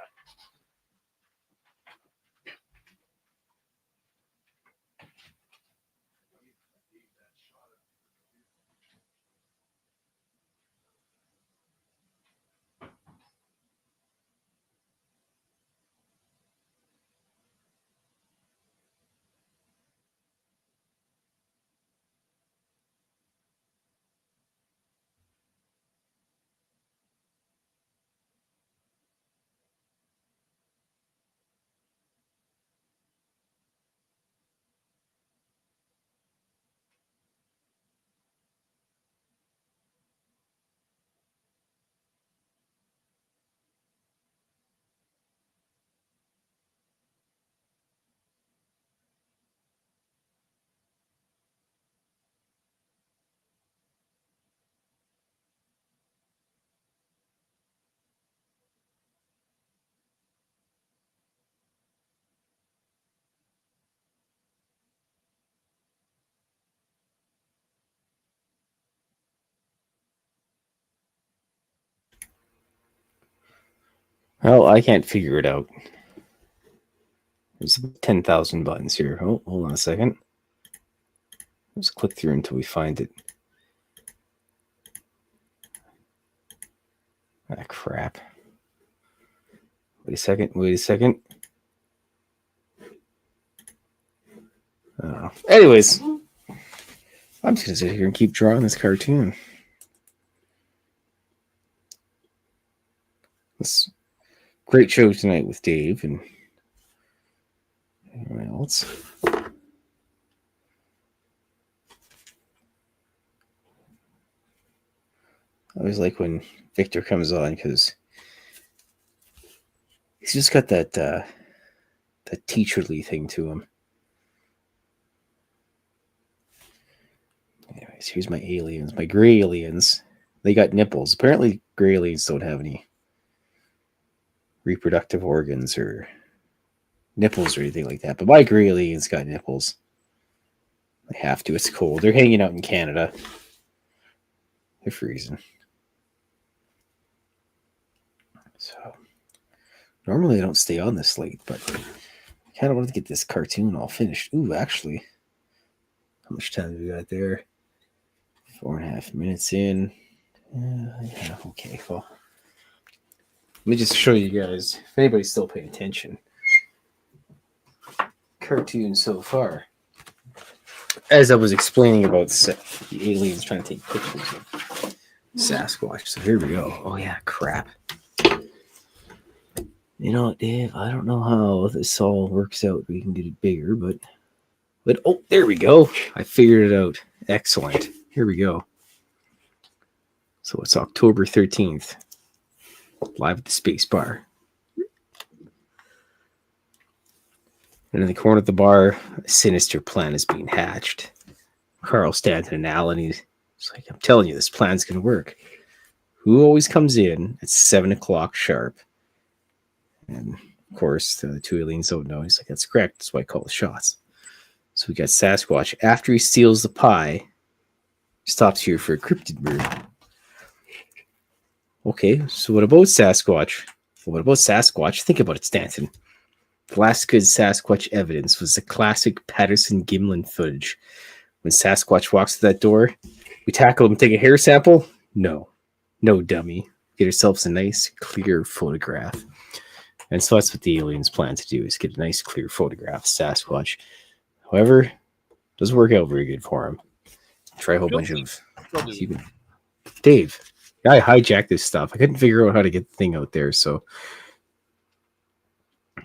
Well, I can't figure it out. There's 10,000 buttons here. Oh, hold on a second. Let's click through until we find it. Ah, crap. Wait a second. Anyways, I'm just going to sit here and keep drawing this cartoon. This great show tonight with Dave and anyone else. I always like when Victor comes on, because he's just got that teacherly thing to him. Anyways, here's my aliens, my gray aliens. They got nipples. Apparently, gray aliens don't have any reproductive organs or nipples or anything like that. But my gray aliens got nipples. They have to. It's cold. They're hanging out in Canada. They're freezing. So normally I don't stay on this late, but I kind of wanted to get this cartoon all finished. Ooh, actually, how much time do we got there? 4.5 minutes in. Yeah, okay, well, let me just show you guys, if anybody's still paying attention, cartoon so far. As I was explaining about the aliens trying to take pictures of Sasquatch. So here we go. Oh yeah, crap. You know what, Dave? I don't know how this all works out. We can get it bigger, but oh, there we go. I figured it out. Excellent. Here we go. So it's October 13th. Live at the Space Bar. And in the corner of the bar, a sinister plan is being hatched. Carl Stanton and Alan, he's like, I'm telling you, this plan's going to work. Who always comes in at 7 o'clock sharp? And of course, the two aliens don't know. He's like, that's correct. That's why I call the shots. So we got Sasquatch. After he steals the pie, he stops here for a cryptid bird. Okay, so what about Sasquatch? Well, what about Sasquatch? Think about it, Stanton. The last good Sasquatch evidence was the classic Patterson-Gimlin footage. When Sasquatch walks through that door, we tackle him, take a hair sample? No, dummy. Get ourselves a nice, clear photograph. And so that's what the aliens plan to do, is get a nice, clear photograph of Sasquatch. However, it doesn't work out very good for him. Try a whole bunch of... Dave, I hijacked this stuff. I couldn't figure out how to get the thing out there, so...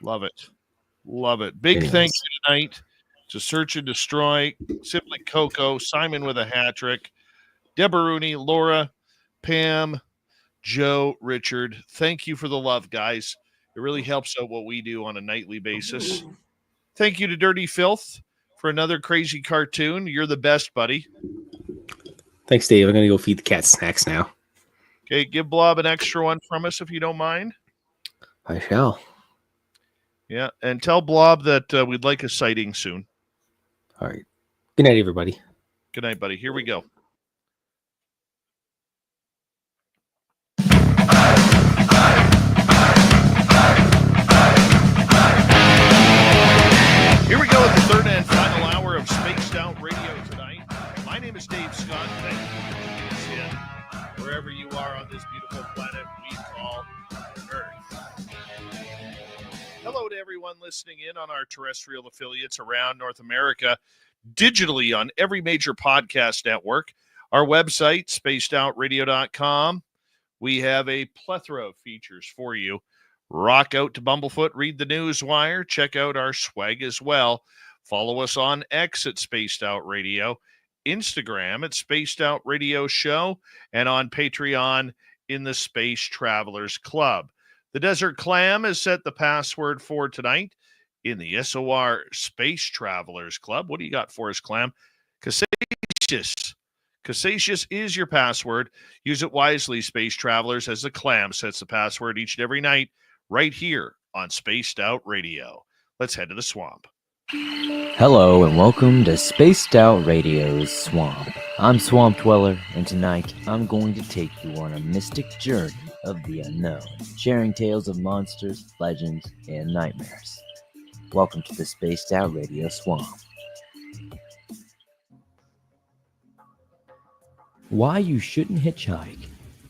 Love it. Big thank you tonight to Search and Destroy, Simply Coco, Simon with a hat trick, Deborah Rooney, Laura, Pam, Joe, Richard. Thank you for the love, guys. It really helps out what we do on a nightly basis. Thank you to Dirty Filth for another crazy cartoon. You're the best, buddy. Thanks, Dave. I'm going to go feed the cat snacks now. Okay, give Blob an extra one from us if you don't mind. I shall. Yeah, and tell Blob that we'd like a sighting soon. All right. Good night, everybody. Good night, buddy. Here we go. Here we go at the third and final hour of Spaced Out Radio tonight. My name is Dave Scott. Thank you for tuning us in wherever you are on this beautiful planet we call Earth. Hello to everyone listening in on our terrestrial affiliates around North America, digitally on every major podcast network. Our website, spacedoutradio.com. We have a plethora of features for you. Rock out to Bumblefoot, read the news wire, check out our swag as well. Follow us on X at Spaced Out Radio, Instagram at Spaced Out Radio Show, and on Patreon in the Space Travelers Club. The Desert Clam has set the password for tonight in the SOR Space Travelers Club. What do you got for us, Clam? Casacious. Casacious is your password. Use it wisely, Space Travelers, as the Clam sets the password each and every night right here on Spaced Out Radio. Let's head to the swamp. Hello and welcome to Spaced Out Radio's Swamp. I'm Swamp Dweller, and tonight I'm going to take you on a mystic journey of the unknown, sharing tales of monsters, legends, and nightmares. Welcome to the Spaced Out Radio Swamp. Why You Shouldn't Hitchhike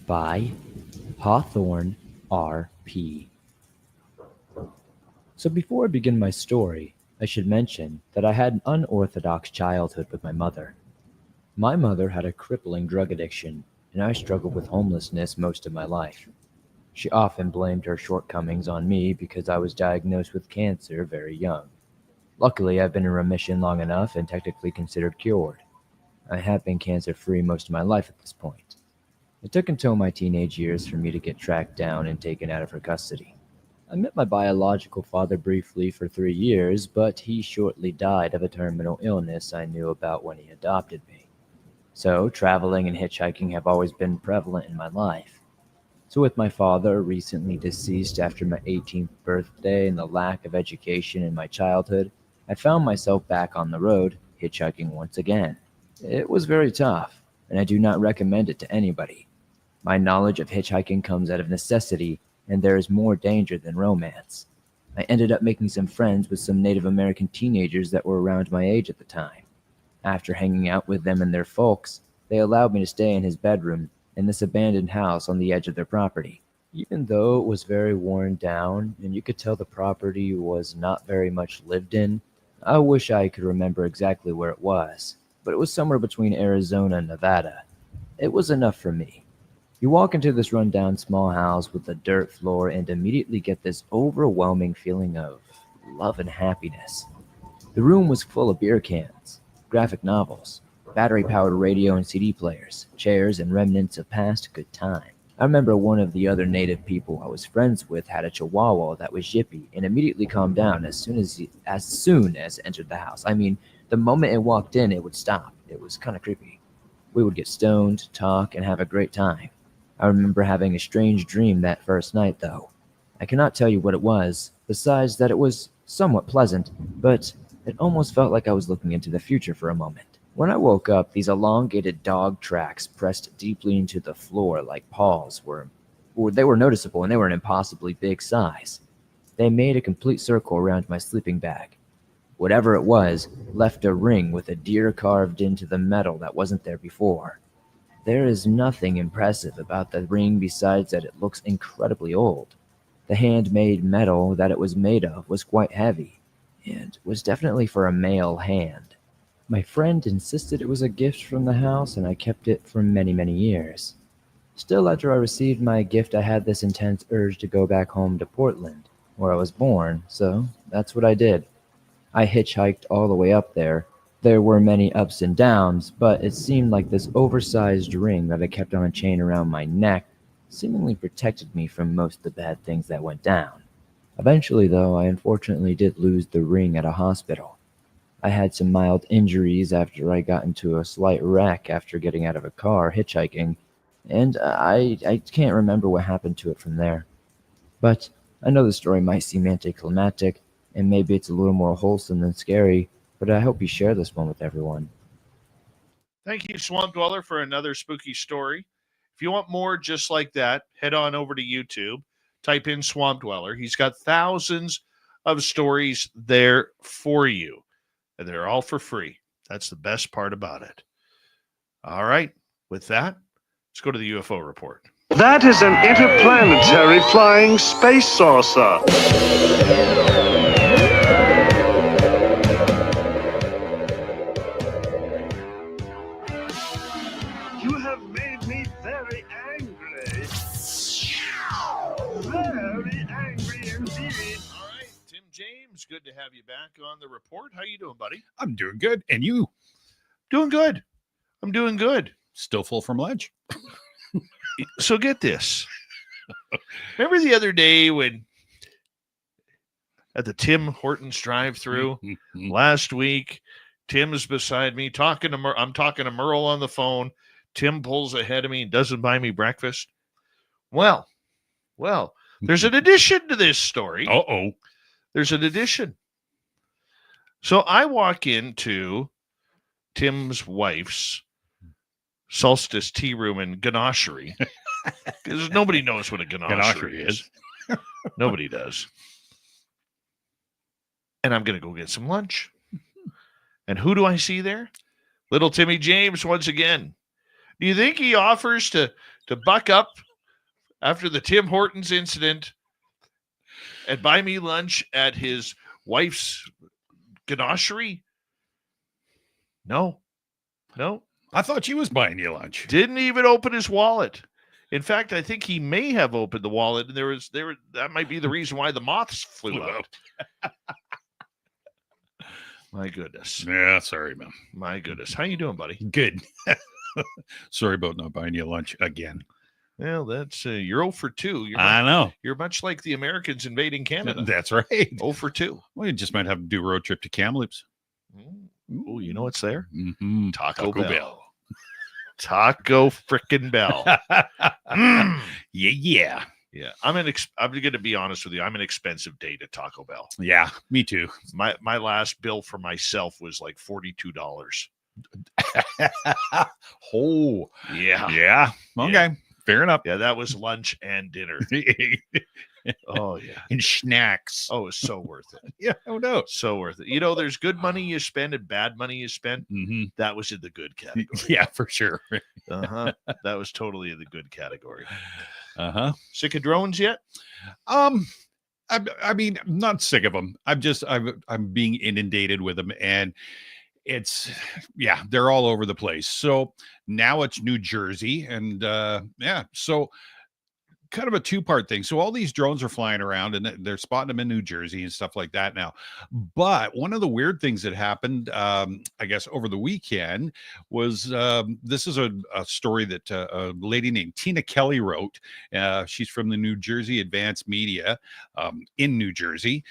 by Hawthorne R.P. So before I begin my story, I should mention that I had an unorthodox childhood with my mother. My mother had a crippling drug addiction, and I struggled with homelessness most of my life. She often blamed her shortcomings on me because I was diagnosed with cancer very young. Luckily, I've been in remission long enough and technically considered cured. I have been cancer-free most of my life at this point. It took until my teenage years for me to get tracked down and taken out of her custody. I met my biological father briefly for 3 years, but he shortly died of a terminal illness I knew about when he adopted me. So, traveling and hitchhiking have always been prevalent in my life. So with my father recently deceased after my 18th birthday and the lack of education in my childhood, I found myself back on the road, hitchhiking once again. It was very tough, and I do not recommend it to anybody. My knowledge of hitchhiking comes out of necessity, and there is more danger than romance. I ended up making some friends with some Native American teenagers that were around my age at the time. After hanging out with them and their folks, they allowed me to stay in his bedroom in this abandoned house on the edge of their property. Even though it was very worn down, and you could tell the property was not very much lived in, I wish I could remember exactly where it was, but it was somewhere between Arizona and Nevada. It was enough for me. You walk into this rundown small house with a dirt floor and immediately get this overwhelming feeling of love and happiness. The room was full of beer cans, graphic novels, battery-powered radio and CD players, chairs, and remnants of past good time. I remember one of the other native people I was friends with had a chihuahua that was yippy and immediately calmed down as soon as it entered the house. I mean, the moment it walked in, it would stop. It was kind of creepy. We would get stoned, talk, and have a great time. I remember having a strange dream that first night, though. I cannot tell you what it was, besides that it was somewhat pleasant, but it almost felt like I was looking into the future for a moment. When I woke up, these elongated dog tracks pressed deeply into the floor like paws were noticeable, and they were an impossibly big size. They made a complete circle around my sleeping bag. Whatever it was left a ring with a deer carved into the metal that wasn't there before. There is nothing impressive about the ring besides that it looks incredibly old. The handmade metal that it was made of was quite heavy, and was definitely for a male hand. My friend insisted it was a gift from the house, and I kept it for many, many years. Still, after I received my gift, I had this intense urge to go back home to Portland, where I was born, so that's what I did. I hitchhiked all the way up there. There were many ups and downs, but it seemed like this oversized ring that I kept on a chain around my neck seemingly protected me from most of the bad things that went down. Eventually, though, I unfortunately did lose the ring at a hospital. I had some mild injuries after I got into a slight wreck after getting out of a car hitchhiking, and I can't remember what happened to it from there. But I know the story might seem anticlimactic, and maybe it's a little more wholesome than scary, but I hope you share this one with everyone. Thank you, Swamp Dweller, for another spooky story. If you want more just like that, head on over to YouTube, type in Swamp Dweller. He's got thousands of stories there for you, and they're all for free. That's the best part about it. All right, with that, let's go to the UFO report. That is an interplanetary flying space saucer. You have made me very angry. Very angry indeed. All right, Tim James, good to have you back on the report. How you doing, buddy? I'm doing good. And you? Doing good. I'm doing good. Still full from lunch? So get this. Remember the other day when at the Tim Hortons drive-thru last week, Tim's beside me talking to I'm talking to Merle on the phone. Tim pulls ahead of me and doesn't buy me breakfast. Well, there's an addition to this story. Uh-oh. There's an addition. So I walk into Tim's wife's Solstice Tea Room and Ganachery, because nobody knows what a ganachery is. Nobody does. And I'm going to go get some lunch. And who do I see there? Little Timmy James once again. Do you think he offers to buck up after the Tim Hortons incident and buy me lunch at his wife's ganachery? No. I thought she was buying you lunch. Didn't even open his wallet. In fact, I think he may have opened the wallet, and that might be the reason why the moths flew out. My goodness. Yeah, sorry, man. My goodness. How you doing, buddy? Good. Sorry about not buying you lunch again. Well, that's you're 0 for 2. I know. You're much like the Americans invading Canada. That's right. 0 for 2. Well, you just might have to do a road trip to Kamloops. Oh, you know what's there? Mm-hmm. Taco Bell. Taco frickin' Bell. Yeah. Yeah. I'm going to be honest with you. I'm an expensive date at Taco Bell. Yeah, me too. My last bill for myself was like $42. Oh. Yeah. Yeah. Okay. Yeah. Fair enough. Yeah, that was lunch and dinner. Oh, yeah. And snacks. Oh, it's so worth it. Yeah. Oh, no. So worth it. You know, there's good money you spend and bad money you spend. Mm-hmm. That was in the good category. Yeah, for sure. Uh-huh. That was totally in the good category. Uh-huh. Sick of drones yet? I mean, I'm not sick of them. I'm being inundated with them. And it's yeah, they're all over the place. So now it's New Jersey, and so kind of a two-part thing. So all these drones are flying around and they're spotting them in New Jersey and stuff like that now. But one of the weird things that happened, I guess, over the weekend was this is a story that a lady named Tina Kelly wrote. She's from the New Jersey Advanced Media in New Jersey.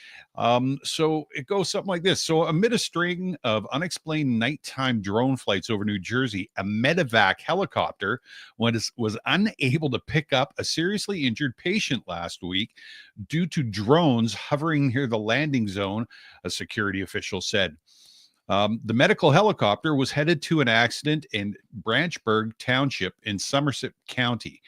So it goes something like this. So amid a string of unexplained nighttime drone flights over New Jersey, a medevac helicopter was unable to pick up a seriously injured patient last week due to drones hovering near the landing zone, a security official said. The medical helicopter was headed to an accident in Branchburg Township in Somerset County.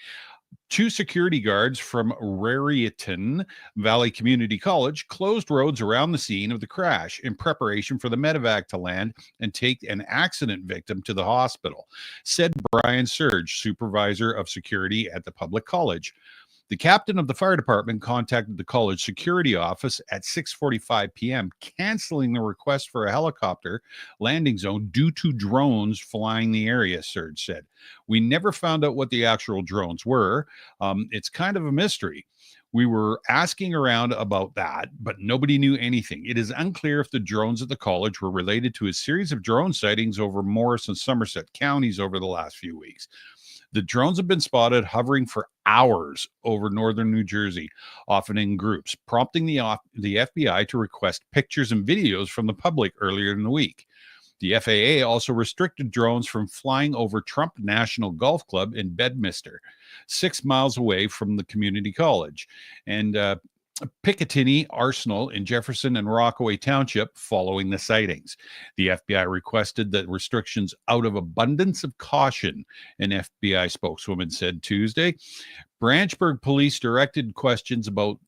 2 security guards from Raritan Valley Community College closed roads around the scene of the crash in preparation for the medevac to land and take an accident victim to the hospital, said Brian Surge, supervisor of security at the public college. The captain of the fire department contacted the college security office at 6:45 p.m., canceling the request for a helicopter landing zone due to drones flying the area, Surge said. We never found out what the actual drones were. It's kind of a mystery. We were asking around about that, but nobody knew anything. It is unclear if the drones at the college were related to a series of drone sightings over Morris and Somerset counties over the last few weeks. The drones have been spotted hovering for hours over northern New Jersey, often in groups, prompting the FBI to request pictures and videos from the public earlier in the week. The FAA also restricted drones from flying over Trump National Golf Club in Bedminster, 6 miles away from the community college, and Picatinny Arsenal in Jefferson and Rockaway Township following the sightings. The FBI requested that restrictions out of abundance of caution, an FBI spokeswoman said Tuesday. Branchburg police directed questions about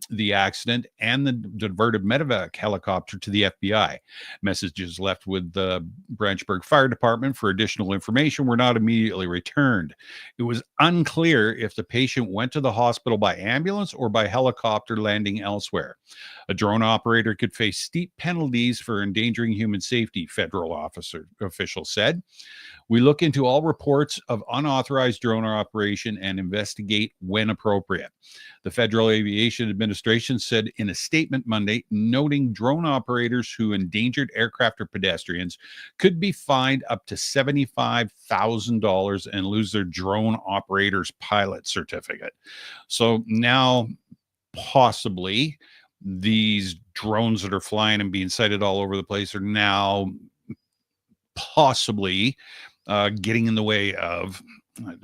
the accident and the diverted medevac helicopter to the FBI. Messages left with the Branchburg Fire Department for additional information were not immediately returned. It was unclear if the patient went to the hospital by ambulance or by helicopter landing elsewhere. A drone operator could face steep penalties for endangering human safety, federal official said. We look into all reports of unauthorized drone operation and investigate when appropriate. The Federal Aviation Administration said in a statement Monday, noting drone operators who endangered aircraft or pedestrians could be fined up to $75,000 and lose their drone operator's pilot certificate. So now, possibly, these drones that are flying and being sighted all over the place are now possibly getting in the way of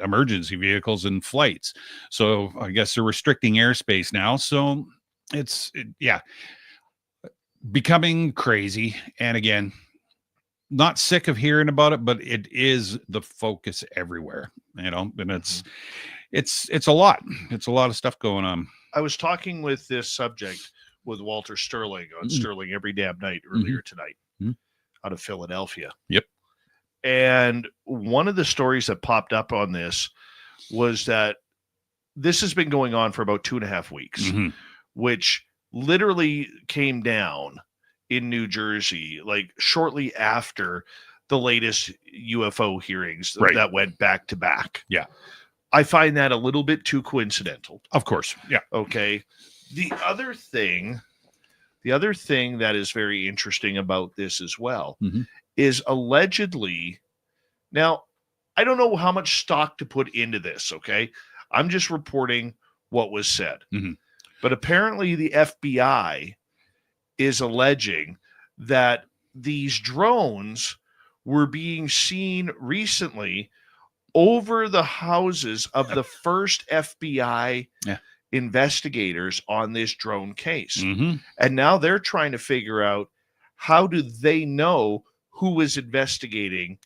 emergency vehicles and flights. So I guess they're restricting airspace now. So it's becoming crazy. And again, not sick of hearing about it, but it is the focus everywhere, and it's a lot. It's a lot of stuff going on. I was talking with this subject with Walter Sterling on Sterling Every Damn Night earlier tonight out of Philadelphia. Yep. And one of the stories that popped up on this was that this has been going on for about 2.5 weeks, which literally came down in New Jersey, like shortly after the latest UFO hearings that went back to back. Yeah. I find that a little bit too coincidental. Of course. Yeah. Okay. The other thing that is very interesting about this as well is allegedly, now, I don't know how much stock to put into this, okay? I'm just reporting what was said. But apparently the FBI is alleging that these drones were being seen recently over the houses of the first FBI investigators on this drone case. And now they're trying to figure out, how do they know who was investigating?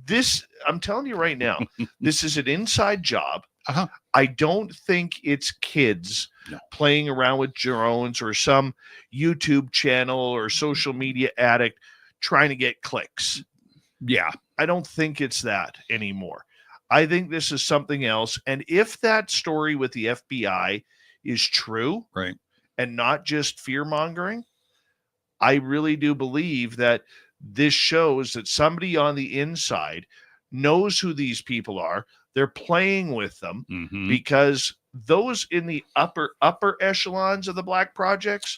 This, I'm telling you right now, this is an inside job. I don't think it's kids playing around with drones or some YouTube channel or social media addict trying to get clicks. Yeah. I don't think it's that anymore. I think this is something else. And if that story with the FBI is true, right, and not just fear mongering, I really do believe that this shows that somebody on the inside knows who these people are. They're playing with them because those in the upper echelons of the black projects,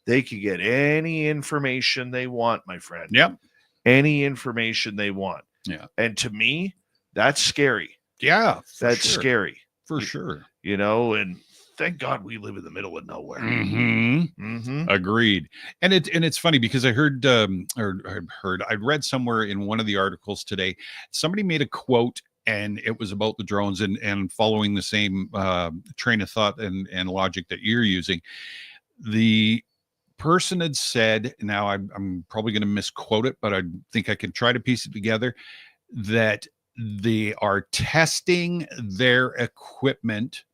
they can get any information they want, my friend. Yep. Any information they want. Yeah. And to me, that's scary. Yeah. That's scary. For sure. You know, and thank God we live in the middle of nowhere. Agreed. And it's funny because I heard I read somewhere in one of the articles today, somebody made a quote, and it was about the drones and following the same train of thought and logic that you're using. The person had said, now I'm probably going to misquote it, but I think I can try to piece it together, that they are testing their equipment,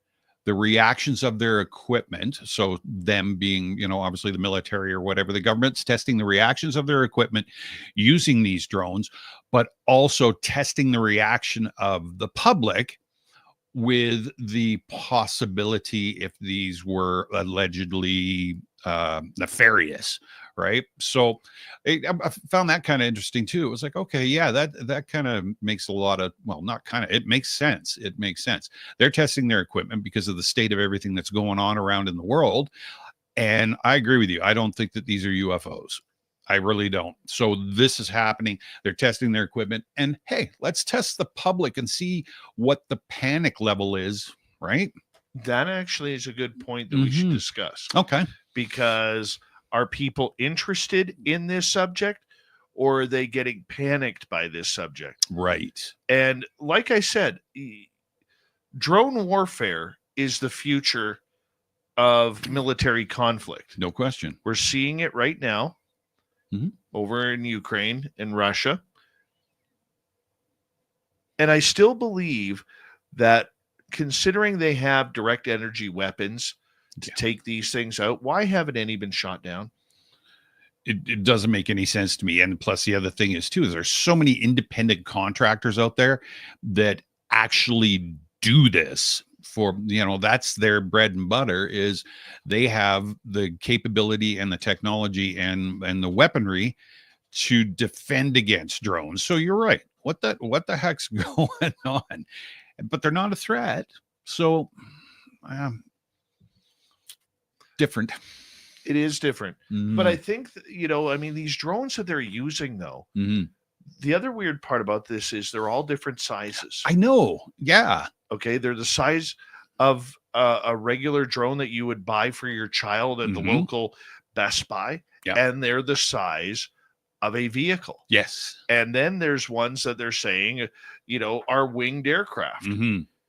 the reactions of their equipment. So them being, you know, obviously the military or whatever, the government's testing the reactions of their equipment using these drones, but also testing the reaction of the public with the possibility if these were allegedly nefarious, right? So I found that kind of interesting too. It was like, okay, yeah, that kind of makes a lot of, well, not kind of, it makes sense. It makes sense. They're testing their equipment because of the state of everything that's going on around in the world. And I agree with you. I don't think that these are UFOs. I really don't. So this is happening. They're testing their equipment. And hey, let's test the public and see what the panic level is, right? That actually is a good point that we should discuss. Okay. Because are people interested in this subject, or are they getting panicked by this subject? Right. And like I said, drone warfare is the future of military conflict. No question. We're seeing it right now over in Ukraine and Russia. And I still believe that considering they have direct energy weapons to take these things out, why haven't any been shot down? It doesn't make any sense to me. And plus the other thing is too, is there's so many independent contractors out there that actually do this for, you know, that's their bread and butter, is they have the capability and the technology and the weaponry to defend against drones. So you're right. What the heck's going on? But they're not a threat. So different. It is different. But I think, you know, I mean, these drones that they're using though, the other weird part about this is they're all different sizes. I know. Yeah. Okay. They're the size of a regular drone that you would buy for your child at the local Best Buy. And they're the size of a vehicle. Yes. And then there's ones that they're saying, you know, are winged aircraft.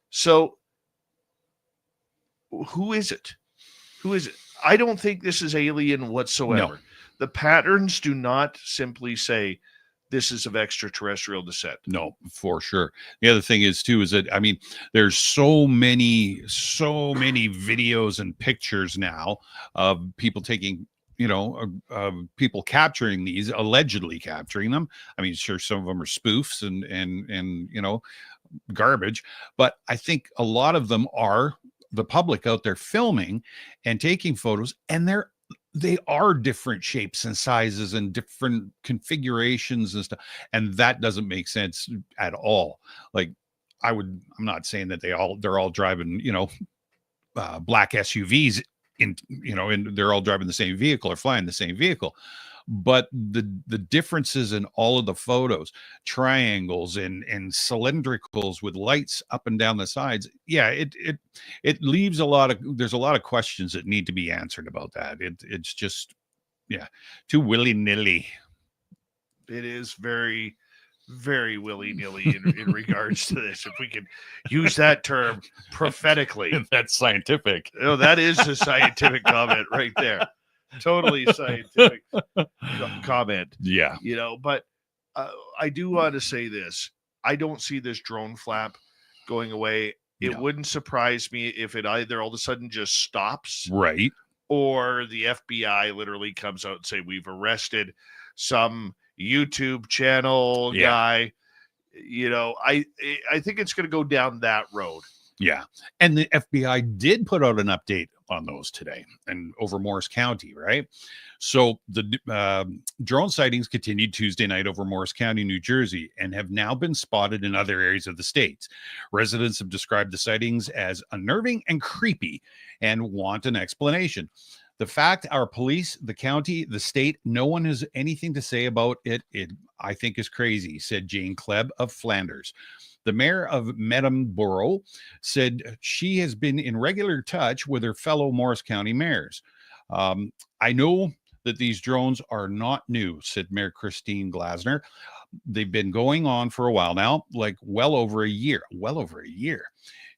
So who is it? Who is it? I don't think this is alien whatsoever. No. The patterns do not simply say this is of extraterrestrial descent. No, for sure. The other thing is too, is that, I mean, there's so many videos and pictures now of people taking, you know, people capturing these, allegedly capturing them. I mean, sure, some of them are spoofs and you know, garbage, but I think a lot of them are the public out there filming and taking photos, and they are different shapes and sizes and different configurations and stuff, and that doesn't make sense at all. Like I'm not saying that they're all driving, you know, black SUVs in, you know, and they're all driving the same vehicle or flying the same vehicle, but the differences in all of the photos, triangles and cylindricals with lights up and down the sides, it leaves there's a lot of questions that need to be answered about that. It's just too willy-nilly. It is very, very willy-nilly in regards to this, if we can use that term prophetically. That's scientific. Oh, that is a scientific comment right there. Totally scientific comment. Yeah. You know, but I do want to say this. I don't see this drone flap going away. It wouldn't surprise me if it either all of a sudden just stops. Right. Or the FBI literally comes out and say, we've arrested some YouTube channel guy. You know, I think it's going to go down that road. Yeah. And the FBI did put out an update on those today and over Morris County, right? So the drone sightings continued Tuesday night over Morris County, New Jersey, and have now been spotted in other areas of the state. Residents have described the sightings as unnerving and creepy and want an explanation. The fact our police, the county, the state, no one has anything to say about it, I think is crazy, said Jane Klebb of Flanders. The mayor of Medemboro said she has been in regular touch with her fellow Morris County mayors. I know that these drones are not new, said Mayor Christine Glasner. They've been going on for a while now, like well over a year.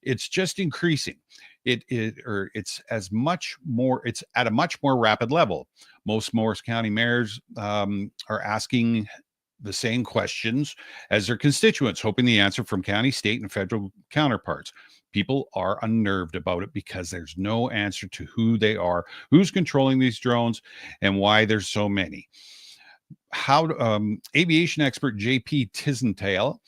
It's just increasing. It's at a much more rapid level. Most Morris County mayors are asking the same questions as their constituents, hoping the answer from county, state, and federal counterparts. People are unnerved about it because there's no answer to who they are, who's controlling these drones, and why there's so many. Aviation expert J.P. Tisdale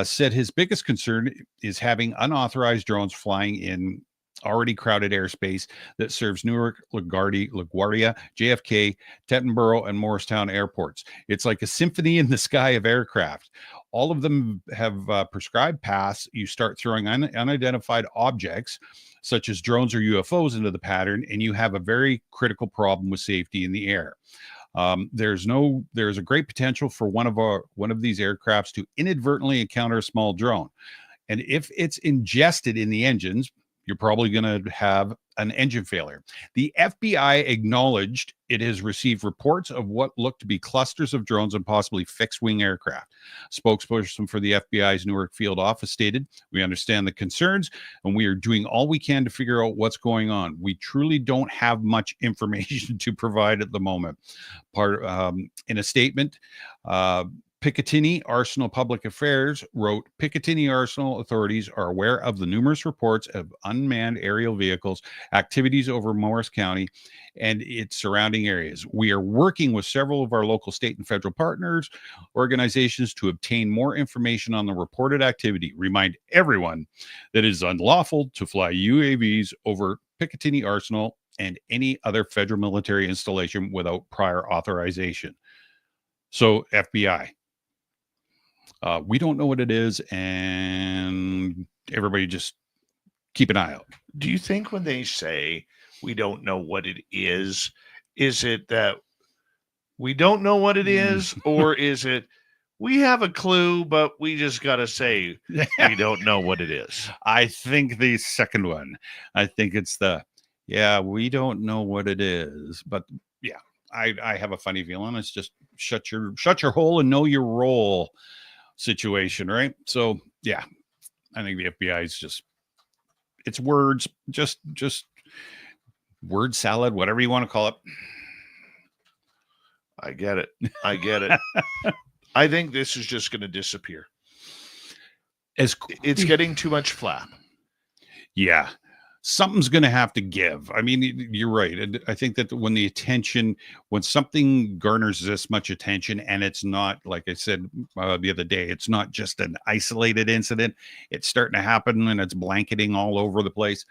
said his biggest concern is having unauthorized drones flying in already crowded airspace that serves Newark, LaGuardia, JFK, Tettenboro, and Morristown airports. It's like a symphony in the sky of aircraft. All of them have prescribed paths. You start throwing unidentified objects, such as drones or UFOs, into the pattern, and you have a very critical problem with safety in the air. There's a great potential for one of these aircrafts to inadvertently encounter a small drone. And if it's ingested in the engines, you're probably going to have an engine failure. The FBI acknowledged it has received reports of what look to be clusters of drones and possibly fixed-wing aircraft. Spokesperson for the FBI's Newark field office stated, "We understand the concerns, and we are doing all we can to figure out what's going on. We truly don't have much information to provide at the moment." In a statement, Picatinny Arsenal Public Affairs wrote, Picatinny Arsenal authorities are aware of the numerous reports of unmanned aerial vehicles activities over Morris County and its surrounding areas. We are working with several of our local state and federal partners, organizations to obtain more information on the reported activity. Remind everyone that it is unlawful to fly UAVs over Picatinny Arsenal and any other federal military installation without prior authorization. So, FBI. We don't know what it is, and everybody just keep an eye out. Do you think when they say we don't know what it is it that we don't know what it is, or is it we have a clue, but we just got to say we don't know what it is? I think the second one. I think it's we don't know what it is, but yeah, I have a funny feeling it's just shut your hole and know your role situation, right? So yeah, I think the FBI is it's words, just word salad, whatever you want to call it. I get it. I think this is just going to disappear. It's getting too much flap. Yeah. Something's going to have to give. I mean, you're right. I think that when something garners this much attention, and it's not, like I said the other day, it's not just an isolated incident. It's starting to happen, and it's blanketing all over the place.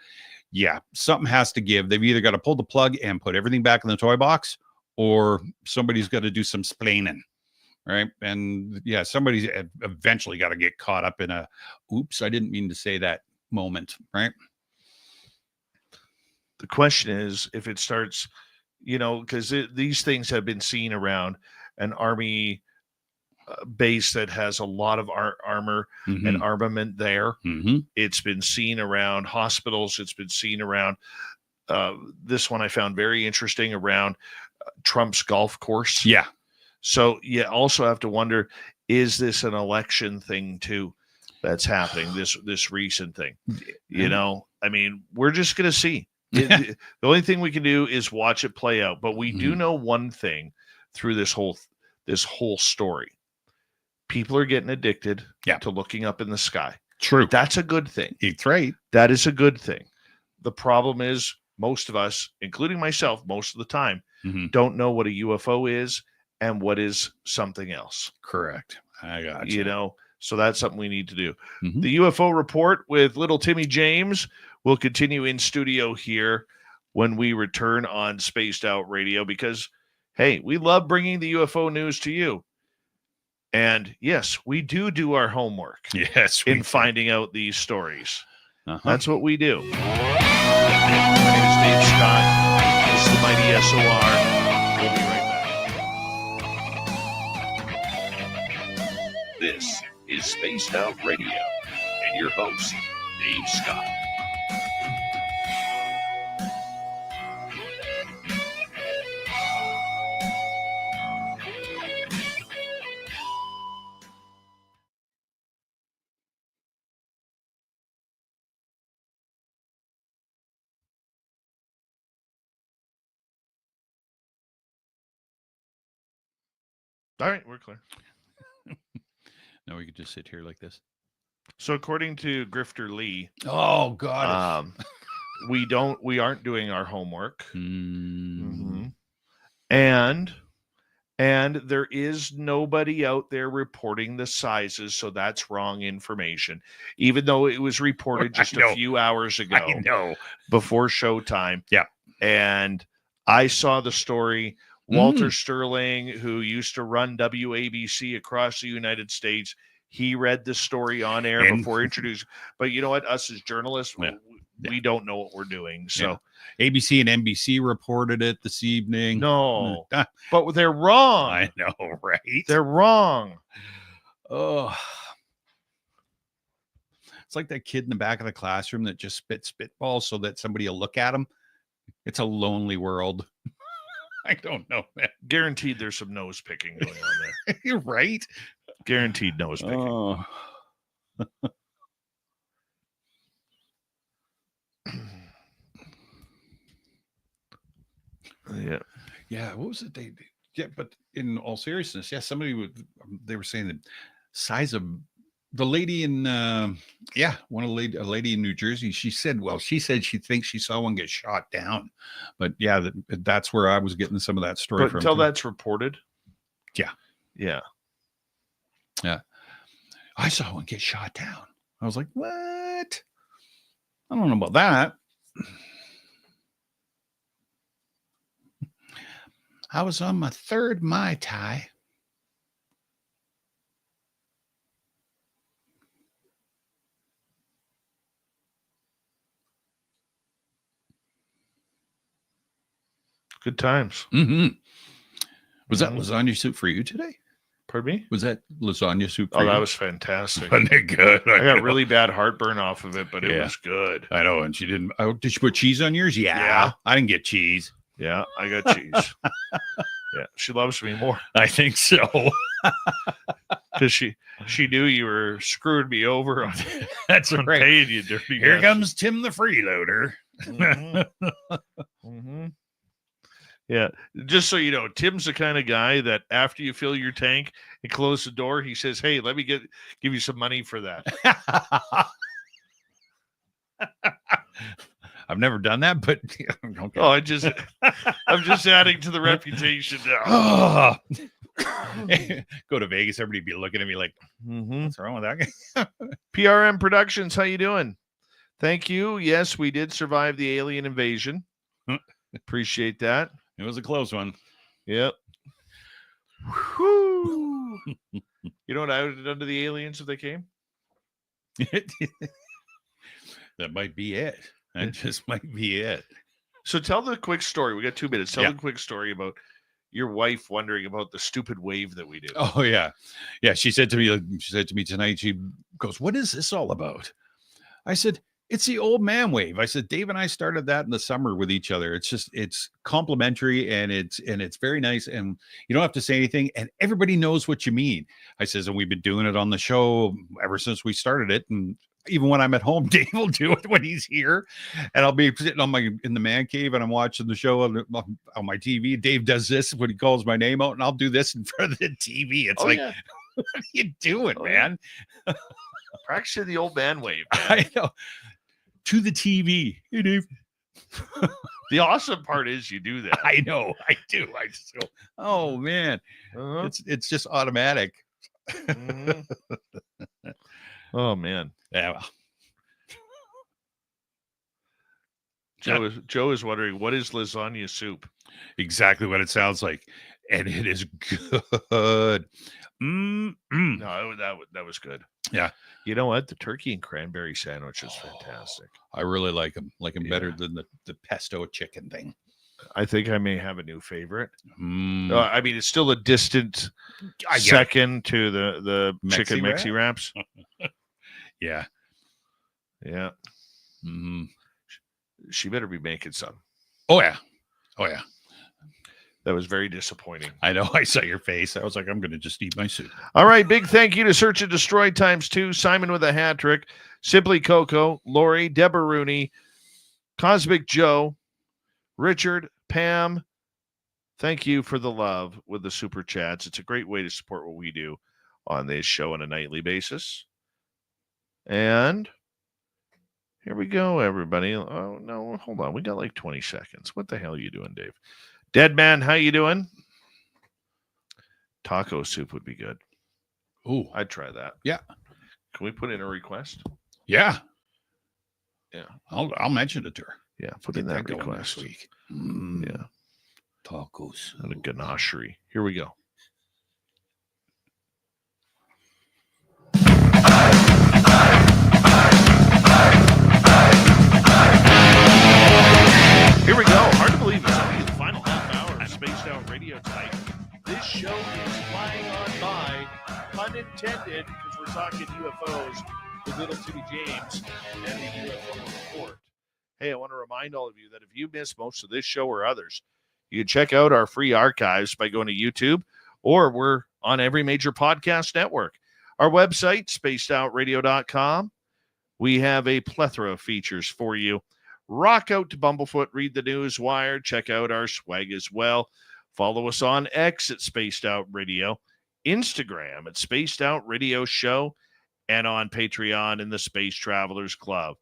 Yeah, something has to give. They've either got to pull the plug and put everything back in the toy box, or somebody's got to do some splaining, right? And yeah, somebody's eventually got to get caught up in oops, I didn't mean to say that moment, right? The question is if it starts, because these things have been seen around an Army base that has a lot of armor and armament there. Mm-hmm. It's been seen around hospitals. It's been seen around this one I found very interesting, around Trump's golf course. Yeah. So you also have to wonder, is this an election thing too that's happening, this recent thing? I mean, we're just going to see. The only thing we can do is watch it play out. But we do know one thing through this whole story. People are getting addicted to looking up in the sky. True. That's a good thing. It's right. That is a good thing. The problem is most of us, including myself, most of the time, don't know what a UFO is and what is something else. Correct. I got you. So that's something we need to do. Mhm. The UFO report with little Timmy James will continue in studio here when we return on Spaced Out Radio because, hey, we love bringing the UFO news to you. And yes, we do our homework Yes, we in do. finding out these stories. Uh-huh. That's what we do. My name is Dave Scott. This is the Mighty SOR. We'll be right back. This is Spaced Out Radio and your host, Dave Scott. All right, we're clear. Now we could just sit here like this. So according to Grifter Lee, Oh God. we aren't doing our homework. Mm. And there is nobody out there reporting the sizes, so that's wrong information. Even though it was reported just a few hours ago. I know. Before showtime. Yeah. And I saw the story. Walter Sterling, who used to run WABC across the United States, he read the story on air before introducing. But you know what? Us as journalists, we don't know what we're doing. So ABC and NBC reported it this evening. No, but they're wrong. I know, right? They're wrong. Oh, it's like that kid in the back of the classroom that just spits spitballs so that somebody will look at him. It's a lonely world. I don't know, man. Guaranteed there's some nose picking going on there. You're right. Guaranteed nose picking. Oh. Yeah. What was it? But in all seriousness, they were saying the size of the lady in, a lady in New Jersey. She said she thinks she saw one get shot down, but yeah, that's where I was getting some of that story But from. until that's reported. Yeah. I saw one get shot down. I was like, what? I don't know about that. I was on my third Mai Tai. Good times. Mm-hmm. Was that lasagna soup for you today? Pardon me? Was that lasagna soup for Oh, you? that was fantastic. Wasn't it good? I got really bad heartburn off of it, but it was good. I know. And she didn't. Oh, did she put cheese on yours? Yeah. I didn't get cheese. Yeah, I got cheese. Yeah, she loves me more. I think so. Because she knew you were screwing me over on That's on right. paying you dirty. Here bastard. comes Tim the freeloader. Yeah, just so you know, Tim's the kind of guy that after you fill your tank and close the door, he says, "Hey, let me give you some money for that." I've never done that, but okay. Oh, I'm just adding to the reputation now. Go to Vegas, everybody be looking at me like, what's wrong with that guy? PRM Productions, how you doing? Thank you. Yes, we did survive the alien invasion. Appreciate that. It was a close one. Yep. Whew. You know what I would have done to the aliens if they came? That might be it. That just might be it. So tell the quick story. We got 2 minutes. Tell the quick story about your wife wondering about the stupid wave that we do. Oh yeah. Yeah. She said to me tonight, she goes, "What is this all about?" I said, "It's the old man wave." I said, "Dave and I started that in the summer with each other. It's complimentary and it's very nice. And you don't have to say anything. And everybody knows what you mean." I says, "And we've been doing it on the show ever since we started it. And even when I'm at home, Dave will do it when he's here. And I'll be sitting in the man cave and I'm watching the show on my TV. Dave does this when he calls my name out, and I'll do this in front of the TV. It's what are you doing, man? Yeah. Practicing the old man wave. Man. I know. To the TV. Hey, Dave. The awesome part is you do that. I know. I do. I just go, oh man. It's just automatic. Oh man. Yeah, well, Joe is wondering, what is lasagna soup? exactly what it sounds like, and it is good. No, that was good. Yeah. You know what? The turkey and cranberry sandwich is fantastic. I really like them. Like them better Yeah. than the pesto chicken thing. I think I may have a new favorite. Mm. I mean, it's still a distant I get it. second to the chicken Mexi mixy wraps. Yeah. Yeah. Mm. She better be making some. Oh yeah. Oh yeah. That was very disappointing. I know. I saw your face. I was like, I'm going to just eat my soup. All right. Big thank you to Search and Destroy ×2, Simon with a hat trick, Simply Coco, Lori, Deborah Rooney, Cosmic Joe, Richard, Pam. Thank you for the love with the super chats. It's a great way to support what we do on this show on a nightly basis. And here we go, everybody. Oh, no, hold on. We got like 20 seconds. What the hell are you doing, Dave? Dead man, how you doing? Taco soup would be good. Oh, I'd try that. Yeah. Can we put in a request? Yeah. Yeah. I'll mention it to her. Yeah, put in that going request. next week. Yeah. Tacos. And a ganachery. Here we go. Here we go. Hard to believe it's only the final half hour of Spaced Out Radio tonight. This show is flying on by, pun intended, because we're talking UFOs with little Timmy James and the UFO Report. Hey, I want to remind all of you that if you missed most of this show or others, you can check out our free archives by going to YouTube, or we're on every major podcast network. Our website, spacedoutradio.com. We have a plethora of features for you. Rock out to Bumblefoot, read the news wire, check out our swag as well. Follow us on X at Spaced Out Radio, Instagram at Spaced Out Radio Show, and on Patreon in the Space Travelers Club.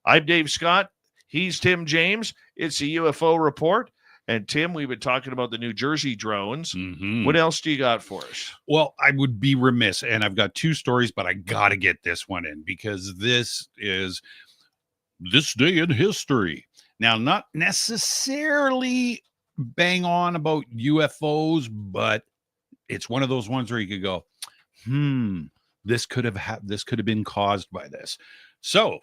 I'm Dave Scott. He's Tim James. It's a UFO Report. And Tim, we've been talking about the New Jersey drones. Mm-hmm. What else do you got for us? Well, I would be remiss, and I've got two stories, but I got to get this one in because this is this day in history. Now, not necessarily bang on about UFOs, but it's one of those ones where you could go, this could have been caused by this. So,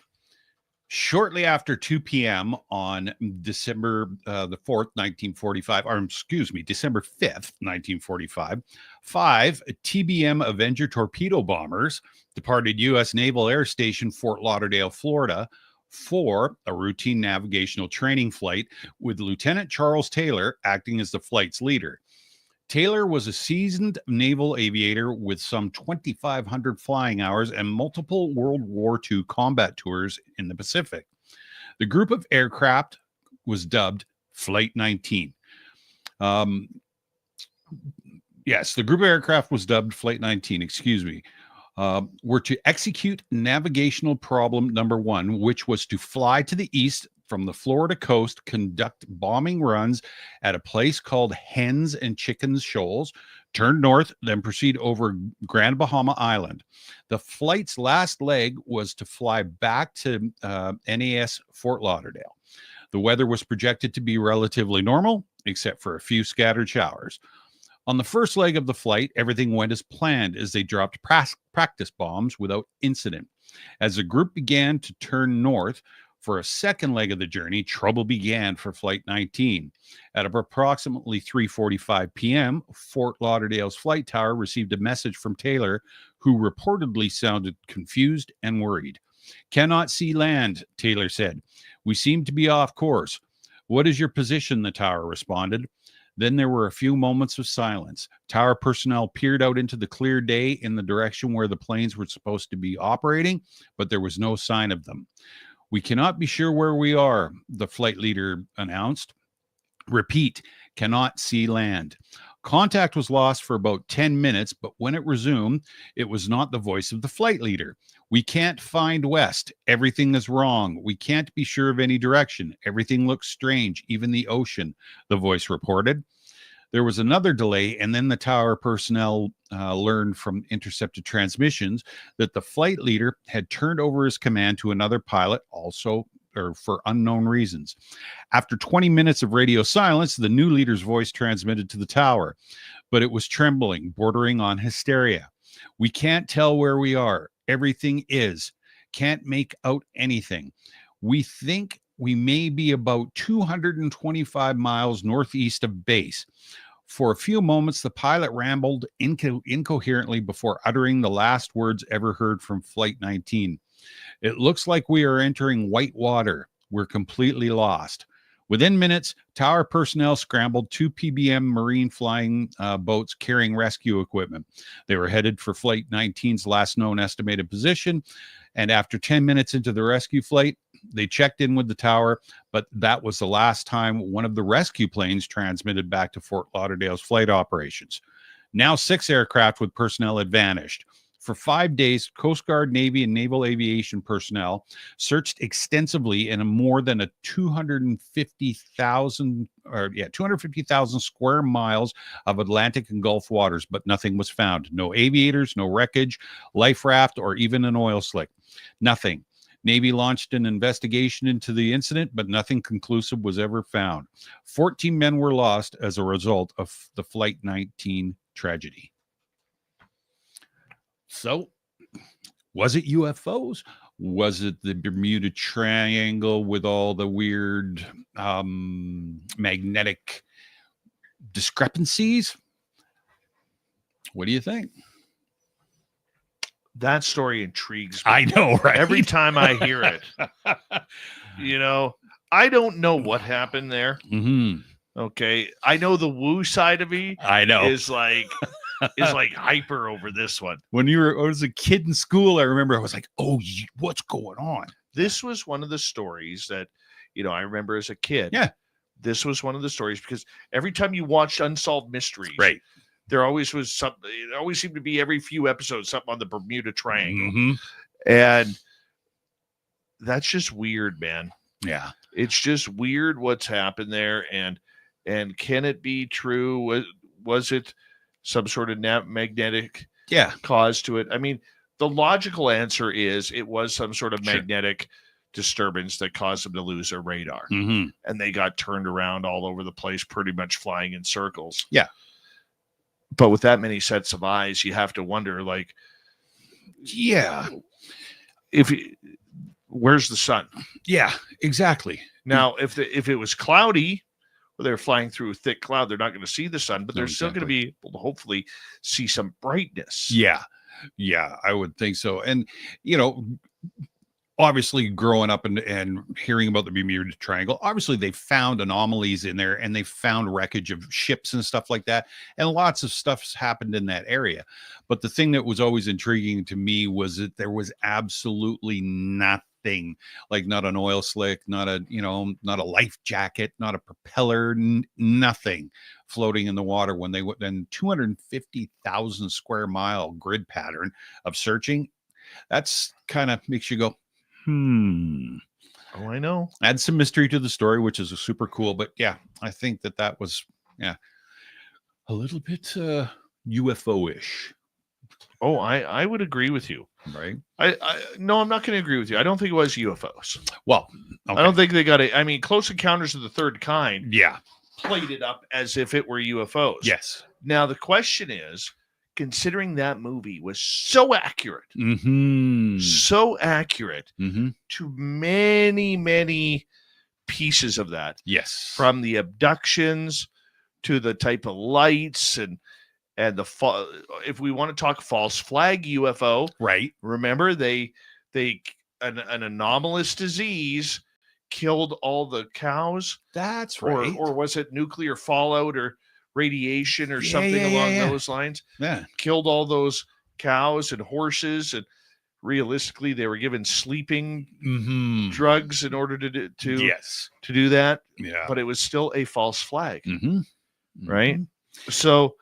shortly after 2 p.m. on December the 4th, 1945, or excuse me, December 5th, 1945, 5 TBM Avenger torpedo bombers departed U.S. Naval Air Station, Fort Lauderdale, Florida, for a routine navigational training flight with Lieutenant Charles Taylor acting as the flight's leader. Taylor was a seasoned naval aviator with some 2,500 flying hours and multiple World War II combat tours in the Pacific. The group of aircraft was dubbed Flight 19. Yes, the group of aircraft was dubbed Flight 19, were to execute navigational problem number 1, which was to fly to the east from the Florida coast, conduct bombing runs at a place called Hens and Chickens Shoals, turn north, then proceed over Grand Bahama Island. The flight's last leg was to fly back to NAS Fort Lauderdale. The weather was projected to be relatively normal, except for a few scattered showers. On the first leg of the flight, everything went as planned as they dropped practice bombs without incident. As the group began to turn north for a second leg of the journey, trouble began for Flight 19. At approximately 3:45 p.m., Fort Lauderdale's flight tower received a message from Taylor, who reportedly sounded confused and worried. "Cannot see land," Taylor said. "We seem to be off course." "What is your position?" the tower responded. Then there were a few moments of silence. Tower personnel peered out into the clear day in the direction where the planes were supposed to be operating, but there was no sign of them. "We cannot be sure where we are," the flight leader announced. "Repeat, cannot see land." Contact was lost for about 10 minutes, but when it resumed, it was not the voice of the flight leader. "We can't find west. Everything is wrong. We can't be sure of any direction. Everything looks strange, even the ocean," the voice reported. There was another delay, and then the tower personnel learned from intercepted transmissions that the flight leader had turned over his command to another pilot, also or for unknown reasons. After 20 minutes of radio silence, the new leader's voice transmitted to the tower, but it was trembling, bordering on hysteria. We can't tell where we are. Everything is. Can't make out anything. We think we may be about 225 miles northeast of base. For a few moments, the pilot rambled incoherently before uttering the last words ever heard from Flight 19. It looks like we are entering white water. We're completely lost. Within minutes, tower personnel scrambled 2 PBM marine flying boats carrying rescue equipment. They were headed for Flight 19's last known estimated position, and after 10 minutes into the rescue flight, they checked in with the tower, but that was the last time one of the rescue planes transmitted back to Fort Lauderdale's flight operations. Now 6 aircraft with personnel had vanished. For 5 days, Coast Guard, Navy, and Naval Aviation personnel searched extensively in more than 250,000 square miles of Atlantic and Gulf waters, but nothing was found. No aviators, no wreckage, life raft, or even an oil slick. Nothing. Navy launched an investigation into the incident, but nothing conclusive was ever found. 14 men were lost as a result of the Flight 19 tragedy. So, was it UFOs? Was it the Bermuda Triangle with all the weird magnetic discrepancies? What do you think? That story intrigues me. I know, right? Every time I hear it, I don't know what happened there. Mm-hmm. Okay, I know the woo side of me. I know is like hyper over this one. When I was a kid in school, I remember I was like, "Oh, what's going on?" This was one of the stories that, I remember as a kid. Yeah, this was one of the stories because every time you watched Unsolved Mysteries, right, there always was something. It always seemed to be every few episodes something on the Bermuda Triangle, mm-hmm. and that's just weird, man. Yeah, it's just weird what's happened there, and can it be true? Was it some sort of magnetic cause to it? I mean, the logical answer is it was some sort of magnetic disturbance that caused them to lose their radar. Mm-hmm. And they got turned around all over the place, pretty much flying in circles. Yeah. But with that many sets of eyes, you have to wonder, where's the sun? Yeah, exactly. Now, if it was cloudy, they're flying through a thick cloud, they're not going to see the sun, but they're still going to be able to hopefully see some brightness. Yeah, I would think so. And, obviously growing up and hearing about the Bermuda Triangle, obviously they found anomalies in there and they found wreckage of ships and stuff like that. And lots of stuff's happened in that area. But the thing that was always intriguing to me was that there was absolutely nothing, like not an oil slick, not a life jacket, not a propeller, nothing floating in the water when they went. Then 250,000 square mile grid pattern of searching. That's kind of makes you go, Oh, I know. Add some mystery to the story, which is super cool. But yeah, I think that was a little bit UFO-ish. Oh, I would agree with you. Right. No, I'm not going to agree with you. I don't think it was UFOs. Well, okay. I don't think they got it. I mean, Close Encounters of the Third Kind played it up as if it were UFOs. Yes. Now, the question is, considering that movie was so accurate, so accurate to many, many pieces of that. Yes. From the abductions to the type of lights and if we want to talk false flag UFO, right? Remember an anomalous disease killed all the cows. That's right. Or was it nuclear fallout or radiation or something along those lines? Yeah, killed all those cows and horses, and realistically, they were given sleeping drugs in order to do that. Yeah, but it was still a false flag, right? So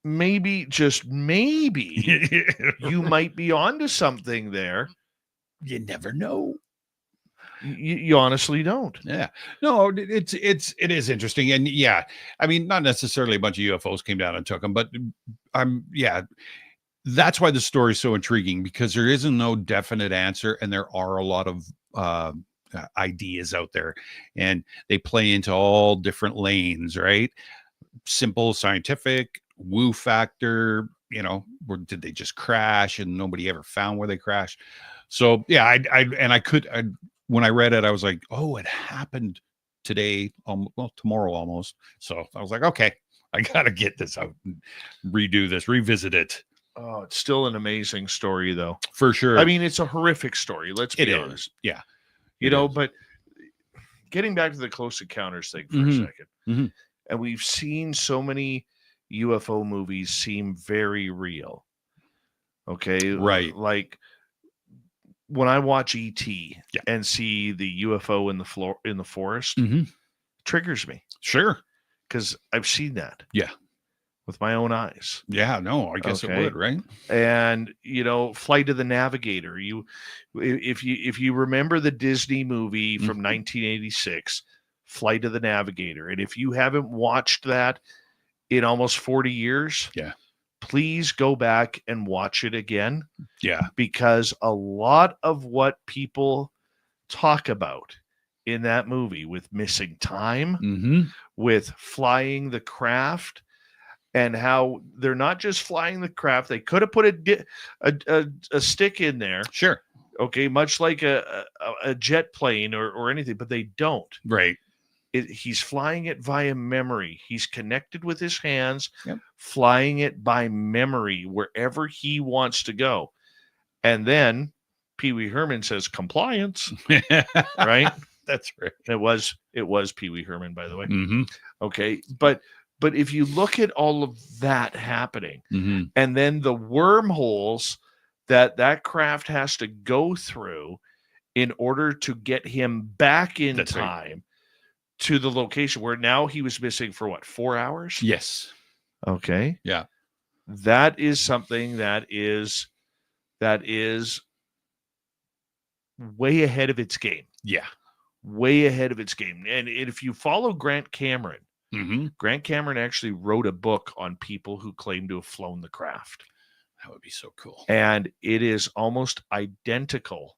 maybe, just maybe, you might be onto something there. You never know. You honestly don't. Yeah. No, it is interesting. And yeah, I mean, not necessarily a bunch of UFOs came down and took them, but that's why the story is so intriguing, because there isn't no definite answer, and there are a lot of ideas out there, and they play into all different lanes, right? Simple scientific, woo factor, or did they just crash and nobody ever found where they crashed? So yeah, when I read it, I was like, oh, it happened today, tomorrow almost. So I was like, okay, I gotta get this out and redo this, revisit it. Oh, it's still an amazing story, though. For sure. I mean, it's a horrific story. Let's be honest. Yeah. But getting back to the close encounters thing for a second, and we've seen so many UFO movies seem very real. Okay. Right. Like when I watch ET and see the UFO in the forest, triggers me. Sure. Because I've seen that. Yeah. With my own eyes. Yeah, no, I guess it would, right? And Flight of the Navigator. If you remember the Disney movie from 1986, Flight of the Navigator, and if you haven't watched that in almost 40 years, please go back and watch it again. Yeah. Because a lot of what people talk about in that movie, with missing time, with flying the craft, and how they're not just flying the craft. They could have put a stick in there. Sure. Okay. Much like a jet plane or anything, but they don't. Right. He's flying it via memory. He's connected with his hands, flying it by memory wherever he wants to go. And then Pee Wee Herman says compliance, right? That's right. It was Pee Wee Herman, by the way. Okay. But if you look at all of that happening, and then the wormholes that craft has to go through in order to get him back in time to the location where now he was missing for what, 4 hours? Yes. Okay. Yeah. That is something that is way ahead of its game. Yeah. Way ahead of its game. And if you follow Grant Cameron, Grant Cameron actually wrote a book on people who claim to have flown the craft. That would be so cool. And it is almost identical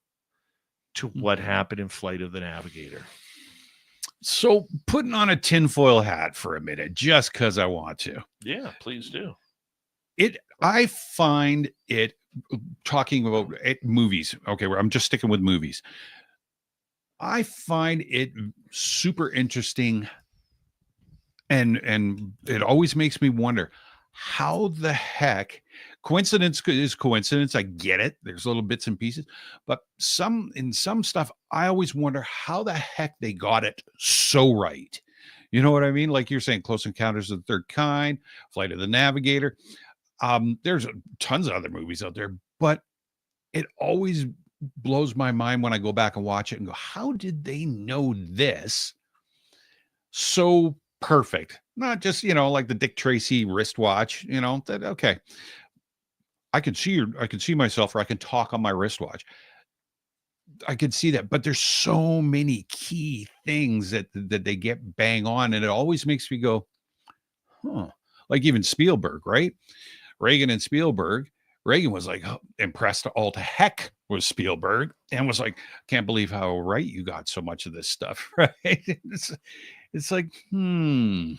to what happened in Flight of the Navigator. So putting on a tinfoil hat for a minute, just because I want to. Yeah, please do. I find it, talking about movies. Okay, I'm just sticking with movies. I find it super interesting. And it always makes me wonder, how the heck, coincidence is coincidence. I get it. There's little bits and pieces, but in some stuff, I always wonder how the heck they got it so right. You know what I mean? Like you're saying, Close Encounters of the Third Kind, Flight of the Navigator. There's tons of other movies out there, but it always blows my mind when I go back and watch it and go, how did they know this so perfect? Not just, like the Dick Tracy wristwatch, that, okay. I can see myself, or I can talk on my wristwatch. I could see that, but there's so many key things that they get bang on. And it always makes me go, huh. Like even Spielberg, right? Reagan and Spielberg. Reagan was like impressed all to heck with Spielberg and was like, can't believe how right you got so much of this stuff. Right. It's like, Yeah,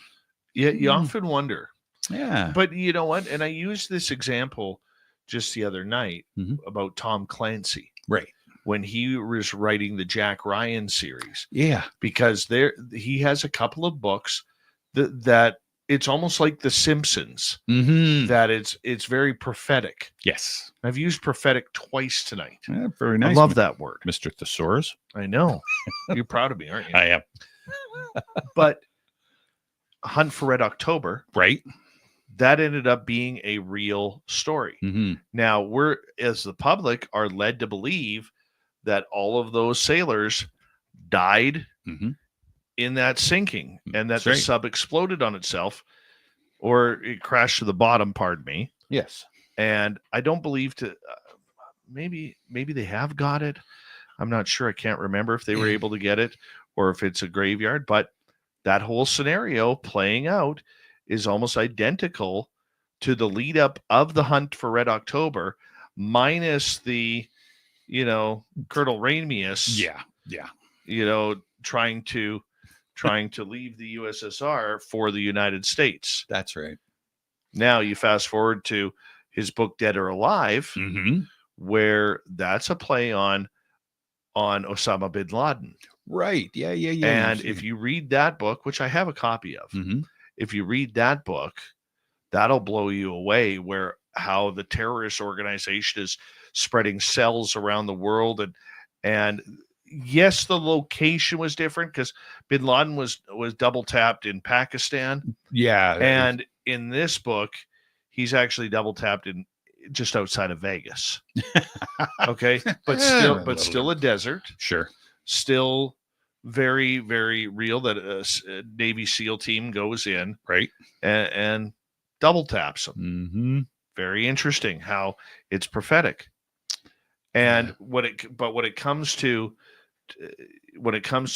you often wonder. Yeah. But you know what? And I used this example just the other night about Tom Clancy. Right. When he was writing the Jack Ryan series. Yeah. Because he has a couple of books that it's almost like The Simpsons. That it's very prophetic. Yes. I've used prophetic twice tonight. Yeah, very nice. I love that word. Mr. Thesaurus. I know. You're proud of me, aren't you? I am. But Hunt for Red October. Right. That ended up being a real story. Now, we're, as the public, are led to believe that all of those sailors died in that sinking, and that the sub exploded on itself, or it crashed to the bottom, pardon me. Yes. And I don't believe maybe they have got it. I'm not sure. I can't remember if they were able to get it or if it's a graveyard, but that whole scenario playing out is almost identical to the lead up of the hunt for Red October, minus the, Colonel Raimius, trying to leave the USSR for the United States. That's right. Now you fast forward to his book Dead or Alive, where that's a play on Osama bin Laden. Right. Yeah. And if you read that book, which I have a copy of, if you read that book, that'll blow you away, where how the terrorist organization is spreading cells around the world. And yes, the location was different because bin Laden was double tapped in Pakistan. Yeah. And in this book, he's actually double tapped in just outside of Vegas. Okay. But still a desert. Sure. Still very, very real that a Navy SEAL team goes in, right, and double taps them. Very interesting how it's prophetic. And when it comes to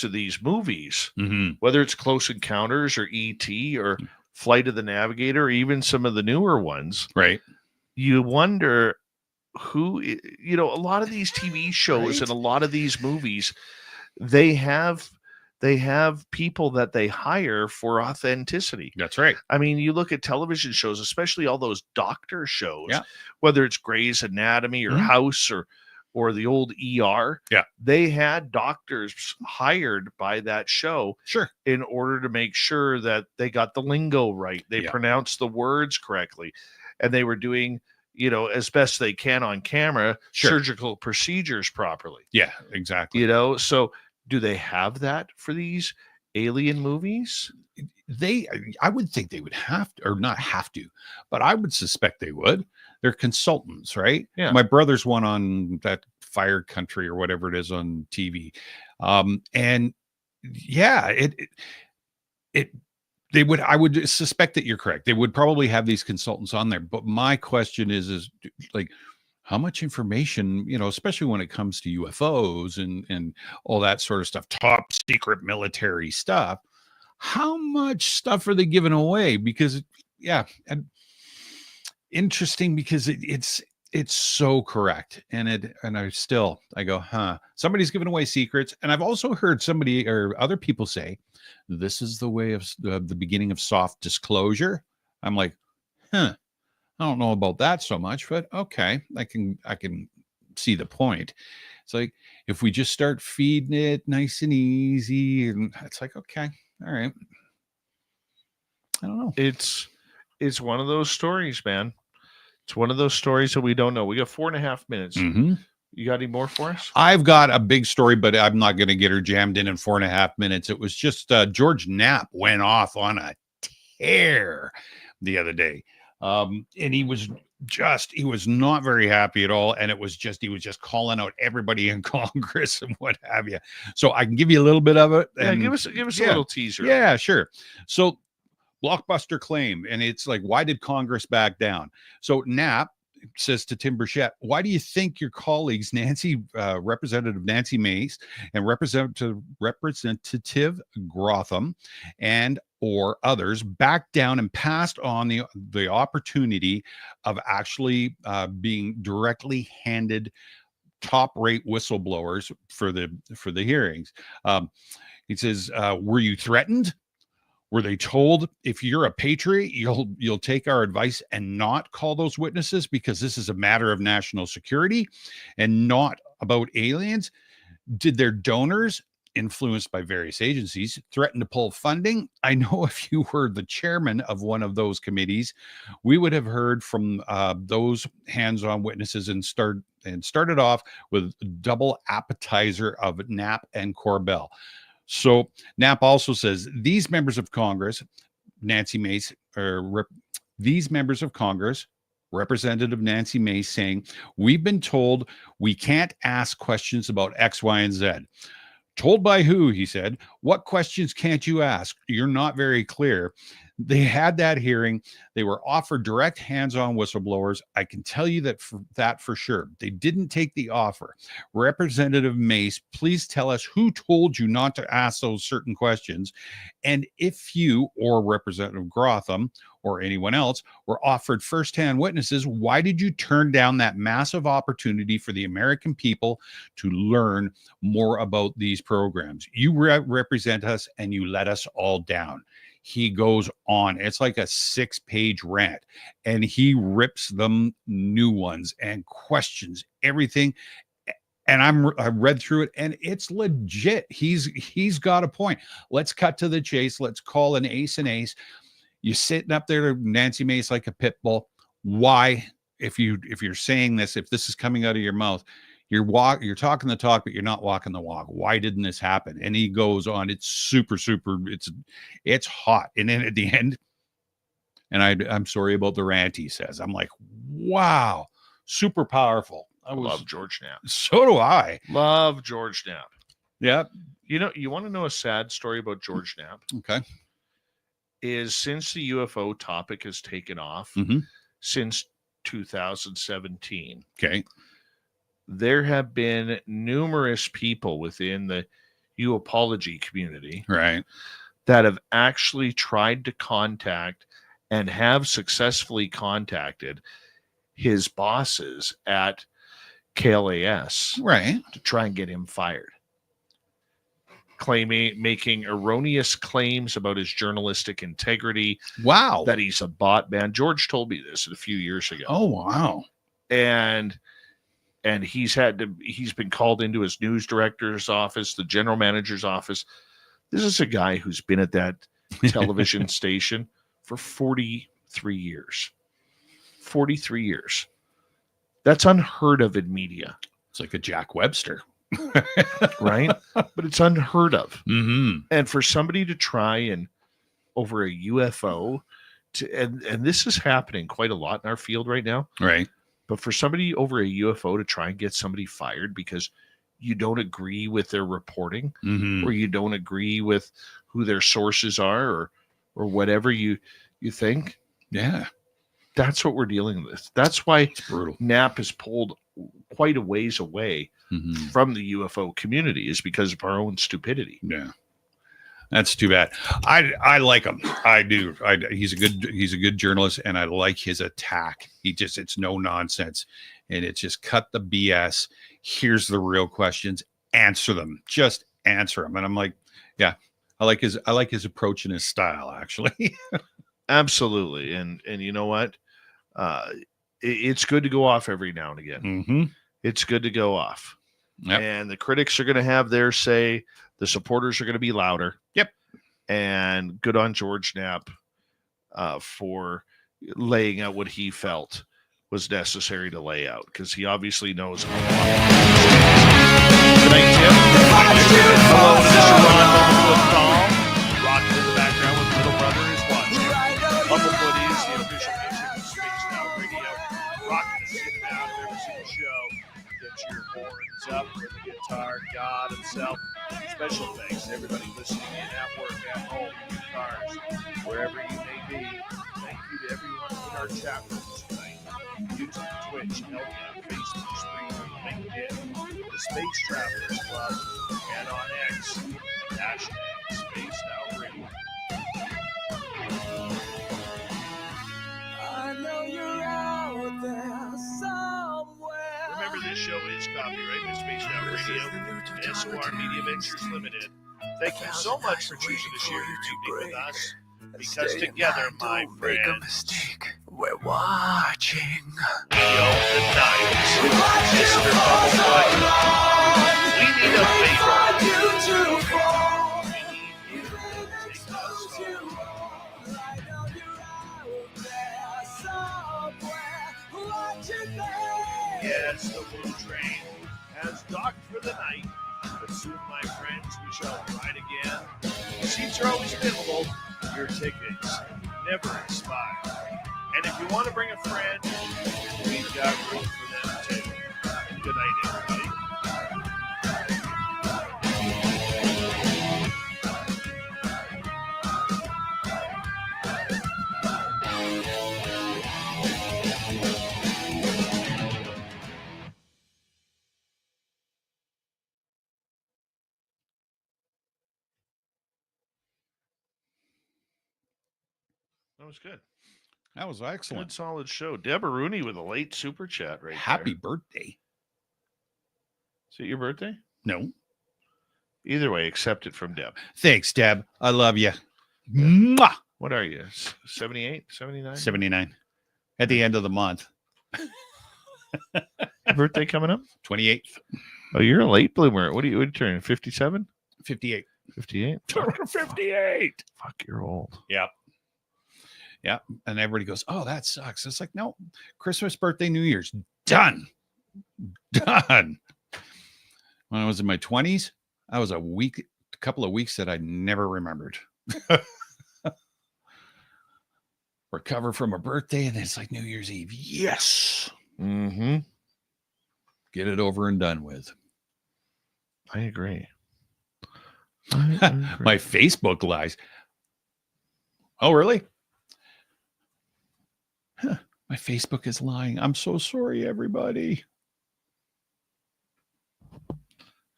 these movies, whether it's Close Encounters or ET or Flight of the Navigator, or even some of the newer ones, right, you wonder who, a lot of these TV shows and a lot of these movies, they have people that they hire for authenticity. That's right. I mean, you look at television shows, especially all those doctor shows, whether it's Grey's Anatomy or House or the old ER. Yeah. They had doctors hired by that show in order to make sure that they got the lingo right. They pronounced the words correctly. And they were doing, as best they can on camera, surgical procedures properly. Yeah, exactly. So do they have that for these alien movies? I would think they would have to, or not have to, but I would suspect they would. They're consultants, right? Yeah. My brother's one on that Fire Country or whatever it is on TV. And yeah, they would, I would suspect that you're correct. They would probably have these consultants on there. But my question is like, how much information, especially when it comes to UFOs and all that sort of stuff, top secret military stuff, how much stuff are they giving away? Because and interesting because it's so correct. And I go, somebody's giving away secrets. And I've also heard somebody or other people say, this is the way of the beginning of soft disclosure. I'm like, I don't know about that so much, but okay, I can see the point. It's like, if we just start feeding it nice and easy, and it's like, okay, all right. I don't know. It's one of those stories, man. It's one of those stories that we don't know. We got 4.5 minutes. You got any more for us? I've got a big story, but I'm not going to get her jammed in 4.5 minutes. It was just George Knapp went off on a tear the other day. And he was not very happy at all. And he was just calling out everybody in Congress and what have you. So I can give you a little bit of it. And, give us a little teaser. Yeah, sure. So blockbuster claim. And it's like, why did Congress back down? So Knapp says to Tim Burchett, why do you think your colleagues, Representative Nancy Mace and Representative Grotham and or others backed down and passed on the opportunity of actually being directly handed top rate whistleblowers for the hearings? He says, were you threatened? Were they told, if you're a patriot, you'll take our advice and not call those witnesses because this is a matter of national security and not about aliens? Did their donors, influenced by various agencies, threaten to pull funding? I know if you were the chairman of one of those committees, we would have heard from those hands-on witnesses and started off with double appetizer of Knapp and Corbell. So Knapp also says these members of Congress, Nancy Mace, these members of Congress, Representative Nancy Mace, saying, we've been told we can't ask questions about X, Y, and Z. Told by who, he said. What questions can't you ask? You're not very clear. They had that hearing. They were offered direct hands-on whistleblowers. I can tell you that for sure. They didn't take the offer. Representative Mace, please tell us who told you not to ask those certain questions. And if you or Representative Grotham or anyone else were offered firsthand witnesses, why did you turn down that massive opportunity for the American people to learn more about these programs? You represent us and you let us all down. He goes on. It's like a 6-page rant, and he rips them new ones and questions everything. And I read through it, and it's legit. He's got a point. Let's cut to the chase. Let's call an ace an ace. You're sitting up there, Nancy Mace, like a pit bull. Why, if you're saying this, if this is coming out of your mouth, you're talking the talk, but you're not walking the walk. Why didn't this happen? And he goes on. It's super, it's hot. And then at the end, and I'm sorry about the rant, he says. I'm like, wow, super powerful. I love George Knapp. So do I. Love George Knapp. Yeah. You want to know a sad story about George Knapp? Okay. Is since the UFO topic has taken off, since 2017. Okay. There have been numerous people within the ufology community, right, that have actually tried to contact and have successfully contacted his bosses at KLAS, right, to try and get him fired, making erroneous claims about his journalistic integrity. Wow. That he's a bot man. George told me this a few years ago. Oh, wow. And he's been called into his news director's office, the general manager's office. This is a guy who's been at that television station for 43 years. 43 years. That's unheard of in media. It's like a Jack Webster. Right? But it's unheard of. Mm-hmm. And for somebody to try and over a UFO, and this is happening quite a lot in our field right now. Right. But for somebody over a UFO to try and get somebody fired because you don't agree with their reporting, or you don't agree with who their sources are, or whatever you think. Yeah. That's what we're dealing with. That's why it's brutal. Knapp is pulled quite a ways away from the UFO community, is because of our own stupidity. Yeah. That's too bad. I like him. I do. He's a good journalist, and I like his attack. It's no nonsense, and it's just cut the BS. Here's the real questions. Answer them. Just answer them. And I'm like, yeah, I like his approach and his style, actually. Absolutely. And you know what? It's good to go off every now and again. It's good to go off. Yep. And the critics are going to have their say. The supporters are going to be louder. Yep. And good on George Knapp for laying out what he felt was necessary to lay out, because he obviously knows a lot. Good night, Tim. Hello, this is Ron rocking in the background with Little Brother is watching. Bumblefoot is the official music of Space Now Radio. Rocking and sitting down every single show. Get your horns up with the guitar god himself. Special thanks to everybody listening in at work, at home, in your cars, wherever you may be. Thank you to everyone in our chat rooms tonight. YouTube, Twitch, Hellyer, Facebook, Stream, LinkedIn, the Space Travelers Club, and on X, hashtag Space Now Radio. I know you're out there somewhere. Remember, this show is copyright by Space Now Radio and SOR Media Ventures Limited. Thank you so much for choosing to share your evening with us, because together, my friends, we're watching. Yo, the night, Mr. Bumblefoot, we need a favor. We need you to take us home. Yes, the blue train has docked for the night, but soon, my friends, we shall ride again. Seats are always available. Your tickets never expire. And if you want to bring a friend, we've got room for them too. Good night, everybody. was good. That was Good, excellent. solid show. Deborah Rooney with a late super chat right Happy there. birthday. Is it your birthday? No. Either way, accept it from Deb. Thanks, Deb. I love you. Mwah! What are you? 78, 79? 79. At the end of the month. Your birthday coming up? 28th. Oh, you're a late bloomer. What are you turning? 57? 58. 58? 58. Fuck, you're old. Yep. Yeah. And everybody goes, oh, that sucks. It's like, no, Christmas, birthday, New Year's. Done. Done. When I was in my 20s, I was a couple of weeks that I never remembered. Recover from a birthday, and then it's like New Year's Eve. Yes. Mm-hmm. Get it over and done with. I agree. My Facebook lies. Oh, really? Huh. My Facebook is lying. I'm so sorry, everybody.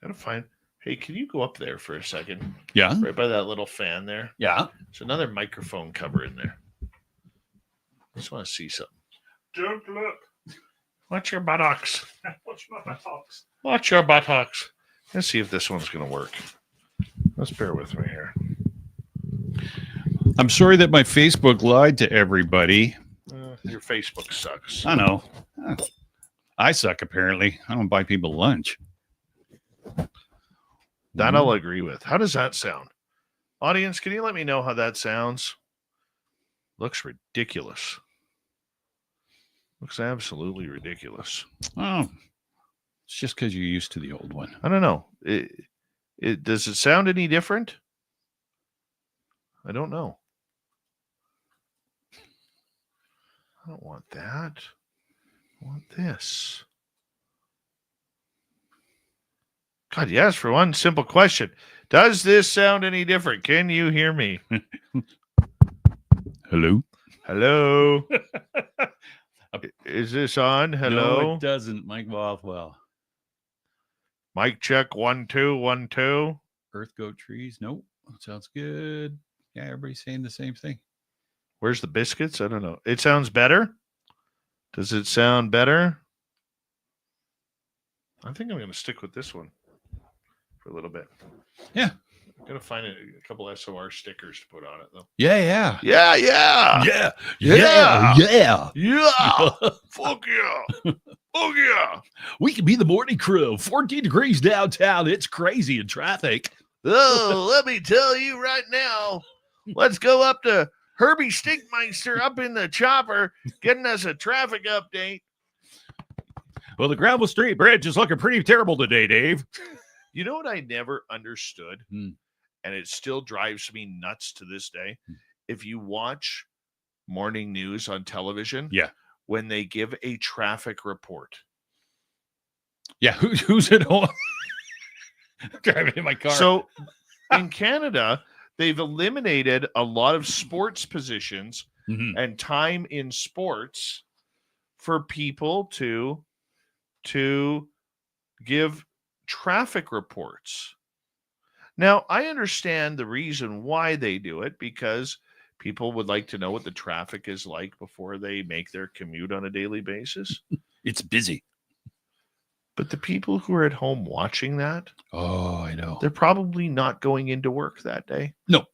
Gotta find. Hey, can you go up there for a second? Yeah. Right by that little fan there. Yeah. There's another microphone cover in there. I just want to see something. Don't look. Watch your buttocks. Watch my buttocks. Watch your buttocks. Let's see if this one's going to work. Let's bear with me here. I'm sorry that my Facebook lied to everybody. Your Facebook sucks. I know. I suck, apparently. I don't buy people lunch. That I'll agree with. How does that sound? Audience, can you let me know how that sounds? Looks ridiculous. Looks absolutely ridiculous. Oh, it's just because you're used to the old one. I don't know. Does it sound any different? I don't know. I don't want that. I want this. God, yes, for one simple question. Does this sound any different? Can you hear me? Hello? Hello? Is this on? Hello? No, it doesn't. Mike Bothwell. Mic check 1 2 1 2. Earth goat trees. Nope. Sounds good. Yeah, everybody's saying the same thing. Where's the biscuits? I don't know. It sounds better. Does it sound better? I think I'm going to stick with this one for a little bit. Yeah. I'm going to find a couple SOR stickers to put on it, though. Yeah. Yeah, yeah. Yeah. Yeah. Yeah. Yeah. Fuck yeah. Fuck yeah. We can be the morning crew. 14 degrees downtown. It's crazy in traffic. Oh, let me tell you right now. Let's go up to Herbie Stinkmeister up in the chopper, getting us a traffic update. Well, the Gravel Street Bridge is looking pretty terrible today, Dave. You know what I never understood? And it still drives me nuts to this day. If you watch morning news on television, when they give a traffic report. Yeah, who's at home? Driving in my car. So in Canada, they've eliminated a lot of sports positions and time in sports for people to give traffic reports. Now, I understand the reason why they do it, because people would like to know what the traffic is like before they make their commute on a daily basis. It's busy. But the people who are at home watching that, oh, I know, they're probably not going into work that day. No.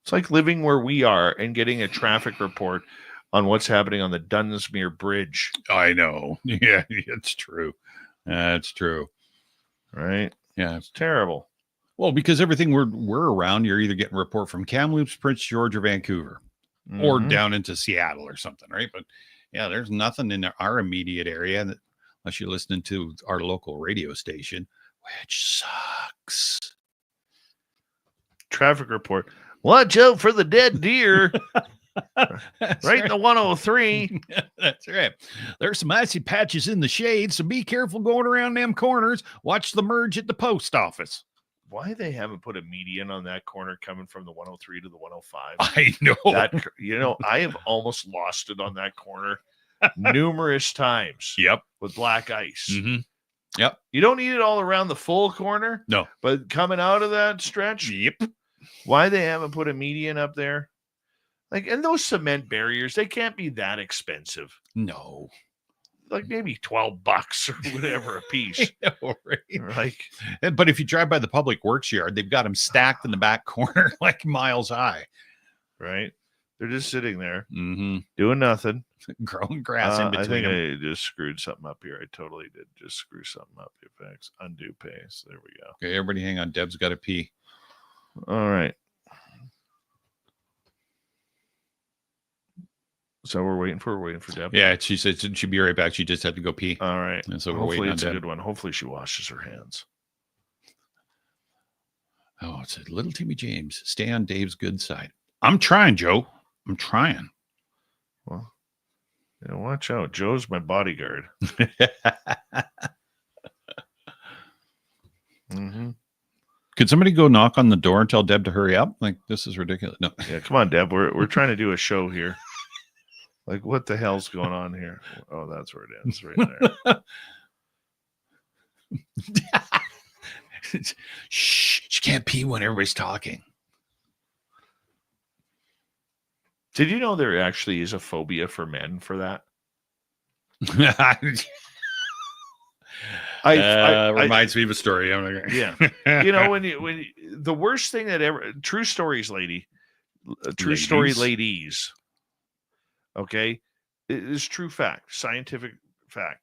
It's like living where we are and getting a traffic report on what's happening on the Dunsmuir Bridge. I know. Yeah, it's true. That's true. Right? Yeah. It's terrible. Well, because everything we're around, you're either getting a report from Kamloops, Prince George, or Vancouver, or down into Seattle or something, right? But yeah, there's nothing in our immediate area unless you're listening to our local radio station, which sucks. Traffic report. Watch out for the dead deer. Right in the 103. That's right. There's some icy patches in the shade, so be careful going around them corners. Watch the merge at the post office. Why they haven't put a median on that corner coming from the 103 to the 105? I know. I have almost lost it on that corner numerous times. Yep. With black ice. Yep. You don't need it all around the full corner. No. But coming out of that stretch. Yep. Why they haven't put a median up there? Like, and those cement barriers, they can't be that expensive. No. Like maybe $12 or whatever a piece. I know, right? Like, But if you drive by the public works yard, they've got them stacked in the back corner, like miles high. right? They're just sitting there Mm-hmm. doing nothing. Growing grass in I between think them. I just screwed something up here. I totally did just screw something up. Effects, undo paste. There we go. Okay, everybody hang on. Deb's got to pee. All right. So we're waiting for Deb. Yeah, she said she'd be right back. She just had to go pee. All right. And so we're Hopefully waiting it's on a Deb. good one. Hopefully she washes her hands. Oh, it's a little Timmy James. Stay on Dave's good side. I'm trying, Joe. I'm trying. Well, yeah, watch out. Joe's my bodyguard. Mm-hmm. Could somebody go knock on the door and tell Deb to hurry up? Like, this is ridiculous. No. Yeah, come on, Deb. We're trying to do a show here. Like, what the hell's going on here? Oh, that's where it ends, right there. Shh, she can't pee when everybody's talking. Did you know there actually is a phobia for men for that? Reminds me of a story. I'm not gonna... Yeah. You know, when the worst thing that ever, true stories, lady, true story ladies, okay, it is true fact, scientific fact,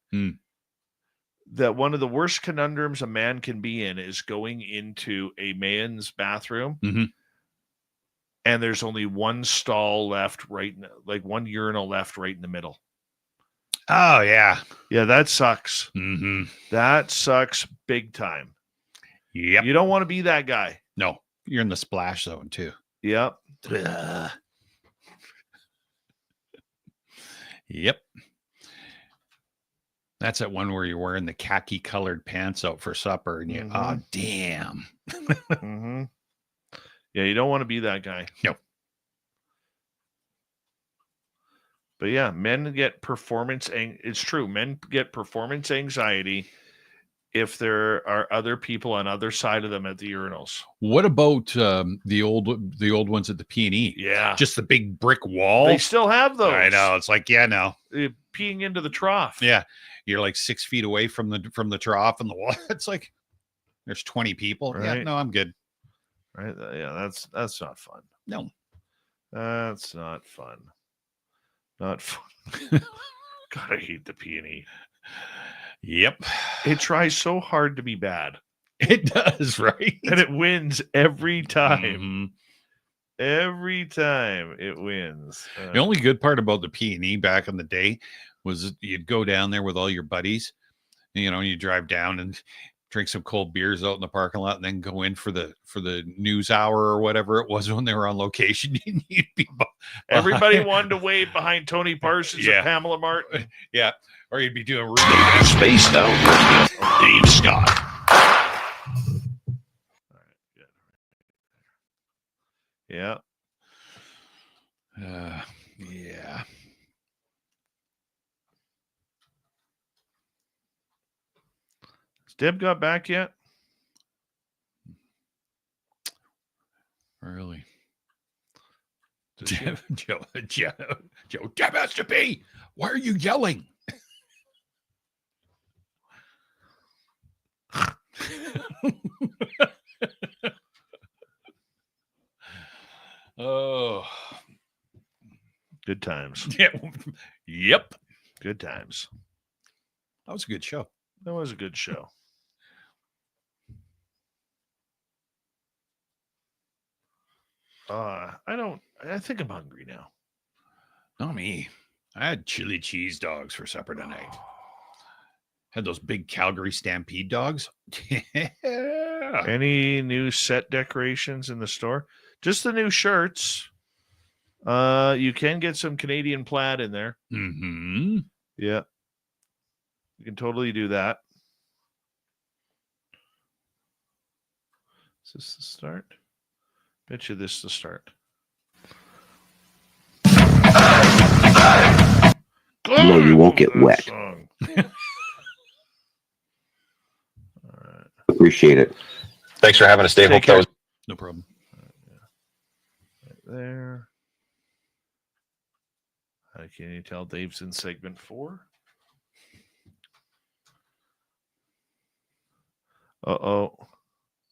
that one of the worst conundrums a man can be in is going into a man's bathroom and there's only one stall left, like one urinal left right in the middle. Oh, yeah. Yeah, that sucks. Mm-hmm. That sucks big time. Yep. You don't want to be that guy. No, you're in the splash zone, too. Yep. Yep. That's that one where you're wearing the khaki colored pants out for supper and you, oh, damn. Mm-hmm. Yeah, you don't want to be that guy. No. But yeah, men get it's true. Men get performance anxiety if there are other people on other side of them at the urinals. What about the old ones at the P&E? Yeah. Just the big brick wall. They still have those. I know. It's like, yeah, no. Peeing into the trough. Yeah. You're like 6 feet away from the trough and the wall. It's like there's 20 people. Right. Yeah, no, I'm good. Right. Yeah, that's not fun. No. That's not fun. Not fun. God, I hate the P&E. Yep. It tries so hard to be bad. It does, right? And it wins every time. Mm-hmm. Every time it wins. The only good part about the P&E back in the day was you'd go down there with all your buddies, and, you drive down and drink some cold beers out in the parking lot and then go in for the news hour or whatever it was when they were on location. You'd be everybody wanted to wave behind Tony Parsons and Pamela Martin. Yeah. Or you'd be doing Spaced Out with Dave Scott. All right, good. Yeah. Yeah. Has Deb got back yet? Really? Joe, Deb has to be. Why are you yelling? Oh, good times. Yeah. Yep. Good times. That was a good show. That was a good show. I think I'm hungry now. Not me. I had chili cheese dogs for supper tonight. Had those big Calgary Stampede dogs. Yeah. Any new set decorations in the store? Just the new shirts. You can get some Canadian plaid in there. Mm-hmm. Yeah. You can totally do that. Is this the start? Bet you this is the start. No, you won't get wet. Appreciate it. Thanks for having us, Dave. Take Hope that was No problem. there. Can you tell Dave's in segment 4? Uh-oh.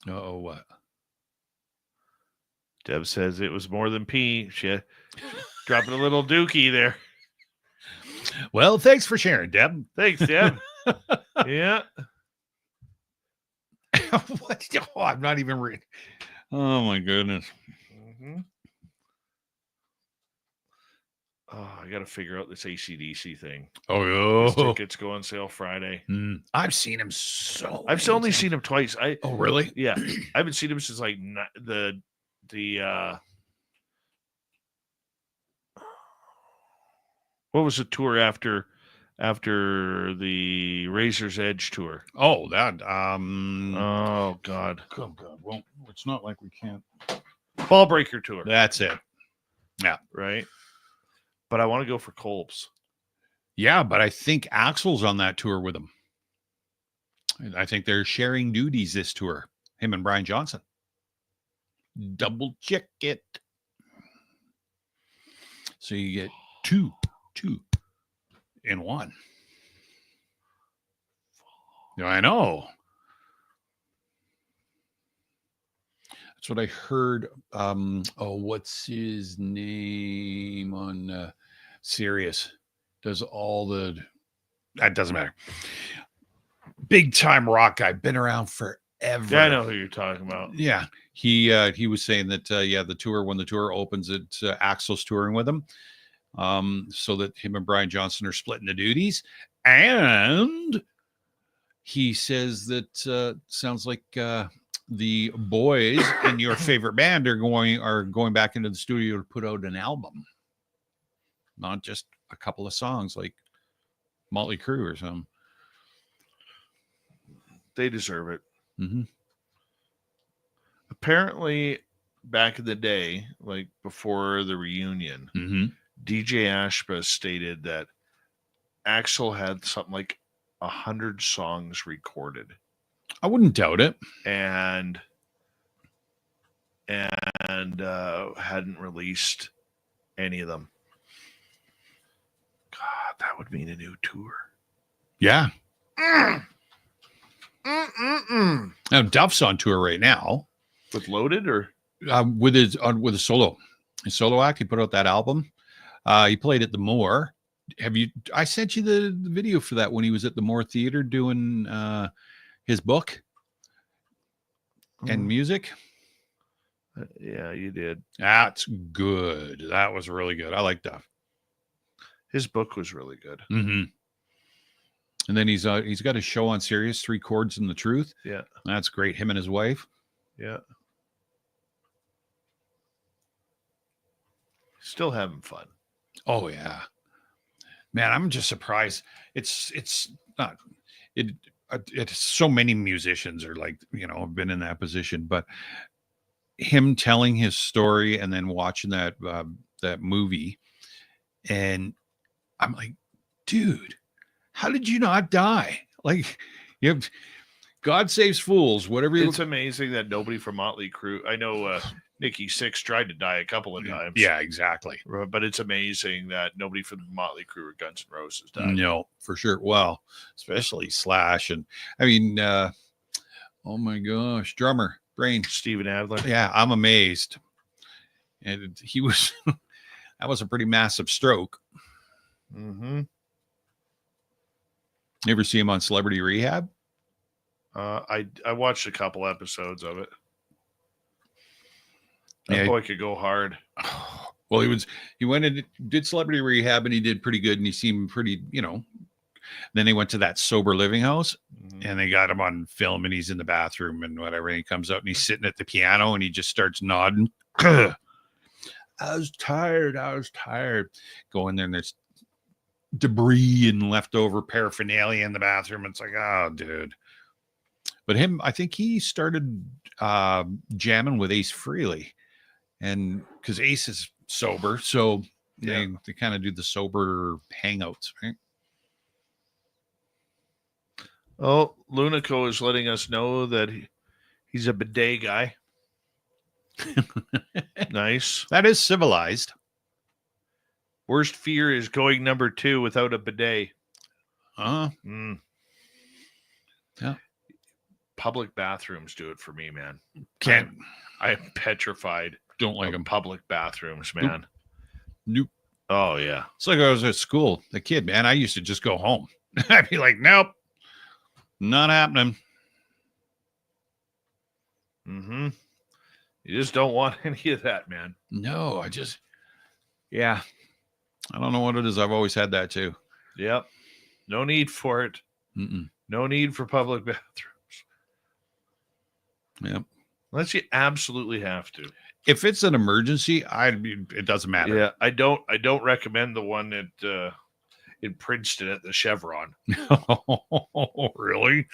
Oh, what? Deb says it was more than pee. She dropping a little dookie there. Well, thanks for sharing, Deb. Thanks, Deb. Yeah. What? Oh, I'm not even reading. Oh, my goodness. Mm-hmm. Oh, I got to figure out this AC/DC thing. Oh, His tickets go on sale Friday. I've seen him so. I've only seen him twice. Oh, really? Yeah, I haven't seen him since like the what was the tour after the Razor's Edge tour? Oh, that. Oh God. Oh God. Well, it's not like we can't. Ball Breaker tour. That's it. Yeah. Right. But I want to go for Kolb's. Yeah, but I think Axel's on that tour with him. I think they're sharing duties this tour. Him and Brian Johnson. Double check it. So you get two in one. Yeah, I know. That's what I heard. What's his name on Sirius? Does all the... That doesn't matter. Big time rock guy. Been around forever. Yeah, I know who you're talking about. Yeah. He was saying that, the tour, when the tour opens, Axel's touring with him. So that him and Brian Johnson are splitting the duties. And he says that sounds like the boys in your favorite band are going back into the studio to put out an album. Not just a couple of songs like Motley Crue or something. They deserve it. Mm-hmm. Apparently, back in the day, like before the reunion, DJ Ashba stated that Axel had something like 100 songs recorded. I wouldn't doubt it. And hadn't released any of them. God, that would mean a new tour. Yeah. Now Duff's on tour right now with Loaded, or with a solo act. He put out that album. He played at the Moore. I sent you the video for that when he was at the Moore Theater doing his book and music. Yeah, you did. That's good. That was really good. I like Duff. His book was really good. Mm-hmm. And then he's got a show on Sirius, 3 Chords and the Truth. Yeah. That's great. Him and his wife. Yeah. Still having fun. Oh yeah. Man, I'm just surprised. It's not so many musicians are like, have been in that position, but him telling his story and then watching that movie, and I'm like, dude, how did you not die? Like, God saves fools. Whatever. It's amazing that nobody from Motley Crue. I know Nikki Sixx tried to die a couple of times. Yeah, exactly. But it's amazing that nobody from Motley Crue or Guns N' Roses died. No, for sure. Well, especially Slash, and I mean, oh my gosh, drummer Brain Steven Adler. Yeah, I'm amazed. And he was. That was a pretty massive stroke. Mm-hmm. You ever see him on Celebrity Rehab? I watched a couple episodes of it. That boy could go hard. Well, he went and did Celebrity Rehab, and he did pretty good, and he seemed pretty, Then he went to that sober living house, and they got him on film, and he's in the bathroom and whatever, and he comes out and he's sitting at the piano, and he just starts nodding. I was tired. Go in there, and there's debris and leftover paraphernalia in the bathroom. It's like, oh, dude. But I think he started jamming with Ace Frehley, and because Ace is sober, so they kind of do the sober hangouts, right? Oh, Lunico is letting us know that he's a bidet guy. Nice. That is civilized. Worst fear is going number 2 without a bidet. Yeah. Public bathrooms do it for me, man. Can't. I'm petrified. Don't like of them. public bathrooms, man. Nope. Oh, yeah. It's like I was at school, a kid, man. I used to just go home. I'd be like, nope, not happening. Mm-hmm. You just don't want any of that, man. No, yeah. I don't know what it is. I've always had that too. Yep. No need for it. Mm-mm. No need for public bathrooms. Yep. Unless you absolutely have to. If it's an emergency, it doesn't matter. Yeah, I don't recommend the one at in Princeton at the Chevron. Oh, really?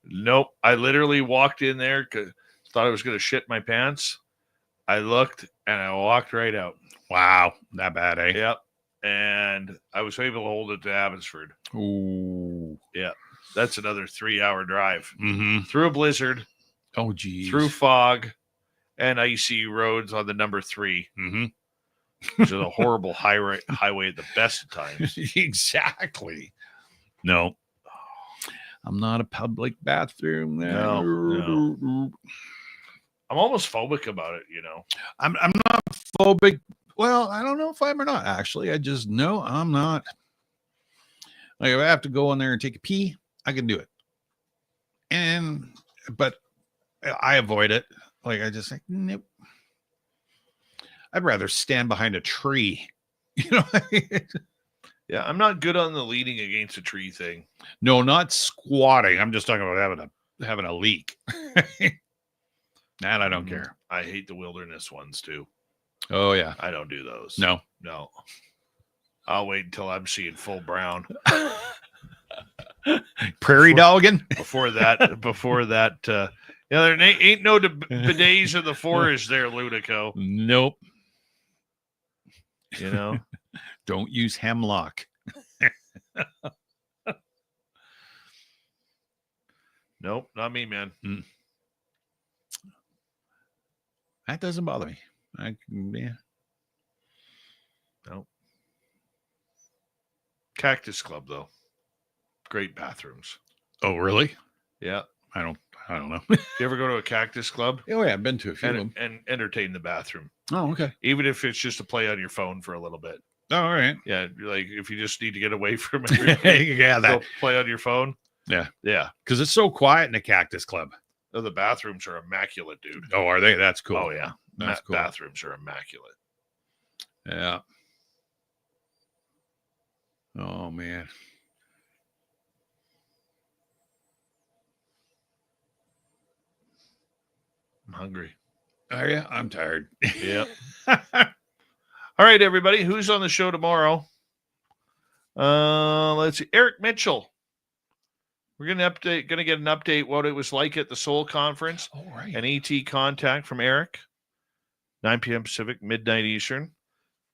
Nope. I literally walked in there because thought I was going to shit my pants. I looked and I walked right out. Wow, that bad, eh? Yep. And I was able to hold it to Abbotsford. Ooh. Yeah. That's another 3-hour drive. Mm-hmm. Through a blizzard. Oh, geez. Through fog and icy roads on the number 3. Mm-hmm. Which is a horrible highway at the best of times. Exactly. No. I'm not a public bathroom. No. I'm almost phobic about it, you know. I'm not phobic. Well, I don't know if I'm or not, actually. I just know I'm not. Like, if I have to go in there and take a pee, I can do it. But I avoid it. Like, I just think, nope. I'd rather stand behind a tree. You know? Yeah, I'm not good on the leaning against a tree thing. No, not squatting. I'm just talking about having a leak. That I don't care. I hate the wilderness ones too. Oh, yeah. I don't do those. No. I'll wait until I'm seeing full brown. Prairie dogging? Before that, there ain't no bidets in the forest there, Ludico. Nope. You know? Don't use hemlock. Nope, not me, man. That doesn't bother me. Yeah. Nope. Cactus Club, though. Great bathrooms. Oh, really? Yeah. I don't know. You ever go to a Cactus Club? Oh, yeah, I've been to a few of them. And entertain the bathroom. Oh, okay. Even if it's just to play on your phone for a little bit. Oh, all right. Yeah, like if you just need to get away from everything, yeah, go play on your phone. Yeah. Yeah. Because it's so quiet in the Cactus Club. Oh, the bathrooms are immaculate, dude. Oh, are they? That's cool. Oh, yeah. That's cool. Bathrooms are immaculate. Yeah. Oh, man. I'm hungry. Oh, yeah. I'm tired. Yep. All right, everybody. Who's on the show tomorrow? Let's see. Eric Mitchell. We're going to get an update what it was like at the Seoul conference. Oh, right. An ET contact from Eric. 9 p.m. Pacific, midnight Eastern.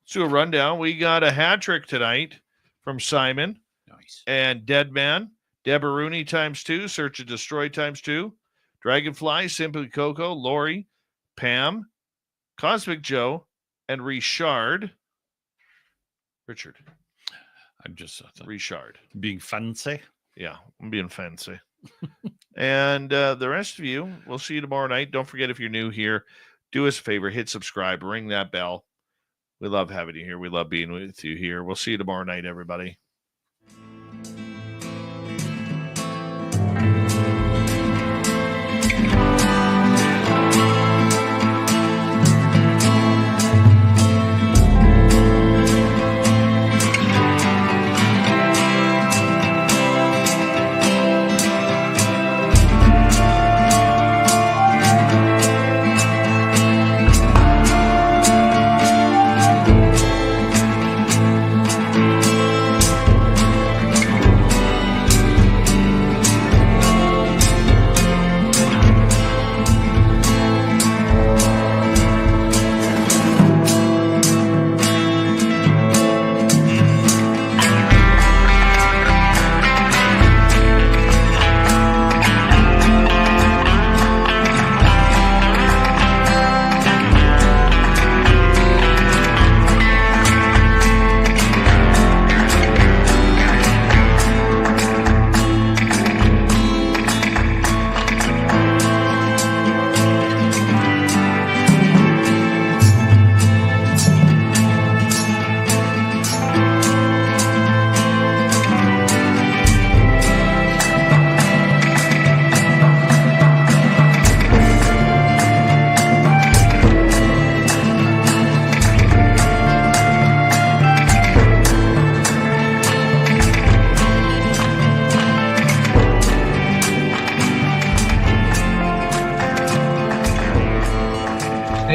Let's do a rundown. We got a hat trick tonight from Simon. Nice. And Deadman. Deborah Rooney ×2. Search and Destroy ×2. Dragonfly, Simply Coco, Lori, Pam, Cosmic Joe, and Richard. I'm just Richard. being fancy. Yeah, I'm being fancy. And the rest of you, we'll see you tomorrow night. Don't forget, if you're new here, do us a favor, hit subscribe, ring that bell. We love having you here. We love being with you here. We'll see you tomorrow night, everybody.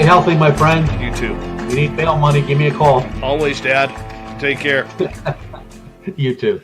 healthy, my friend. You too. If you need bail money, give me a call. Always, Dad. Take care. You too.